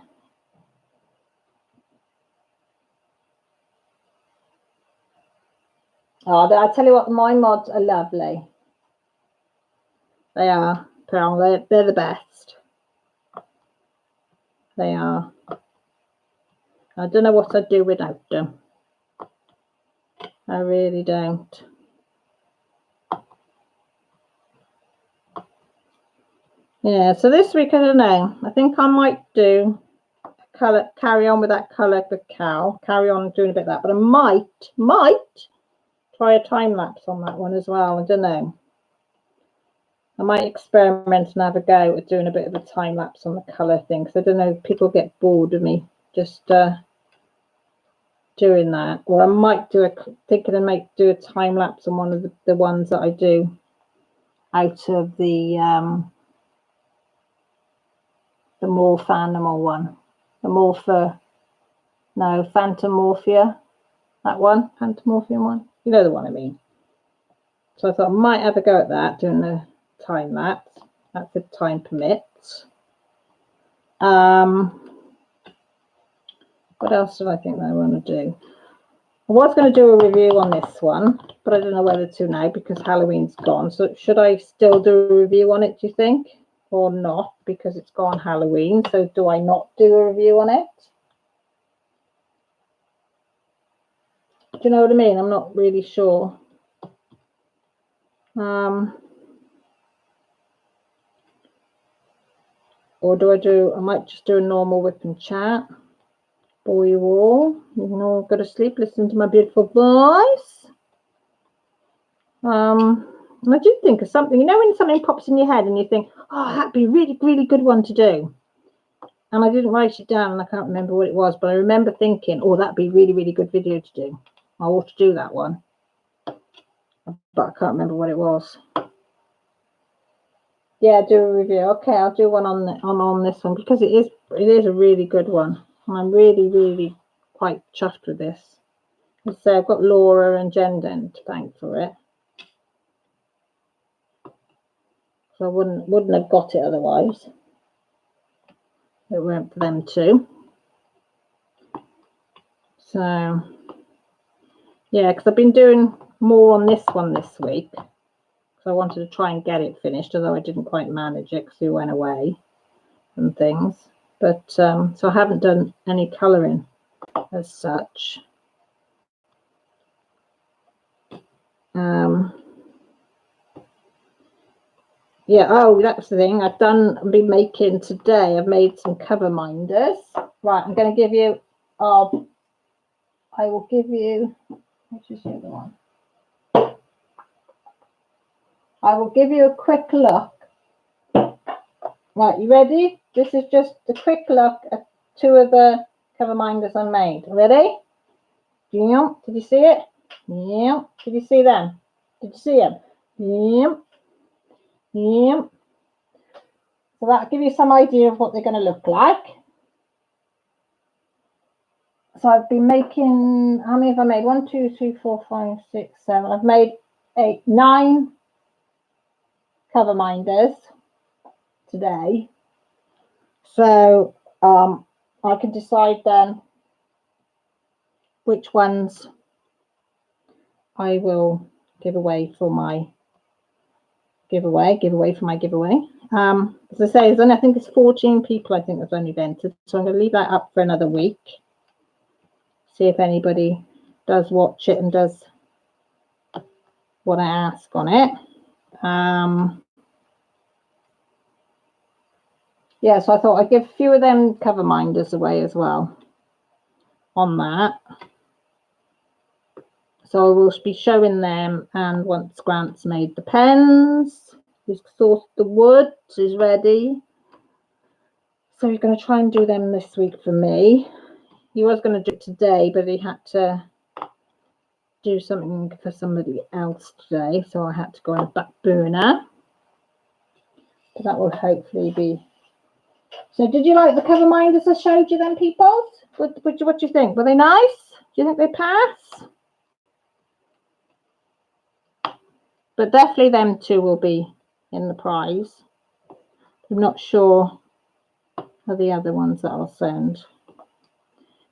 Oh, I tell you what, my mods are lovely. They are. They're the best. They are. I don't know what I'd do without them. I really don't. Yeah, so this week, I don't know. I think I might do carry on with that colour cacao. Carry on doing a bit of that. But I might try a time lapse on that one as well. I don't know. I might experiment and have a go at doing a bit of a time lapse on the colour thing. Because I don't know if people get bored of me just doing that. Or I might do a time lapse on one of the ones that I do out of the morph animal one. The Phantomorphia. That one, Phantomorphian one. You know the one I mean. So I thought I might have a go at that, doing the time lapse. That's if time permits. What else did I think that I want to do? I was going to do a review on this one, but I don't know whether to now because Halloween's gone. So should I still do a review on it, do you think? Or not, because it's gone Halloween. So do I not do a review on it? Do you know what I mean? I'm not really sure. Or do I might just do a normal whip and chat. Bore you all. You can all go to sleep, listen to my beautiful voice. And I did think of something, you know, when something pops in your head and you think, oh, that'd be a really, really good one to do. And I didn't write it down and I can't remember what it was, but I remember thinking, oh, that'd be a really, really good video to do. I ought to do that one. but I can't remember what it was. Yeah, do a review. Okay, I'll do one on this one because it is a really good one. I'm really quite chuffed with this. So I've got Laura and Jen then to thank for it. So I wouldn't have got it otherwise. It weren't for them too. So yeah, because I've been doing more on this one this week. So I wanted to try and get it finished, although I didn't quite manage it because we went away and things. But so I haven't done any colouring as such. Yeah, oh, that's the thing. I've been making today. I've made some cover minders. Right, I'm going to give you. I will give you. Which is the other one? I will give you a quick look. Right, you ready? This is just a quick look at two of the cover minders I made. Ready? Yeah. Did you see it? Yeah. Did you see them? Did you see them? Yeah. Yeah. So that'll give you some idea of what they're going to look like. So I've been making, how many have I made? 1, 2, 3, 4, 5, 6, 7. I've made 9 cover minders today. So I can decide then which ones I will give away for my giveaway. As I say, I think it's 14 people I think that's only entered. So I'm going to leave that up for another week. See if anybody does watch it and does what I ask on it. Yeah, so I thought I'd give a few of them cover minders away as well on that. So I will be showing them, and once Grant's made the pens, he's sourced the wood, he's ready. So he's going to try and do them this week for me. He was going to do it today, but he had to do something for somebody else today, so I had to go on a back burner. But that will hopefully be. So did you like the cover minders I showed you then, people? What do you think? Were they nice? Do you think they pass? But definitely them two will be in the prize. I'm not sure of the other ones that I'll send.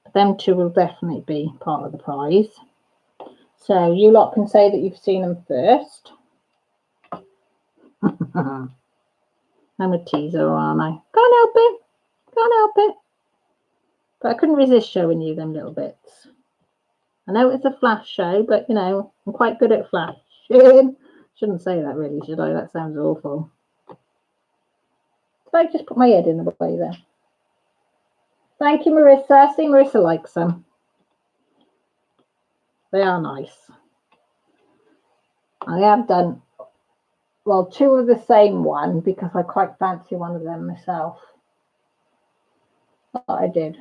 But them two will definitely be part of the prize. So you lot can say that you've seen them first. I'm a teaser, aren't I? Can't help it. Can't help it. But I couldn't resist showing you them little bits. I know it's a flash show, but you know, I'm quite good at flashing. Shouldn't say that really, should I? That sounds awful. So I just put my head in the way there. Thank you, Marissa. See, Marissa likes them. They are nice. I have done, well, 2 of the same one because I quite fancy one of them myself. But I did.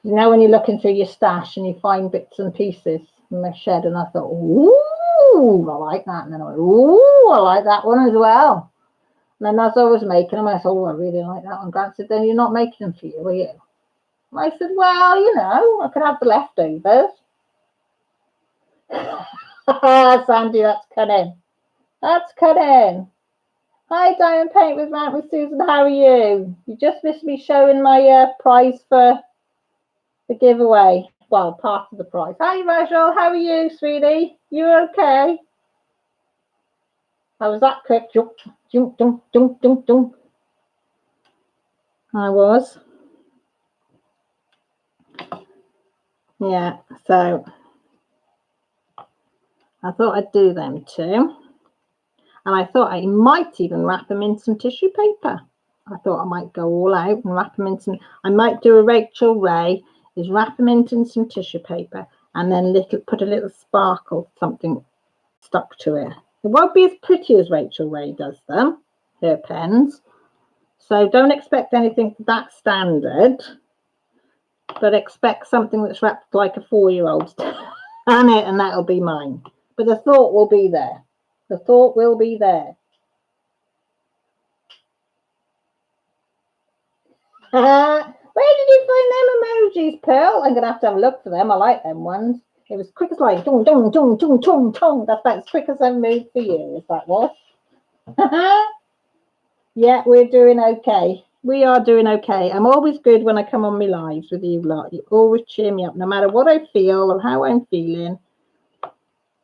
You know when you're looking through your stash and you find bits and pieces in my shed, and I thought, ooh, I like that. And then I went, ooh, I like that one as well. And then as I was making them, I thought, oh, I really like that one. Grant said, then you're not making them for you, are you? And I said, well, you know, I could have the leftovers. Sandy, that's cunning. That's cunning. Hi, Diamond Paint with Matt with Susan. How are you? You just missed me showing my prize for the giveaway. Well, part of the prize. Hi, Rachel. How are you, sweetie? You okay? How was that quick? Jump, jump, jump, jump, jump, jump. I was. Yeah, so I thought I'd do them too. And I thought I might even wrap them in some tissue paper. I thought I might go all out and wrap them in some. I might do a Rachel Ray, is wrap them into some tissue paper and then put a little sparkle, something stuck to it. It won't be as pretty as Rachel Ray does them, her pens. So don't expect anything that standard, but expect something that's wrapped like a 4-year-old's done it, and that'll be mine. But the thought will be there. The thought will be there. Where did you find them emojis, Pearl? I'm going to have a look for them. I like them ones. It was quick as light. Dong, dong, dong, dong, dong, dong. That's about as quick as I moved for years, that was. Yeah, we're doing okay. We are doing okay. I'm always good when I come on my lives with you lot. You always cheer me up, no matter what I feel or how I'm feeling.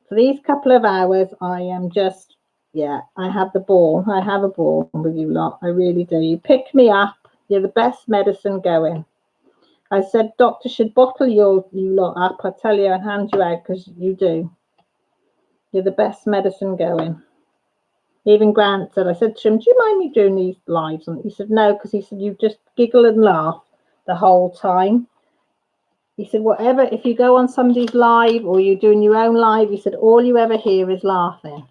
For these couple of hours, I am just, yeah, I have the ball. I have a ball with you lot. I really do. You pick me up. You're the best medicine going. I said doctor should bottle you lot up, I tell you, and hand you out, because you do. You're the best medicine going. Even Grant said, I said to him, do you mind me doing these lives? And he said, no, because he said, you just giggle and laugh the whole time. He said, whatever, if you go on somebody's live or you're doing your own live, he said, all you ever hear is laughing.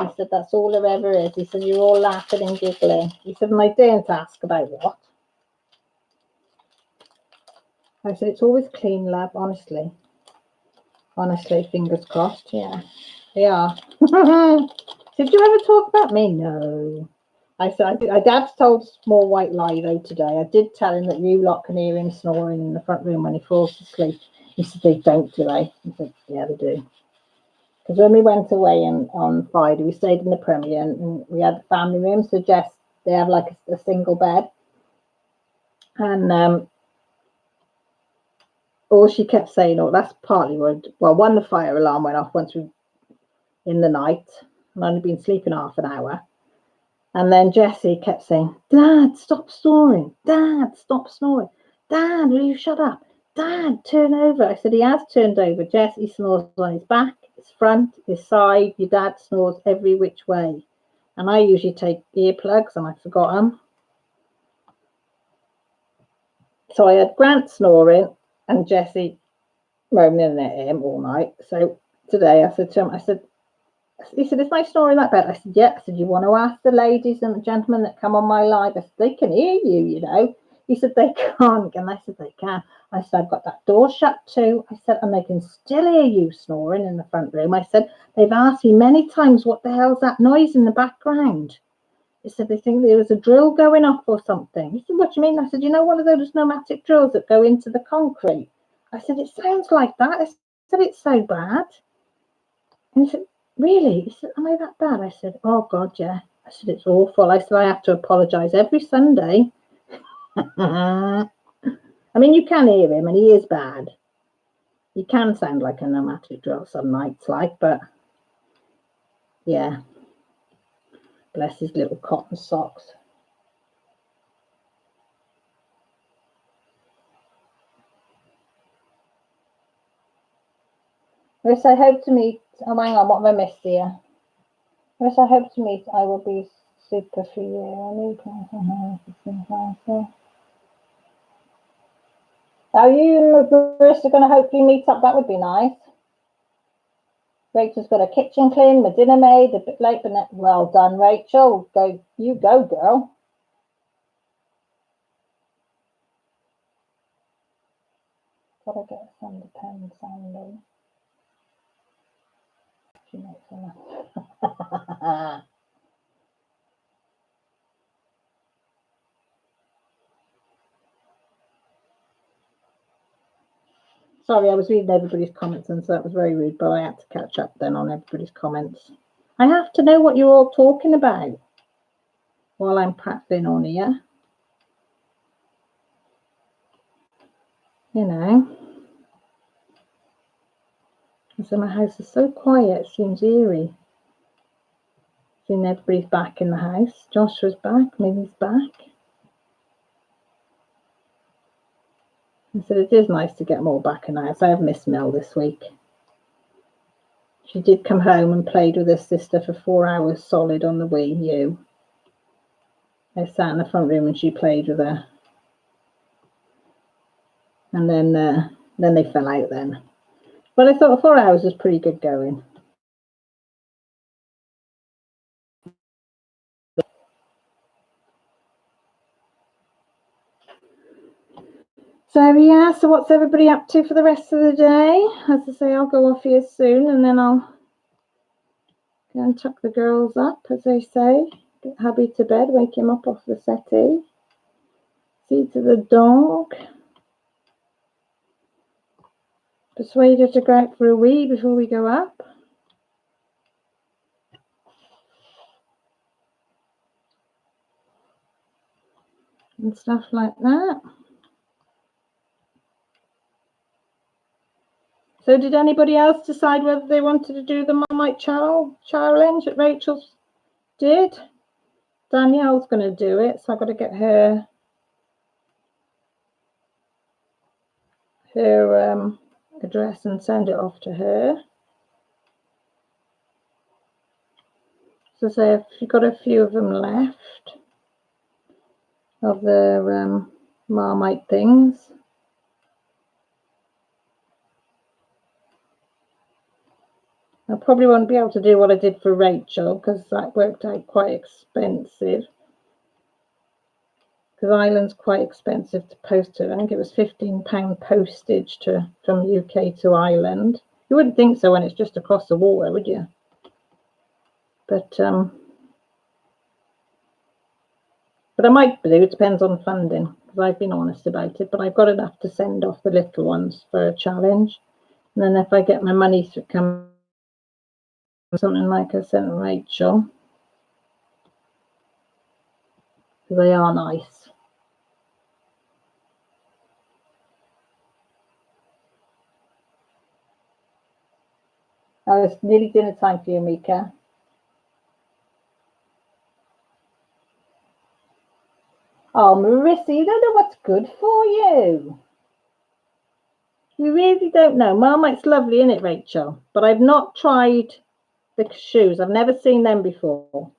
He said, that's all there ever is. He said, you're all laughing and giggling. He said, and I daren't ask about what. I said, it's always clean, love, honestly. Honestly, fingers crossed, yeah. They are. Did you ever talk about me? No. I said, Dad's told a small white lie, though, today. I did tell him that you lot can hear him snoring in the front room when he falls asleep. He said, they don't, do they? I said, yeah, they do. Because when we went away on Friday, we stayed in the Premier and we had the family room. So Jess, they have like a single bed. And all she kept saying, oh, that's partly what, well, one, the fire alarm went off once in the night. I'd only been sleeping half an hour. And then Jessie kept saying, Dad, stop snoring. Dad, stop snoring. Dad, will you shut up? Dad, turn over. I said, he has turned over. Jessie snores on his back, his front, his side. Your dad snores every which way. And I usually take earplugs and I forgot them. So I had Grant snoring and Jessie moaning at him all night. So today I said to him, he said, is my snoring that bad? I said, yeah. I said, you want to ask the ladies and the gentlemen that come on my live? I said, they can hear you, you know. He said, they can't. And I said, they can. I said, I've got that door shut too. I said, and they can still hear you snoring in the front room. I said, they've asked me many times, what the hell's that noise in the background? He said, they think there was a drill going off or something. He said, what do you mean? I said, you know, one of those pneumatic drills that go into the concrete. I said, it sounds like that. I said, it's so bad. And he said, really? He said, am I that bad? I said, oh, God, yeah. I said, it's awful. I said, I have to apologise every Sunday. I mean, you can hear him, and he is bad. He can sound like a pneumatic drill some nights, but yeah. Bless his little cotton socks. Yes, I hope to meet. Oh, hang on, what have I missed here? Yes, I hope to meet. I will be super for you. Are you and Marissa going to hopefully meet up? That would be nice. Rachel's got a kitchen clean, my dinner made, a bit late, but well done, Rachel. You go, girl. Gotta get some pen sounding. She makes enough. Sorry, I was reading everybody's comments, and so that was very rude, but I had to catch up then on everybody's comments. I have to know what you're all talking about while I'm prattling on here. You know. So my house is so quiet, it seems eerie. Seeing everybody's back in the house. Joshua's back, Millie's back. I said it is nice to get more back in the house. I have missed Mel this week. She did come home and played with her sister for 4 hours solid on the Wii U. I sat in the front room and she played with her. And then they fell out then. But I thought 4 hours was pretty good going. So yeah, so what's everybody up to for the rest of the day? As I say, I'll go off here soon and then I'll go and tuck the girls up, as they say. Get hubby to bed, wake him up off the settee. See to the dog. Persuade her to go out for a wee before we go up. And stuff like that. So did anybody else decide whether they wanted to do the Marmite challenge that Rachel did? Danielle's going to do it, so I've got to get her address and send it off to her. So say if you've got a few of them left of the Marmite things. I probably won't be able to do what I did for Rachel because that worked out quite expensive. Because Ireland's quite expensive to post to. I think it was £15 postage from UK to Ireland. You wouldn't think so when it's just across the water, would you? But I might do. It depends on funding because I've been honest about it. But I've got enough to send off the little ones for a challenge. And then if I get my money to come, something like I sent Rachel, because they are nice. Oh, it's nearly dinner time for you, Mika. Oh, Marissa, you don't know what's good for you. You really don't know. Marmite's lovely, isn't it, Rachel? But I've not tried the cashews. I've never seen them before.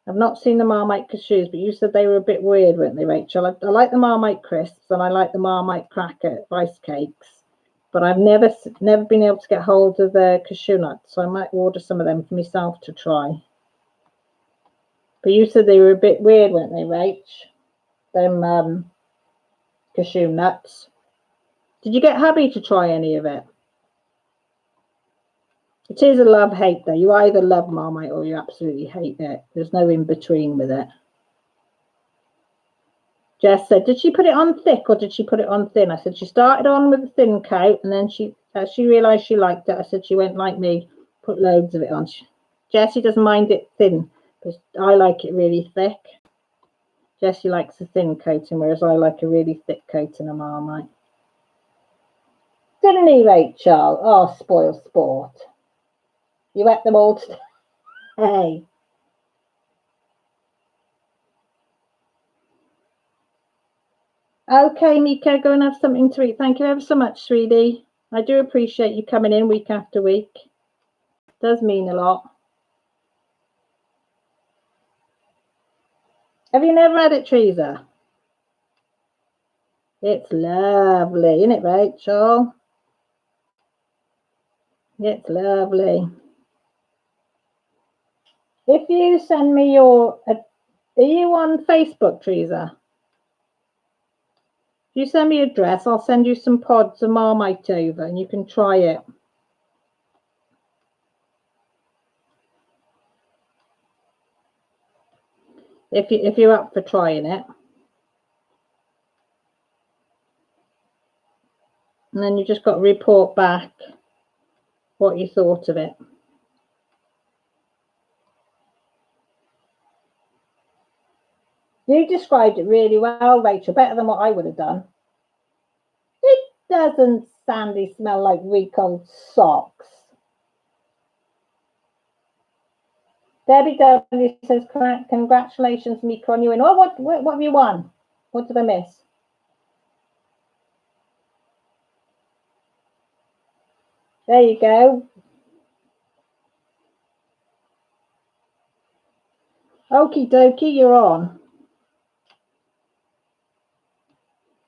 I've not seen the Marmite cashews, but you said they were a bit weird, weren't they, Rachel? I like the Marmite crisps and I like the Marmite cracker rice cakes, but I've never been able to get hold of the cashew nuts, so I might order some of them for myself to try. But you said they were a bit weird, weren't they, Rach? Them cashew nuts. Did you get hubby to try any of it? It is a love-hate, though. You either love Marmite or you absolutely hate it. There's no in-between with it. Jess said, did she put it on thick or did she put it on thin? I said, she started on with a thin coat and then she realised she liked it. I said, she went like me, put loads of it on. Jessie doesn't mind it thin, but I like it really thick. Jessie likes a thin coating, whereas I like a really thick coating of Marmite. Didn't he, Rachel? Oh, spoil sport. You ate them all today. Hey. Okay, Mika, go and have something to eat. Thank you ever so much, sweetie. I do appreciate you coming in week after week. It does mean a lot. Have you never had it, Teresa? It's lovely, isn't it, Rachel? It's lovely. If you send me your... are you on Facebook, Teresa? If you send me your address, I'll send you some pods of Marmite over and you can try it. If you're up for trying it. And then you just got to report back what you thought of it. You described it really well, Rachel, better than what I would have done. It doesn't, Sandy, smell like week old socks. Debbie W says, congratulations, Mika, on you win. Oh, what have you won? What did I miss? There you go. Okie dokie, you're on.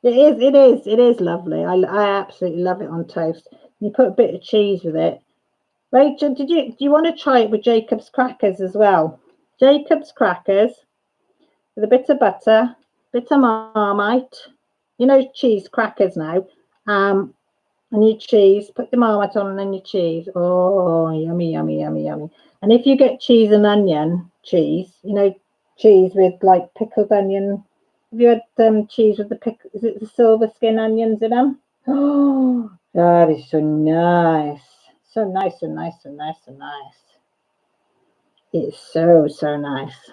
It is lovely. I absolutely love it on toast. You put a bit of cheese with it. Rachel, do you want to try it with Jacob's crackers as well? Jacob's crackers with a bit of butter, bit of Marmite, you know, cheese crackers now. And your cheese, put the Marmite on and then your cheese. Oh, yummy, yummy, yummy, yummy. And if you get cheese and onion cheese, you know, cheese with like pickled onion. Have you had cheese with is it the silver skin onions in them? Oh, that is so nice. So nice, so nice, so nice, so nice. It's so, so nice.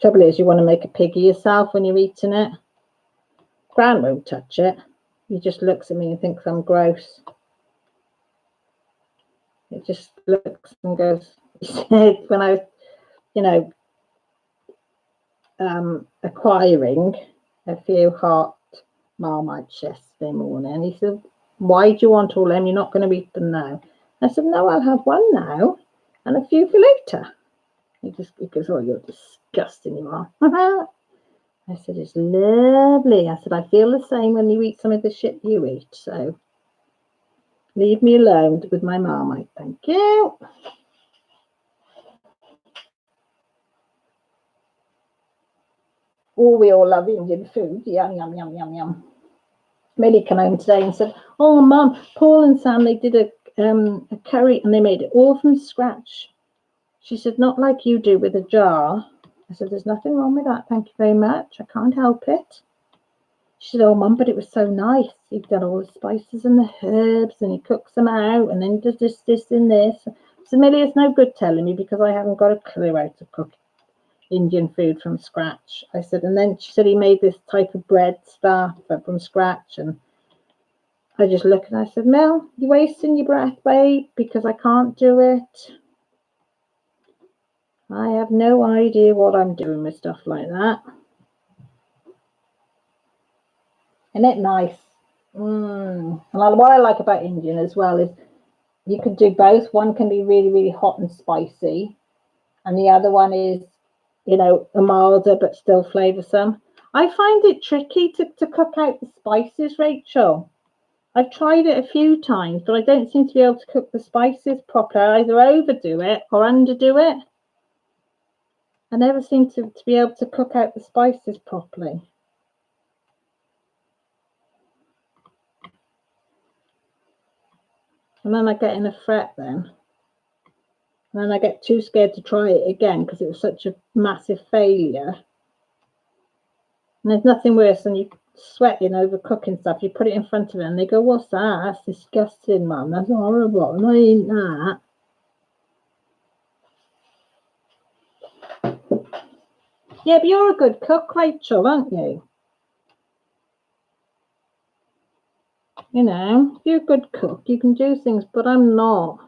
Trouble is, you want to make a pig of yourself when you're eating it. Gran won't touch it. He just looks at me and thinks I'm gross. It just looks and goes. When I was, you know, acquiring a few hot Marmites yesterday morning, he said, "Why do you want all them? You're not going to eat them now." I said, "No, I'll have one now and a few for later." He goes, "Oh, you're disgusting, you are." I said, "It's lovely." I said, "I feel the same when you eat some of the shit you eat. So leave me alone with my Marmite. Thank you." Oh, we all love Indian food. Yum, yum, yum, yum, yum. Millie came home today and said, "Oh, Mum, Paul and Sam, they did a curry and they made it all from scratch." She said, "Not like you do with a jar." I said, "There's nothing wrong with that. Thank you very much. I can't help it." She said, "Oh, Mum, but it was so nice. You've done all the spices and the herbs and he cooks them out and then does this, and this." So, Millie, it's no good telling me because I haven't got a clue how to cook Indian food from scratch. I said, and then she said he made this type of bread stuff from scratch. And I just looked and I said, "Mel, you're wasting your breath, babe, because I can't do it. I have no idea what I'm doing with stuff like that." Isn't it nice? And what I like about Indian as well is you can do both. One can be really, really hot and spicy, and the other one is, you know, a milder but still flavoursome. I find it tricky to cook out the spices, Rachel. I've tried it a few times, but I don't seem to be able to cook the spices properly. I either overdo it or underdo it. I never seem to be able to cook out the spices properly. And then I get in a fret then. And then I get too scared to try it again because it was such a massive failure. And there's nothing worse than you sweating over cooking stuff. You put it in front of it and they go, "What's that? That's disgusting, Mum. That's horrible. I'm not eating that." Yeah, but you're a good cook, Rachel, aren't you? You know, if you're a good cook, you can do things, but I'm not.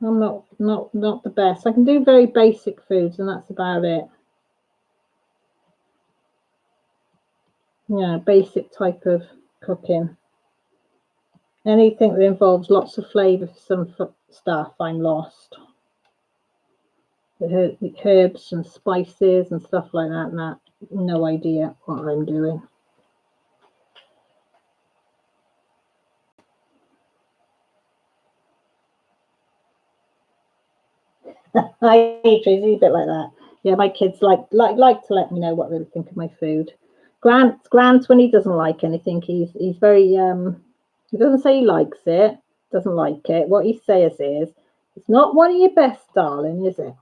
I'm not the best. I can do very basic foods and that's about it. Yeah, basic type of cooking. Anything that involves lots of flavour for some stuff, I'm lost. The herbs and spices and stuff like that, and that, no idea what I'm doing. I Tracy, a bit like that. Yeah, my kids like to let me know what they think of my food. Grant, when he doesn't like anything, he's very he doesn't say he likes it, doesn't like it. What he says is, "It's not one of your best, darling, is it?"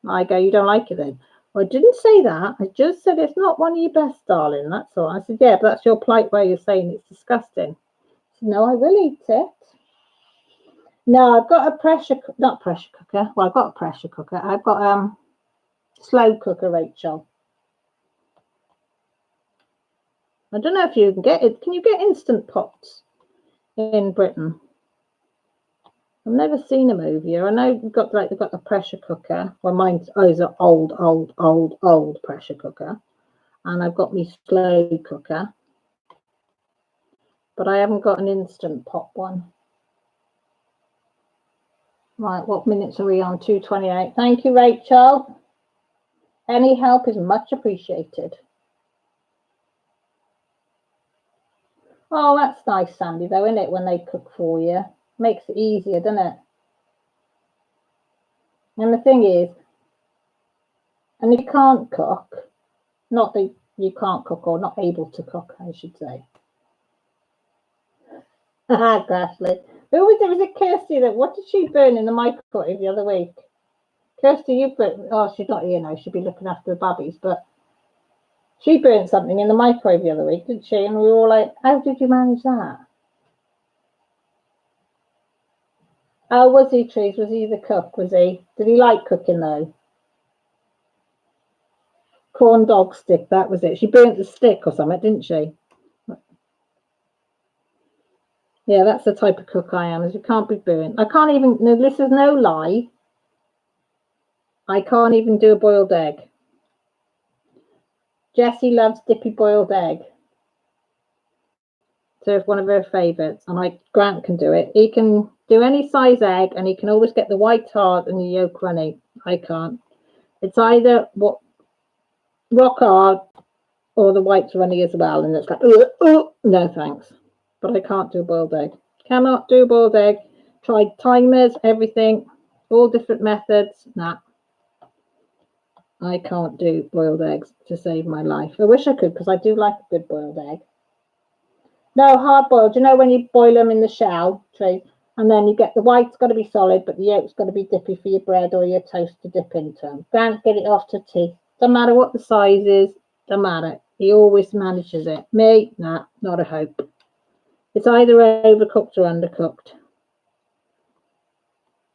I go, "You don't like it then?" "Well, I didn't say that. I just said it's not one of your best, darling. That's all." I said, "Yeah, but that's your polite way of saying it's disgusting." He said, "No, I will eat it." No, I've got a not pressure cooker. Well, I've got a pressure cooker. I've got slow cooker, Rachel. I don't know if you can get it. Can you get instant pots in Britain? I've never seen them over here. I know they've got a pressure cooker. Well, mine's is an old pressure cooker, and I've got my slow cooker, but I haven't got an instant pot one. Right, what minutes are we on? 2:28. Thank you, Rachel. Any help is much appreciated. Oh, that's nice, Sandy, though, isn't it, when they cook for you? Makes it easier, doesn't it? And the thing is, And you can't cook. Not that you can't cook or not able to cook, I should say. Grassley. Who was it? Was it Kirsty? What did she burn in the microwave the other week? Kirsty, you burnt. Oh, she's not here now. She'll be looking after the babbies, but she burnt something in the microwave the other week, didn't she? And we were all like, how did you manage that? Oh, was he, Trees? Was he the cook? Was he? Did he like cooking though? Corn dog stick, that was it. She burnt the stick or something, didn't she? Yeah, that's the type of cook I am, is you can't be burnt. I can't even, no, this is no lie. I can't even do a boiled egg. Jessie loves dippy boiled egg. So it's one of her favourites. And Grant can do it. He can do any size egg and he can always get the white hard and the yolk runny. I can't. It's either rock hard or the white's runny as well. And it's like, no thanks. But I can't do a boiled egg. Cannot do a boiled egg. Tried timers, everything, all different methods. Nah. I can't do boiled eggs to save my life. I wish I could because I do like a good boiled egg. No, hard boiled. You know when you boil them in the shell tray and then you get the white's got to be solid, but the yolk's got to be dippy for your bread or your toast to dip into them. Can't get it off to teeth. Doesn't matter what the size is. Doesn't matter. He always manages it. Me, nah, not a hope. It's either overcooked or undercooked.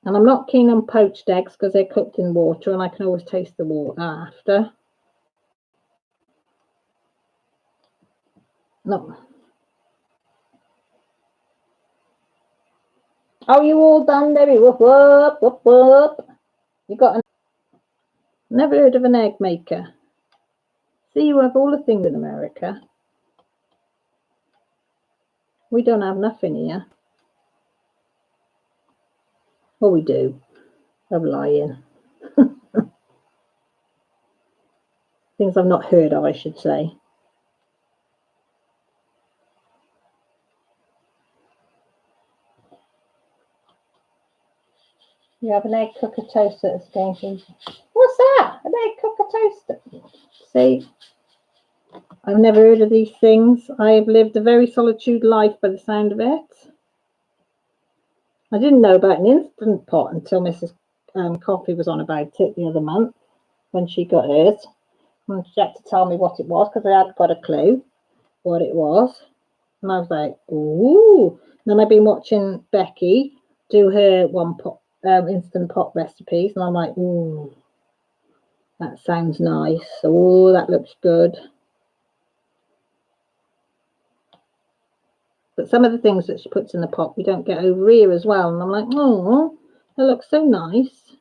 And I'm not keen on poached eggs because they're cooked in water and I can always taste the water after. No. Oh, you all done, Debbie? Whoop, whoop, whoop, whoop. You got never heard of an egg maker. See, you have all the things in America. We don't have nothing here. Well, we do. I'm lying. Things I've not heard of, I should say. You have an egg cooker toaster that's going to... What's that? An egg cooker toaster? See, I've never heard of these things. I have lived a very solitude life by the sound of it. I didn't know about an instant pot until Mrs. Coffee was on about it the other month when she got hers. And she had to tell me what it was because I hadn't got a clue what it was. And I was like, ooh. Then I've been watching Becky do her one pot instant pot recipes. And I'm like, ooh, that sounds nice. Oh, that looks good. But some of the things that she puts in the pot, we don't get over here as well. And I'm like, oh, that looks so nice.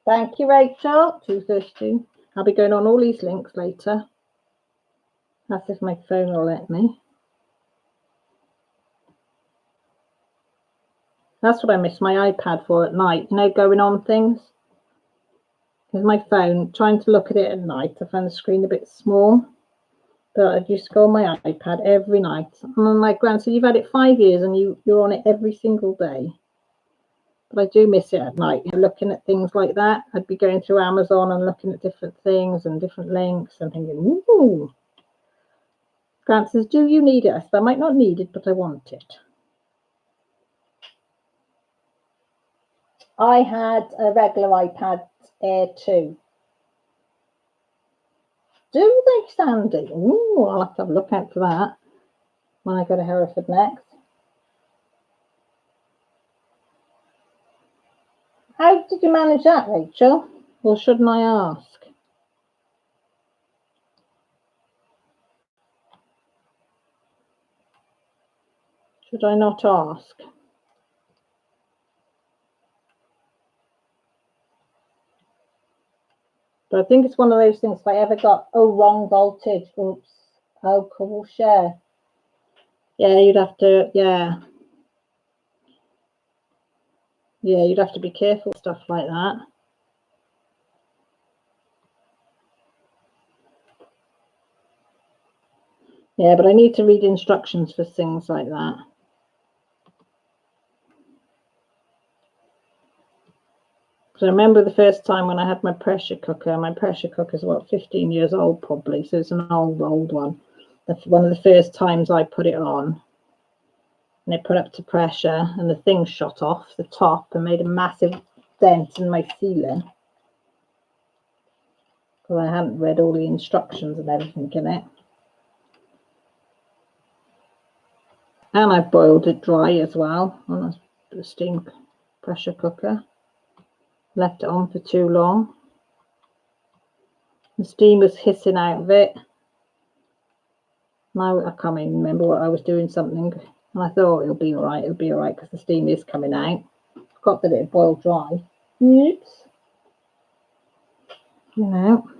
Thank you, Rachel. 2:32. I'll be going on all these links later. That's if my phone will let me. That's what I miss my iPad for at night. You know, going on things. Because my phone, trying to look at it at night, I found the screen a bit small. But I used to go on my iPad every night. And I'm like, Gran, so you've had it 5 years and you're on it every single day. But I do miss it at night, you know, looking at things like that. I'd be going through Amazon and looking at different things and different links and thinking, ooh. Grant says, do you need it? I said, I might not need it, but I want it. I had a regular iPad Air 2. Do they, Sandy? Ooh, I'll have to have a look out for that when I go to Hereford next. How did you manage that, Rachel? Or shouldn't I ask? Should I not ask? But I think it's one of those things, if I ever got, oh, wrong voltage, oops, oh, cool, share. Yeah, you'd have to, yeah. Yeah, you'd have to be careful, stuff like that. Yeah, but I need to read instructions for things like that. I remember the first time when I had my pressure cooker. My pressure cooker's what, 15 years old probably, so it's an old one. One of the first times I put it on, and it put up to pressure, and the thing shot off the top and made a massive dent in my ceiling because I hadn't read all the instructions and everything in it. And I boiled it dry as well on a steam pressure cooker. Left it on for too long. The steam was hissing out of it. Now I can't even remember what I was doing something, and I thought it'll be all right because the steam is coming out. Forgot that it had boiled dry. Oops. You know.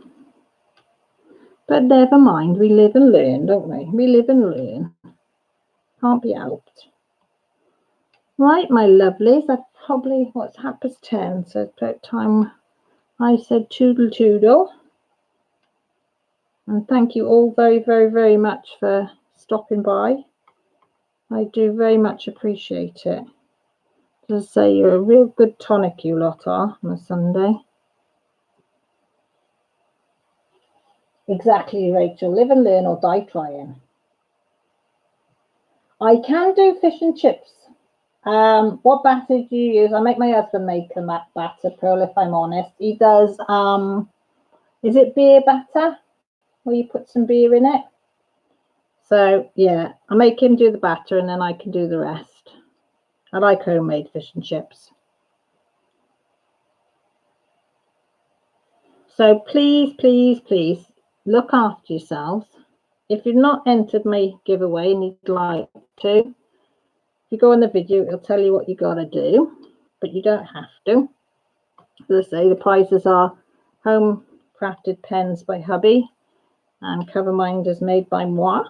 But never mind, we live and learn, don't we? We live and learn. Can't be helped. Right, my lovelies, that's probably what's 10:30, so it's about time I said toodle toodle. And thank you all very, very, very much for stopping by. I do very much appreciate it. As I say, you're a real good tonic, you lot are, on a Sunday. Exactly, Rachel. Live and learn or die trying. I can do fish and chips. What batter do you use? I make my husband make a batter, Pearl, if I'm honest. He does, is it beer batter? Where you put some beer in it? So, yeah, I make him do the batter and then I can do the rest. I like homemade fish and chips. So please, please, please look after yourselves. If you've not entered my giveaway and you'd like to, if you go on the video, it'll tell you what you got to do, but you don't have to. As I say, the prizes are home crafted pens by hubby and cover minders made by moi.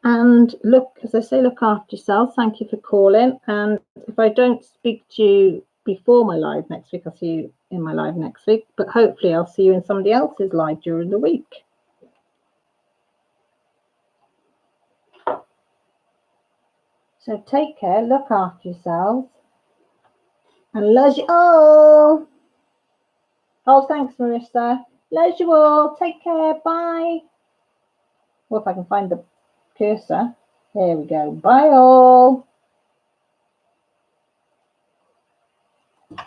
And look, as I say, look after yourselves. Thank you for calling. And if I don't speak to you before my live next week, I'll see you in my live next week. But hopefully I'll see you in somebody else's live during the week. So take care, look after yourselves. And love you all. Oh, thanks, Marissa. Love you all. Take care. Bye. Well, if I can find the cursor. There we go. Bye all.